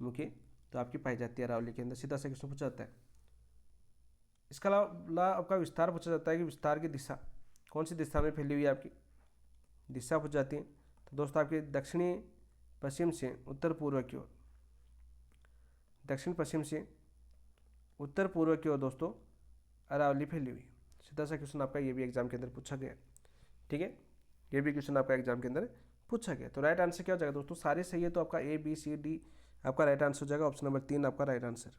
मुख्य, तो आपकी पाई जाती है अरावली के अंदर। सीधा सा क्वेश्चन पूछा जाता है। इसका अलावा आपका विस्तार पूछा जाता है कि विस्तार की दिशा कौन सी दिशा में फैली हुई है, आपकी दिशा पूछ जाती है। तो दोस्तों आपके दक्षिणी पश्चिम से उत्तर पूर्व की ओर, दक्षिण पश्चिम से उत्तर पूर्व की ओर दोस्तों अरावली फैली हुई। सीधा सा क्वेश्चन आपका ये भी एग्जाम के अंदर पूछा गया। ठीक है, ये भी क्वेश्चन आपका एग्जाम के अंदर पूछा गया। तो राइट आंसर क्या हो जाएगा दोस्तों, सारे सही है तो आपका ए बी सी डी आपका राइट आंसर हो जाएगा। ऑप्शन नंबर 3 आपका राइट आंसर,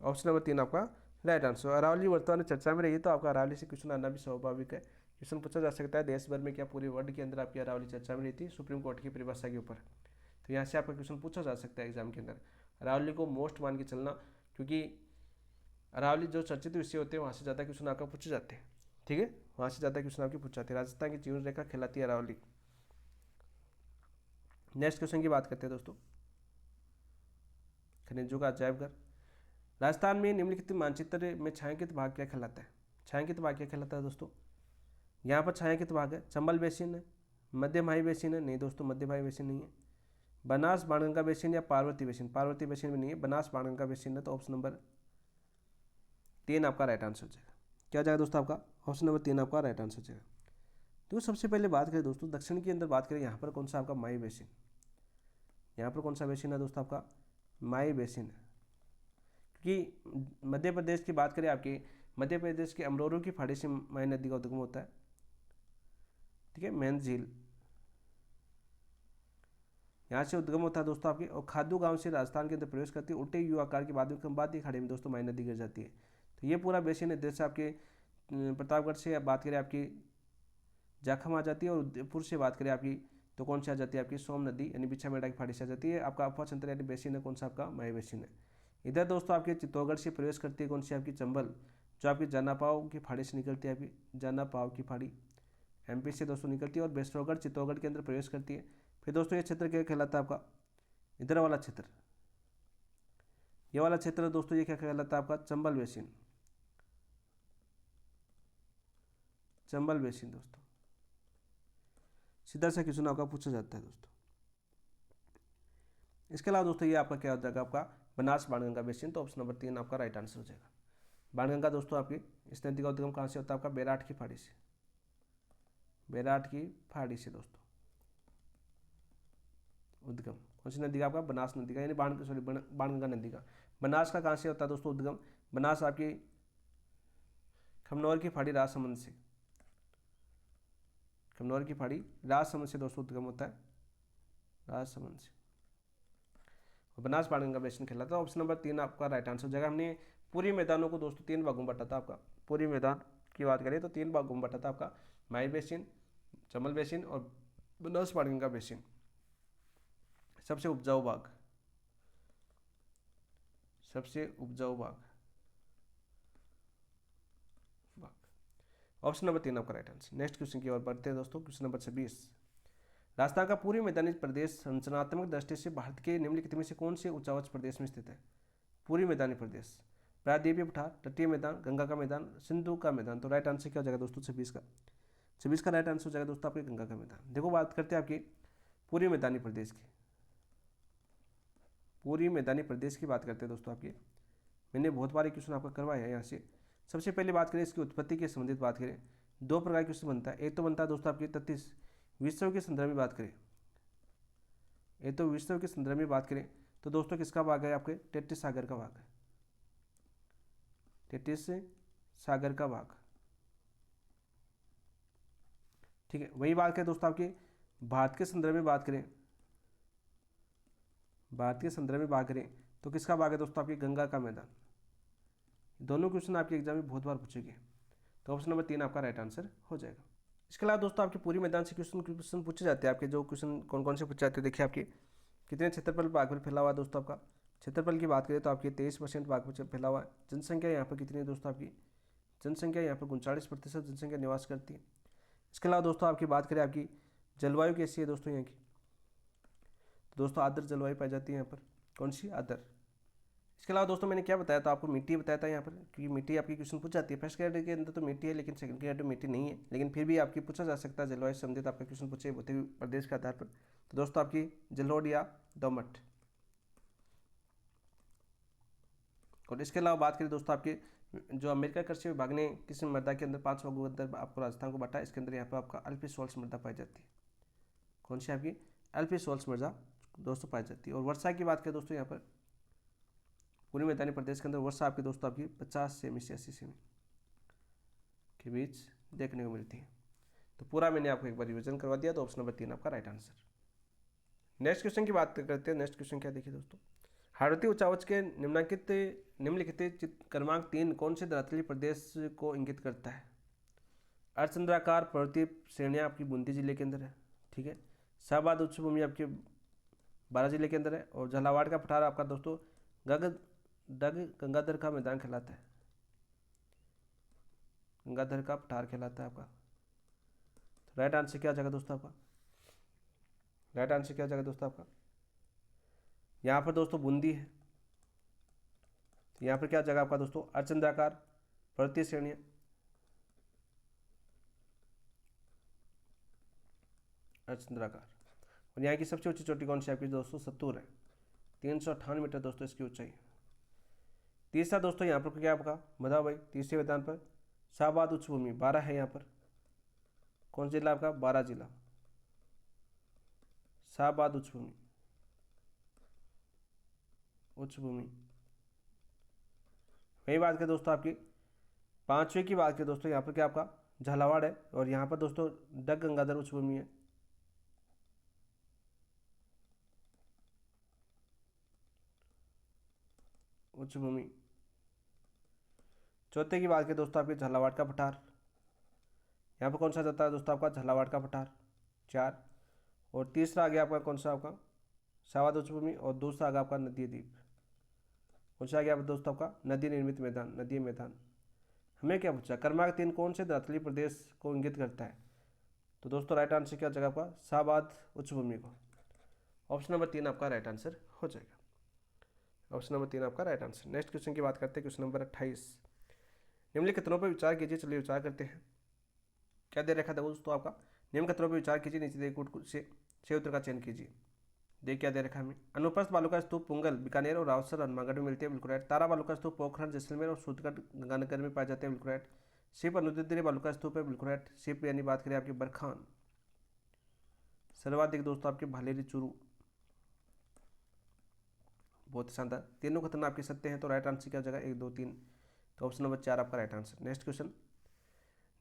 ऑप्शन नंबर 3 आपका राइट आंसर। अरावली वर्तमान में चर्चा में रही है तो आपका अरावली से क्वेश्चन आना भी स्वाभाविक है। क्वेश्चन पूछा जा सकता है देश भर में क्या पूरे वर्ल्ड के अंदर आपकी अरावली चर्चा में रही थी सुप्रीम कोर्ट की परिभाषा के ऊपर। तो यहाँ से आपका क्वेश्चन पूछा जा सकता है एग्जाम के अंदर। अरावली को मोस्ट मान के चलना, क्योंकि अरावली जो चर्चित विषय होते हैं वहाँ से ज़्यादा क्वेश्चन आपका पूछे जाते हैं। ठीक है, वहाँ से ज़्यादा क्वेश्चन आपके पूछ जाते हैं। राजस्थान की जीवन रेखा कहलाती है अरावली। नेक्स्ट क्वेश्चन की बात करते हैं दोस्तों, खनिजों का अजायब घर। राजस्थान में निम्नलिखित मानचित्र में छायांकित भाग क्या कहलाता है? छायांकित भाग क्या कहलाता है दोस्तों? यहाँ पर छायांकित भाग है चंबल बेसिन है, मध्य माही बेसिन है, नहीं दोस्तों मध्य माही बेसिन नहीं है, बनास बाणगंगा बेसिन या पार्वती बेसिन, पार्वती बेसिन भी नहीं है, बनास बाणगंगा बेसिन है। तो ऑप्शन नंबर 3 आपका राइट आंसर हो जाएगा। क्या हो जाएगा दोस्तों आपका? ऑप्शन नंबर 3 आपका राइट आंसर हो जाएगा। तो सबसे पहले बात करें दोस्तों दक्षिण के अंदर बात करें, यहाँ पर कौन सा आपका माही बेसिन, यहाँ पर कौन सा बेसिन है दोस्तों आपका? माही बेसिन है। क्योंकि मध्य प्रदेश की बात करें आपकी, मध्य प्रदेश के अमरोरू की फाड़ी से माही नदी का उद्गम होता है। ठीक है, मेन झील यहाँ से उद्गम होता है दोस्तों आपके, और खादू गांव से राजस्थान के अंदर प्रवेश करती है, उल्टे यू आकार के बाद में खंबाती खाड़ी में दोस्तों माही नदी गिर जाती है। तो ये पूरा बेसिन इधर से आपके प्रतापगढ़ से बात करें आपकी जाखम आ जाती है, और उदयपुर से बात करें आपकी तो कौन सी आ जाती है आपकी सोम नदी यानी बिछा मेढ़ा की फाड़ी से आ जाती है। आपका अफवाह चंद्र यानी बेसिन है कौन सा आपका? माही बेसिन है। इधर दोस्तों आपके चित्तौड़गढ़ से प्रवेश करती है कौन सी आपकी? चंबल, जो आपकी जानापाव की फाड़ी से निकलती है, आपकी जानापाव की फाड़ी एमपी से दोस्तों निकलती है और बैष्णवगढ़ चित्तौड़गढ़ के अंदर प्रवेश करती है। फिर दोस्तों ये क्षेत्र क्या कहलाता है आपका? इधर वाला क्षेत्र, ये वाला क्षेत्र दोस्तों ये क्या कहलाता है आपका? चंबल बेसिन, चंबल बेसिन दोस्तों। सीधा सा क्वेश्चन आपका पूछा जाता है दोस्तों। इसके अलावा दोस्तों ये आपका क्या हो जाएगा? आपका बनास बाणगंगा बेसिन। तो ऑप्शन नंबर 3 आपका राइट आंसर हो जाएगा। बाणगंगा दोस्तों आपकी इस नदी का उद्गम कहाँ से होता है? आपका बैराठ की फाड़ी से, बैराठ की फाड़ी से दोस्तों उद्गम। कौन सी नदी का? आपका बनास नदी का, यानी बाणगंगा नदी का। बनास का कहाँ से होता है दोस्तों उद्गम? बनास आपकी खमनौर की फाड़ी राजसमंद से, खमनौर की फाड़ी राजसमंद से दोस्तों उद्गम होता है, राजसमंद से। बनास बाणगंगा बेसिन कहलाता है। ऑप्शन नंबर 3 आपका राइट आंसर हो जाएगा। हमने पूरी मैदानों को दोस्तों 3 भागों में बांटा था। आपका पूरी मैदान की बात करें तो 3 भागों में बांटा था आपका, माही बेसिन, चंबल बेसिन और बनास बाणगंगा बेसिन। सबसे उपजाऊ भाग, सबसे उपजाऊ भाग। ऑप्शन नंबर 3 आपका राइट आंसर। नेक्स्ट क्वेश्चन की ओर बढ़ते हैं दोस्तों। क्वेश्चन नंबर 26, राजस्थान का पूर्वी मैदानी प्रदेश संरचनात्मक दृष्टि से भारत के निम्नलिखित में से कौन से उच्चावच प्रदेश में स्थित है? पूर्वी मैदानी प्रदेश, प्रायद्वीपीय पठार, तटीय मैदान, गंगा का मैदान, सिंधु का मैदान। तो राइट आंसर क्या हो जाएगा दोस्तों? 26 का, 26 का राइट आंसर हो जाएगा दोस्तों आपके गंगा का मैदान। देखो बात करते हैं आपकी पूर्वी मैदानी प्रदेश की, पूर्वी मैदानी प्रदेश की बात करते हैं दोस्तों आपकी। मैंने बहुत बार क्वेश्चन आपका करवाया है यहाँ से। सबसे पहले बात करें इसकी उत्पत्ति के संबंधित बात करें, 2 प्रकार क्वेश्चन बनता है। एक तो बनता है दोस्तों आपकी 33 विश्व के संदर्भ में बात करें, एक तो विश्व के संदर्भ में बात करें तो दोस्तों किसका भाग है? आपके टेथिस सागर का भाग है, टेथिस सागर का भाग। ठीक है, वही बात करें दोस्तों आपकी भारत के संदर्भ में बात करें, भारत के संदर्भ में बात करें तो किसका भाग है दोस्तों? आपकी गंगा का मैदान। दोनों क्वेश्चन आपके एग्जाम में बहुत बार पूछेंगे। तो ऑप्शन नंबर 3 आपका राइट आंसर हो जाएगा। इसके अलावा दोस्तों आपके पूरी मैदान से क्वेश्चन पूछे जाते हैं। आपके जो क्वेश्चन कौन कौन से पूछे जाते हैं देखिए, आपके कितने क्षेत्रफल भाग में फैला हुआ है दोस्तों? आपका क्षेत्रफल की बात करें तो आपके 23% भाग में फैला हुआ है। जनसंख्या यहाँ पर कितनी है दोस्तों? आपकी जनसंख्या यहाँ पर 39% जनसंख्या निवास करती है। इसके अलावा दोस्तों आपकी बात करें आपकी जलवायु कैसी है दोस्तों यहाँ की? तो दोस्तों आर्द्र जलवायु पाई जाती है यहाँ पर। कौन सी? आर्द्र। इसके अलावा दोस्तों मैंने क्या बताया था आपको? मिट्टी बताया था यहाँ पर, क्योंकि मिट्टी आपकी क्वेश्चन पूछ जाती है। फर्स्ट कैटेगरी के अंदर तो मिट्टी है, लेकिन सेकंड कैटेगरी में मिट्टी नहीं है, लेकिन फिर भी आपकी पूछा जा सकता है जलवायु से संबंधित आपका क्वेश्चन पूछे उत्तरी प्रदेश के आधार पर। तो दोस्तों आपकी जलोढ़ या दोमट। और इसके अलावा बात करें दोस्तों आपके जो अमेरिका कृषि विभाग ने किस मृदा के अंदर 5 भागों के अंदर आपको राजस्थान को बांटा, इसके अंदर यहाँ पर आपका अल्पी सोल्स मृदा पाई जाती है। कौन सी? आपकी अल्पी सोल्स मृदा दोस्तों पाई जाती है। और वर्षा की बात करें दोस्तों यहाँ पर पूर्वी मैदानी प्रदेश के अंदर वर्षा आपकी दोस्तों आपकी 50 सेमी से 80 सेमी के बीच देखने को मिलती है। तो पूरा मैंने आपको एक बार रिविजन करवा दिया, तो ऑप्शन नंबर 3 आपका राइट आंसर। नेक्स्ट क्वेश्चन की बात करते हैं। नेक्स्ट क्वेश्चन क्या देखिए दोस्तों, हार्डवती उच्चावच के निम्नलिखित क्रमांक 3 कौन से धरातलीय प्रदेश को इंगित करता है? अर्धचंद्राकार पर्वतीय श्रेणियाँ आपकी बूंदी जिले के अंदर है, ठीक है। शाहबाद उच्च भूमि आपके बारां जिले के अंदर है, और झालावाड़ का पठार आपका दोस्तों गंगाधर का मैदान कहलाता है, गंगाधर का पठार कहलाता है आपका। तो राइट आंसर क्या जाएगा दोस्तों आपका? राइट आंसर क्या जाएगा दोस्तों आपका? यहाँ पर दोस्तों बूंदी है, यहाँ पर क्या जगह आपका दोस्तों? अर्धचंद्राकार पर्वतीय श्रेणियाँ, अर्धचंद्राकार। और यहाँ की सबसे ऊंची चोटी कौन सी आपकी दोस्तों? सत्तूर है, 358 मीटर दोस्तों इसकी ऊंचाई। तीसरा दोस्तों यहाँ पर क्या आपका बताओ भाई? तीसरे मैदान पर शाहबाद उच्च भूमि 12 है, यहाँ पर कौन सा जिला आपका? 12 जिला, शाहबाद उच्च भूमि, उच्च भूमि। वही बात करें दोस्तों आपकी पांचवे की बात करें दोस्तों, यहाँ पर क्या आपका? झालावाड़ है, और यहाँ पर दोस्तों डग गंगाधर उच्च भूमि है, उच्च भूमि। चौथे की बात करें दोस्तों आपके झालावाड़ का पठार, यहाँ पर कौन सा जाता है दोस्तों आपका? झालावाड़ का पठार 4। और तीसरा आ गया आपका कौन सा? आपका शाहबाद उच्च भूमि। और दूसरा आ गया आपका नदी द्वीप, कौन सा आ गया दोस्तों आपका? नदी निर्मित मैदान, नदी मैदान। हमें क्या पूछा? क्रमांक 3 कौन से धरातलीय प्रदेश को इंगित करता है? तो दोस्तों राइट आंसर क्या जगह आपका? शाहबाद उच्च भूमि को। ऑप्शन नंबर 3 आपका राइट आंसर हो जाएगा। ऑप्शन नंबर 3 आपका राइट आंसर। नेक्स्ट क्वेश्चन की बात करते हैं, क्वेश्चन नंबर 28। निम्नलिखित कथनों पर विचार कीजिए। चलिए विचार करते हैं। क्या दे रखा था दोस्तों आपका? निम्न कथनों पर विचार कीजिए, नीचे दिए कूट से उत्तर का चयन कीजिए। देख क्या दे रखा हमें? अनुप्रस्थ बालू का स्तूप पुंगल बीकानेर और रावसर हनुमानगढ़ में मिलते हैं, बिल्कुल राइट। तारा बालू का स्तूप पोखरण जैसलमेर और सूरतगढ़ गंगानगर में पाए जाते हैं, बिल्कुल राइट। शिव अनुद्दीय बालू का स्तूप है, बिल्कुल राइट। शिव यानी बात करें आपके बरखान। सर्वाधिक दोस्तों आपके भालेरी चूरू, बहुत ही शानदार। तीनों कथन आपके सत्य हैं, तो राइट आंसर क्या जगह? 1 2 3, तो ऑप्शन नंबर 4 आपका राइट आंसर। नेक्स्ट क्वेश्चन,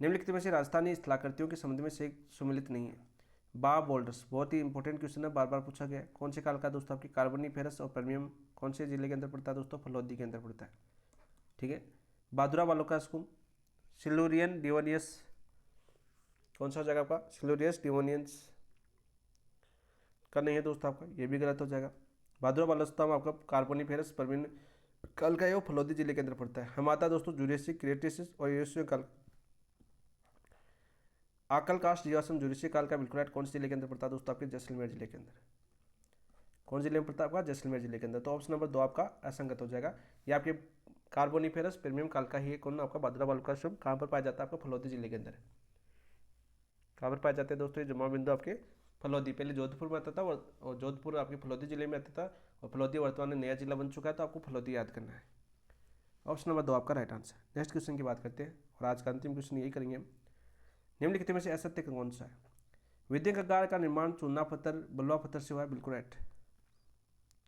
निम्नलिखित में से राजस्थानी स्थलाकृतियों के संबंध में से सुमिलित नहीं है। बा बोल्डर्स, बहुत ही इंपॉर्टेंट क्वेश्चन है, बार बार पूछा गया है। कौन से काल का दोस्तों आपकी? कार्बोनिफेरस और परमियम कौन से जिले के अंदर पड़ता है दोस्तों? फलोदी के अंदर पड़ता है, ठीक है। बादुरा वालुकास्कुम, सिल्यूरियन डिवोनियस, कौन सा जगह आपका? सिल्यूरियस डिवोनियंस का नहीं है दोस्तों आपका, ये भी गलत हो जाएगा। बादुरा वालुकास्तम आपका कार्बोनिफेरस परमियम काल का है, वो फलोदी जिले के अंदर पड़ता है। हम आता दोस्तों जुरेसिक, क्रिटेशियस और एशियन काल। आकल कास्ट जीवाश्म जुरेसिक काल का, बिल्कुल राइट। कौन से जिले के अंदर पड़ता है दोस्तों? आपके जैसलमेर जिले के अंदर। कौन जिले में पड़ता है आपका? जैसलमेर जिले के अंदर। तो ऑप्शन नंबर 2 आपका असंगत हो जाएगा। ये आपके कार्बोनिफेरस प्रीमियम काल का ही है। कौन? आपका बादुरा वालुकास्तम कहाँ पर पाया जाता है? आपका फलोदी जिले के अंदर। कहाँ पर पाए जाते हैं दोस्तों? ये जमा बिंदु आपके फलोदी, पहले जोधपुर में आता था, और जोधपुर आपके फलोदी जिले में आता था, और फलोदी वर्तमान में नया जिला बन चुका है, तो आपको फलोदी याद करना है। ऑप्शन नंबर 2 आपका राइट आंसर। नेक्स्ट क्वेश्चन की बात करते हैं, और आज का अंतिम क्वेश्चन यही करेंगे हम। निम्नलिखित में से असत्य कौन सा है? विद्युत कगार का निर्माण चूना पत्थर बलुआ पत्थर से हुआ है, बिल्कुल राइट।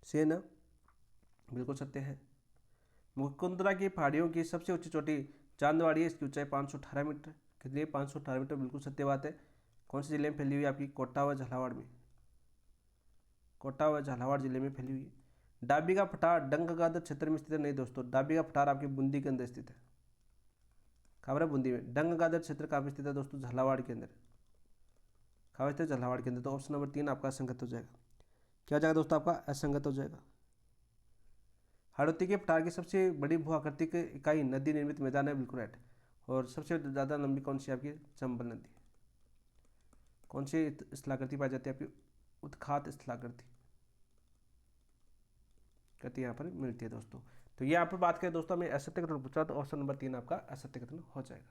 से ना, बिल्कुल सत्य है। मुकुंदरा की पहाड़ियों की सबसे ऊंची चोटी चांदवाड़ी है, इसकी ऊंचाई 518 मीटर। कितनी? 518 मीटर, बिल्कुल सत्य बात है। कौन से जिले में फैली हुई है? आपकी कोटा व झालावाड़ में, कोटा व झालावाड़ जिले में फैली हुई है। डाबी का पठार डंगगादर क्षेत्र में स्थित है, नहीं दोस्तों, डाबी का पठार आपकी बूंदी के अंदर स्थित है। खबर है बूंदी में। डंगगादर क्षेत्र कहाँ पे स्थित है दोस्तों? झालावाड़ के अंदर। कहाँ स्थित है? झालावाड़ के अंदर। तो ऑप्शन नंबर 3 आपका असंगत हो जाएगा। क्या जाएगा दोस्तों आपका? असंगत हो जाएगा। हाड़ौती के पठार की सबसे बड़ी भू आकृतिक इकाई नदी निर्मित मैदान है, बिल्कुल राइट। और सबसे ज़्यादा लंबी कौन सी आपकी? चंबल नदी। कौन सी स्थलाकृति पाई जाती है आपकी? उत्खात स्थलाकृति कहती यहाँ पर मिलती है दोस्तों। तो ये यहाँ पर बात करें दोस्तों, हमें असत्य कथन पूछा, तो ऑप्शन नंबर 3 आपका असत्य कथन हो जाएगा।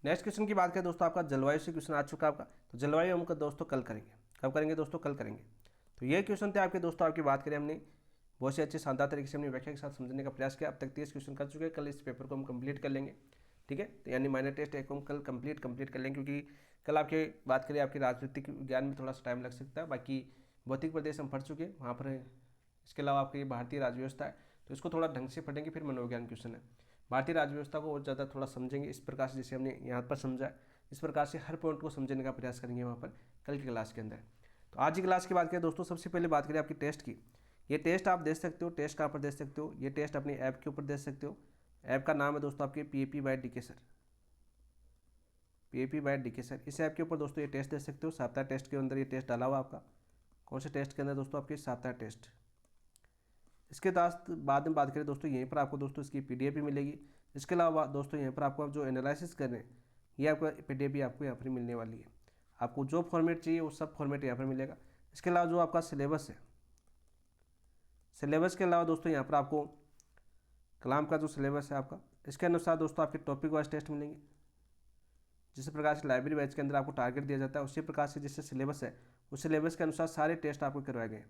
नेक्स्ट क्वेश्चन की बात करें दोस्तों, आपका जलवायु से क्वेश्चन आ चुका है आपका। तो जलवायु हम दोस्तों कल करेंगे। कब करेंगे दोस्तों? कल करेंगे। तो ये क्वेश्चन थे आपके दोस्तों, आपकी बात करें हमने बहुत से अच्छे शानदार तरीके से हमने व्याख्या के साथ समझने का प्रयास किया। अब तक 30 क्वेश्चन कर चुके हैं। कल इस पेपर को हम कंप्लीट कर लेंगे, ठीक है। तो यानी माइनर टेस्ट एक हम कल कंप्लीट कर लेंगे, क्योंकि कल आपके बात करें आपके राजनीतिक ज्ञान में थोड़ा सा टाइम लग सकता है। बाकी भौतिक प्रदेश हम पढ़ चुके हैं वहाँ पर। इसके अलावा आपकी भारतीय राज्य व्यवस्था है, तो इसको थोड़ा ढंग से पढ़ेंगे फिर मनोविज्ञान क्वेश्चन है। भारतीय राज्य व्यवस्था को और ज़्यादा थोड़ा समझेंगे इस प्रकार से, जैसे हमने यहाँ पर समझा इस प्रकार से हर पॉइंट को समझने का प्रयास करेंगे वहाँ पर कल की क्लास के अंदर। तो आज की क्लास की बात करें दोस्तों, सबसे पहले बात करें आपकी टेस्ट की। ये टेस्ट आप दे सकते हो, टेस्ट कहाँ पर दे सकते हो, ये टेस्ट अपनी ऐप के ऊपर दे सकते हो। ऐप का नाम है दोस्तों आपके PAP by DK sir, PAP by DK sir. इस ऐप के ऊपर दोस्तों ये टेस्ट दे सकते हो। सप्ताह टेस्ट के अंदर ये टेस्ट डाला हुआ आपका, कौन से टेस्ट के अंदर दोस्तों, आपके सप्ताह टेस्ट। इसके बाद में बात करें दोस्तों, यहीं पर आपको दोस्तों इसकी PDF भी मिलेगी। इसके अलावा दोस्तों यहाँ पर आपको जो एनालिसिस कर रहे हैं ये आपका PDF भी आपको यहाँ पर मिलने वाली है। आपको जो फॉर्मेट चाहिए वो सब फॉर्मेट यहाँ पर मिलेगा। इसके अलावा जो आपका सिलेबस है, सिलेबस के अलावा दोस्तों यहाँ पर आपको कलाम का जो सिलेबस है आपका, इसके अनुसार दोस्तों आपके टॉपिक वाइज टेस्ट मिलेंगे। जिस प्रकार से लाइब्रेरी बैच के अंदर आपको टारगेट दिया जाता है उसी प्रकार से जिससे सिलेबस है उस सिलेबस के अनुसार सारे टेस्ट आपको करवाए गए,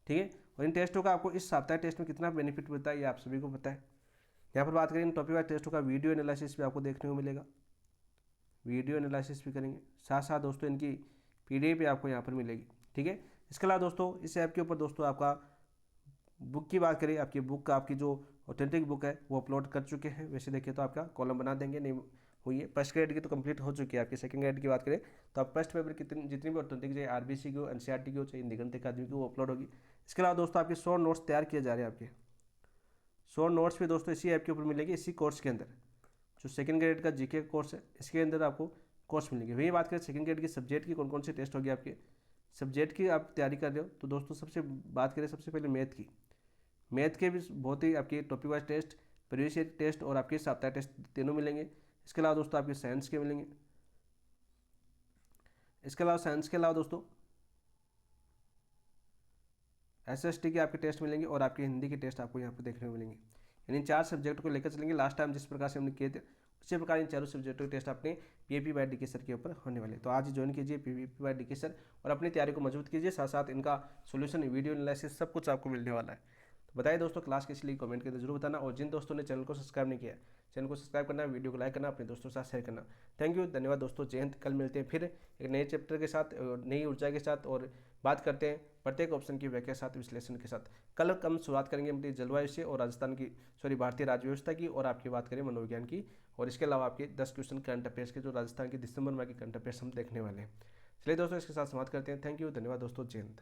ठीक है। और इन टेस्टों का आपको इस सप्ताह टेस्ट में कितना बेनिफिट मिलता है ये आप सभी को पता है। यहाँ पर बात करें इन टॉपिक वाइज टेस्टों का वीडियो एनालिसिस भी आपको देखने को मिलेगा, वीडियो एनालिसिस भी करेंगे। साथ साथ दोस्तों इनकी PDF भी आपको यहाँ पर मिलेगी, ठीक है। इसके अलावा दोस्तों इस ऐप के ऊपर दोस्तों आपका बुक की बात करें, आपकी बुक का आपकी जो ऑथेंटिक बुक है वो अपलोड कर चुके हैं। वैसे देखिए तो आपका कॉलम बना देंगे, नहीं हुई है। फर्स्ट ग्रेड की तो कंप्लीट हो चुकी है। आपकी सेकंड ग्रेड की बात करें तो आप फर्स्ट पेपर जितनी भी ऑथेंटिक चाहे RBC की हो, NCERT की हो, चाहे निगंत अकादमी की, वो अपलोड होगी। इसके अलावा दोस्तों आपके 100 नोट्स तैयार किए जा रहे हैं। आपके 100 नोट्स भी दोस्तों इसी ऐप के ऊपर मिलेंगे। इसी कोर्स के अंदर जो सेकंड ग्रेड का GK कोर्स है इसके अंदर आपको कोर्स मिलेंगे। वही बात करें सेकंड ग्रेड की सब्जेक्ट की कौन कौन से टेस्ट होगी, आपके सब्जेक्ट की आप तैयारी कर रहे हो तो दोस्तों सबसे बात करें सबसे पहले मैथ की। मैथ के भी बहुत ही आपके topic wise test, previous year test और आपके सप्ताह टेस्ट तीनों मिलेंगे। इसके अलावा दोस्तों आपके साइंस के मिलेंगे। इसके अलावा साइंस के अलावा दोस्तों SST के आपके टेस्ट मिलेंगे और आपके हिंदी के टेस्ट आपको यहाँ पर देखने को मिलेंगे। यानी 4 सब्जेक्ट को लेकर चलेंगे। लास्ट टाइम जिस प्रकार से हमने किए थे उसी प्रकार इन चारों सब्जेक्टों के टेस्ट अपने PAP बाय DK सर के ऊपर होने वाले। तो आज ही ज्वाइन कीजिए PAP बाय DK सर और अपनी तैयारी को मजबूत कीजिए। साथ साथ इनका सोल्यूशन, वीडियो एनालिसिस सब कुछ आपको मिलने वाला है। तो बताइए दोस्तों क्लास किस लिए, कमेंट करके जरूर बताना। और जिन दोस्तों ने चैनल को सब्सक्राइब नहीं किया, चैनल को सब्सक्राइब करना, वीडियो को लाइक करना, अपने दोस्तों के साथ शेयर करना। थैंक यू, धन्यवाद दोस्तों। जय हिंद। कल मिलते हैं फिर एक नए चैप्टर के साथ, नई ऊर्जा के साथ और बात करते हैं प्रत्येक ऑप्शन की व्याख्या के साथ, विश्लेषण के साथ। कल हम शुरुआत करेंगे अपनी जलवायु से और राजस्थान की भारतीय राज्य व्यवस्था की, और आपकी बात करें मनोविज्ञान की। और इसके अलावा आपके 10 क्वेश्चन करंट अफेयर्स के जो राजस्थान के दिसंबर माह के करंट अफेयर्स हम देखने वाले हैं। चलिए दोस्तों इसके साथ समाप्त करते हैं। थैंक यू, धन्यवाद दोस्तों। जय हिंद।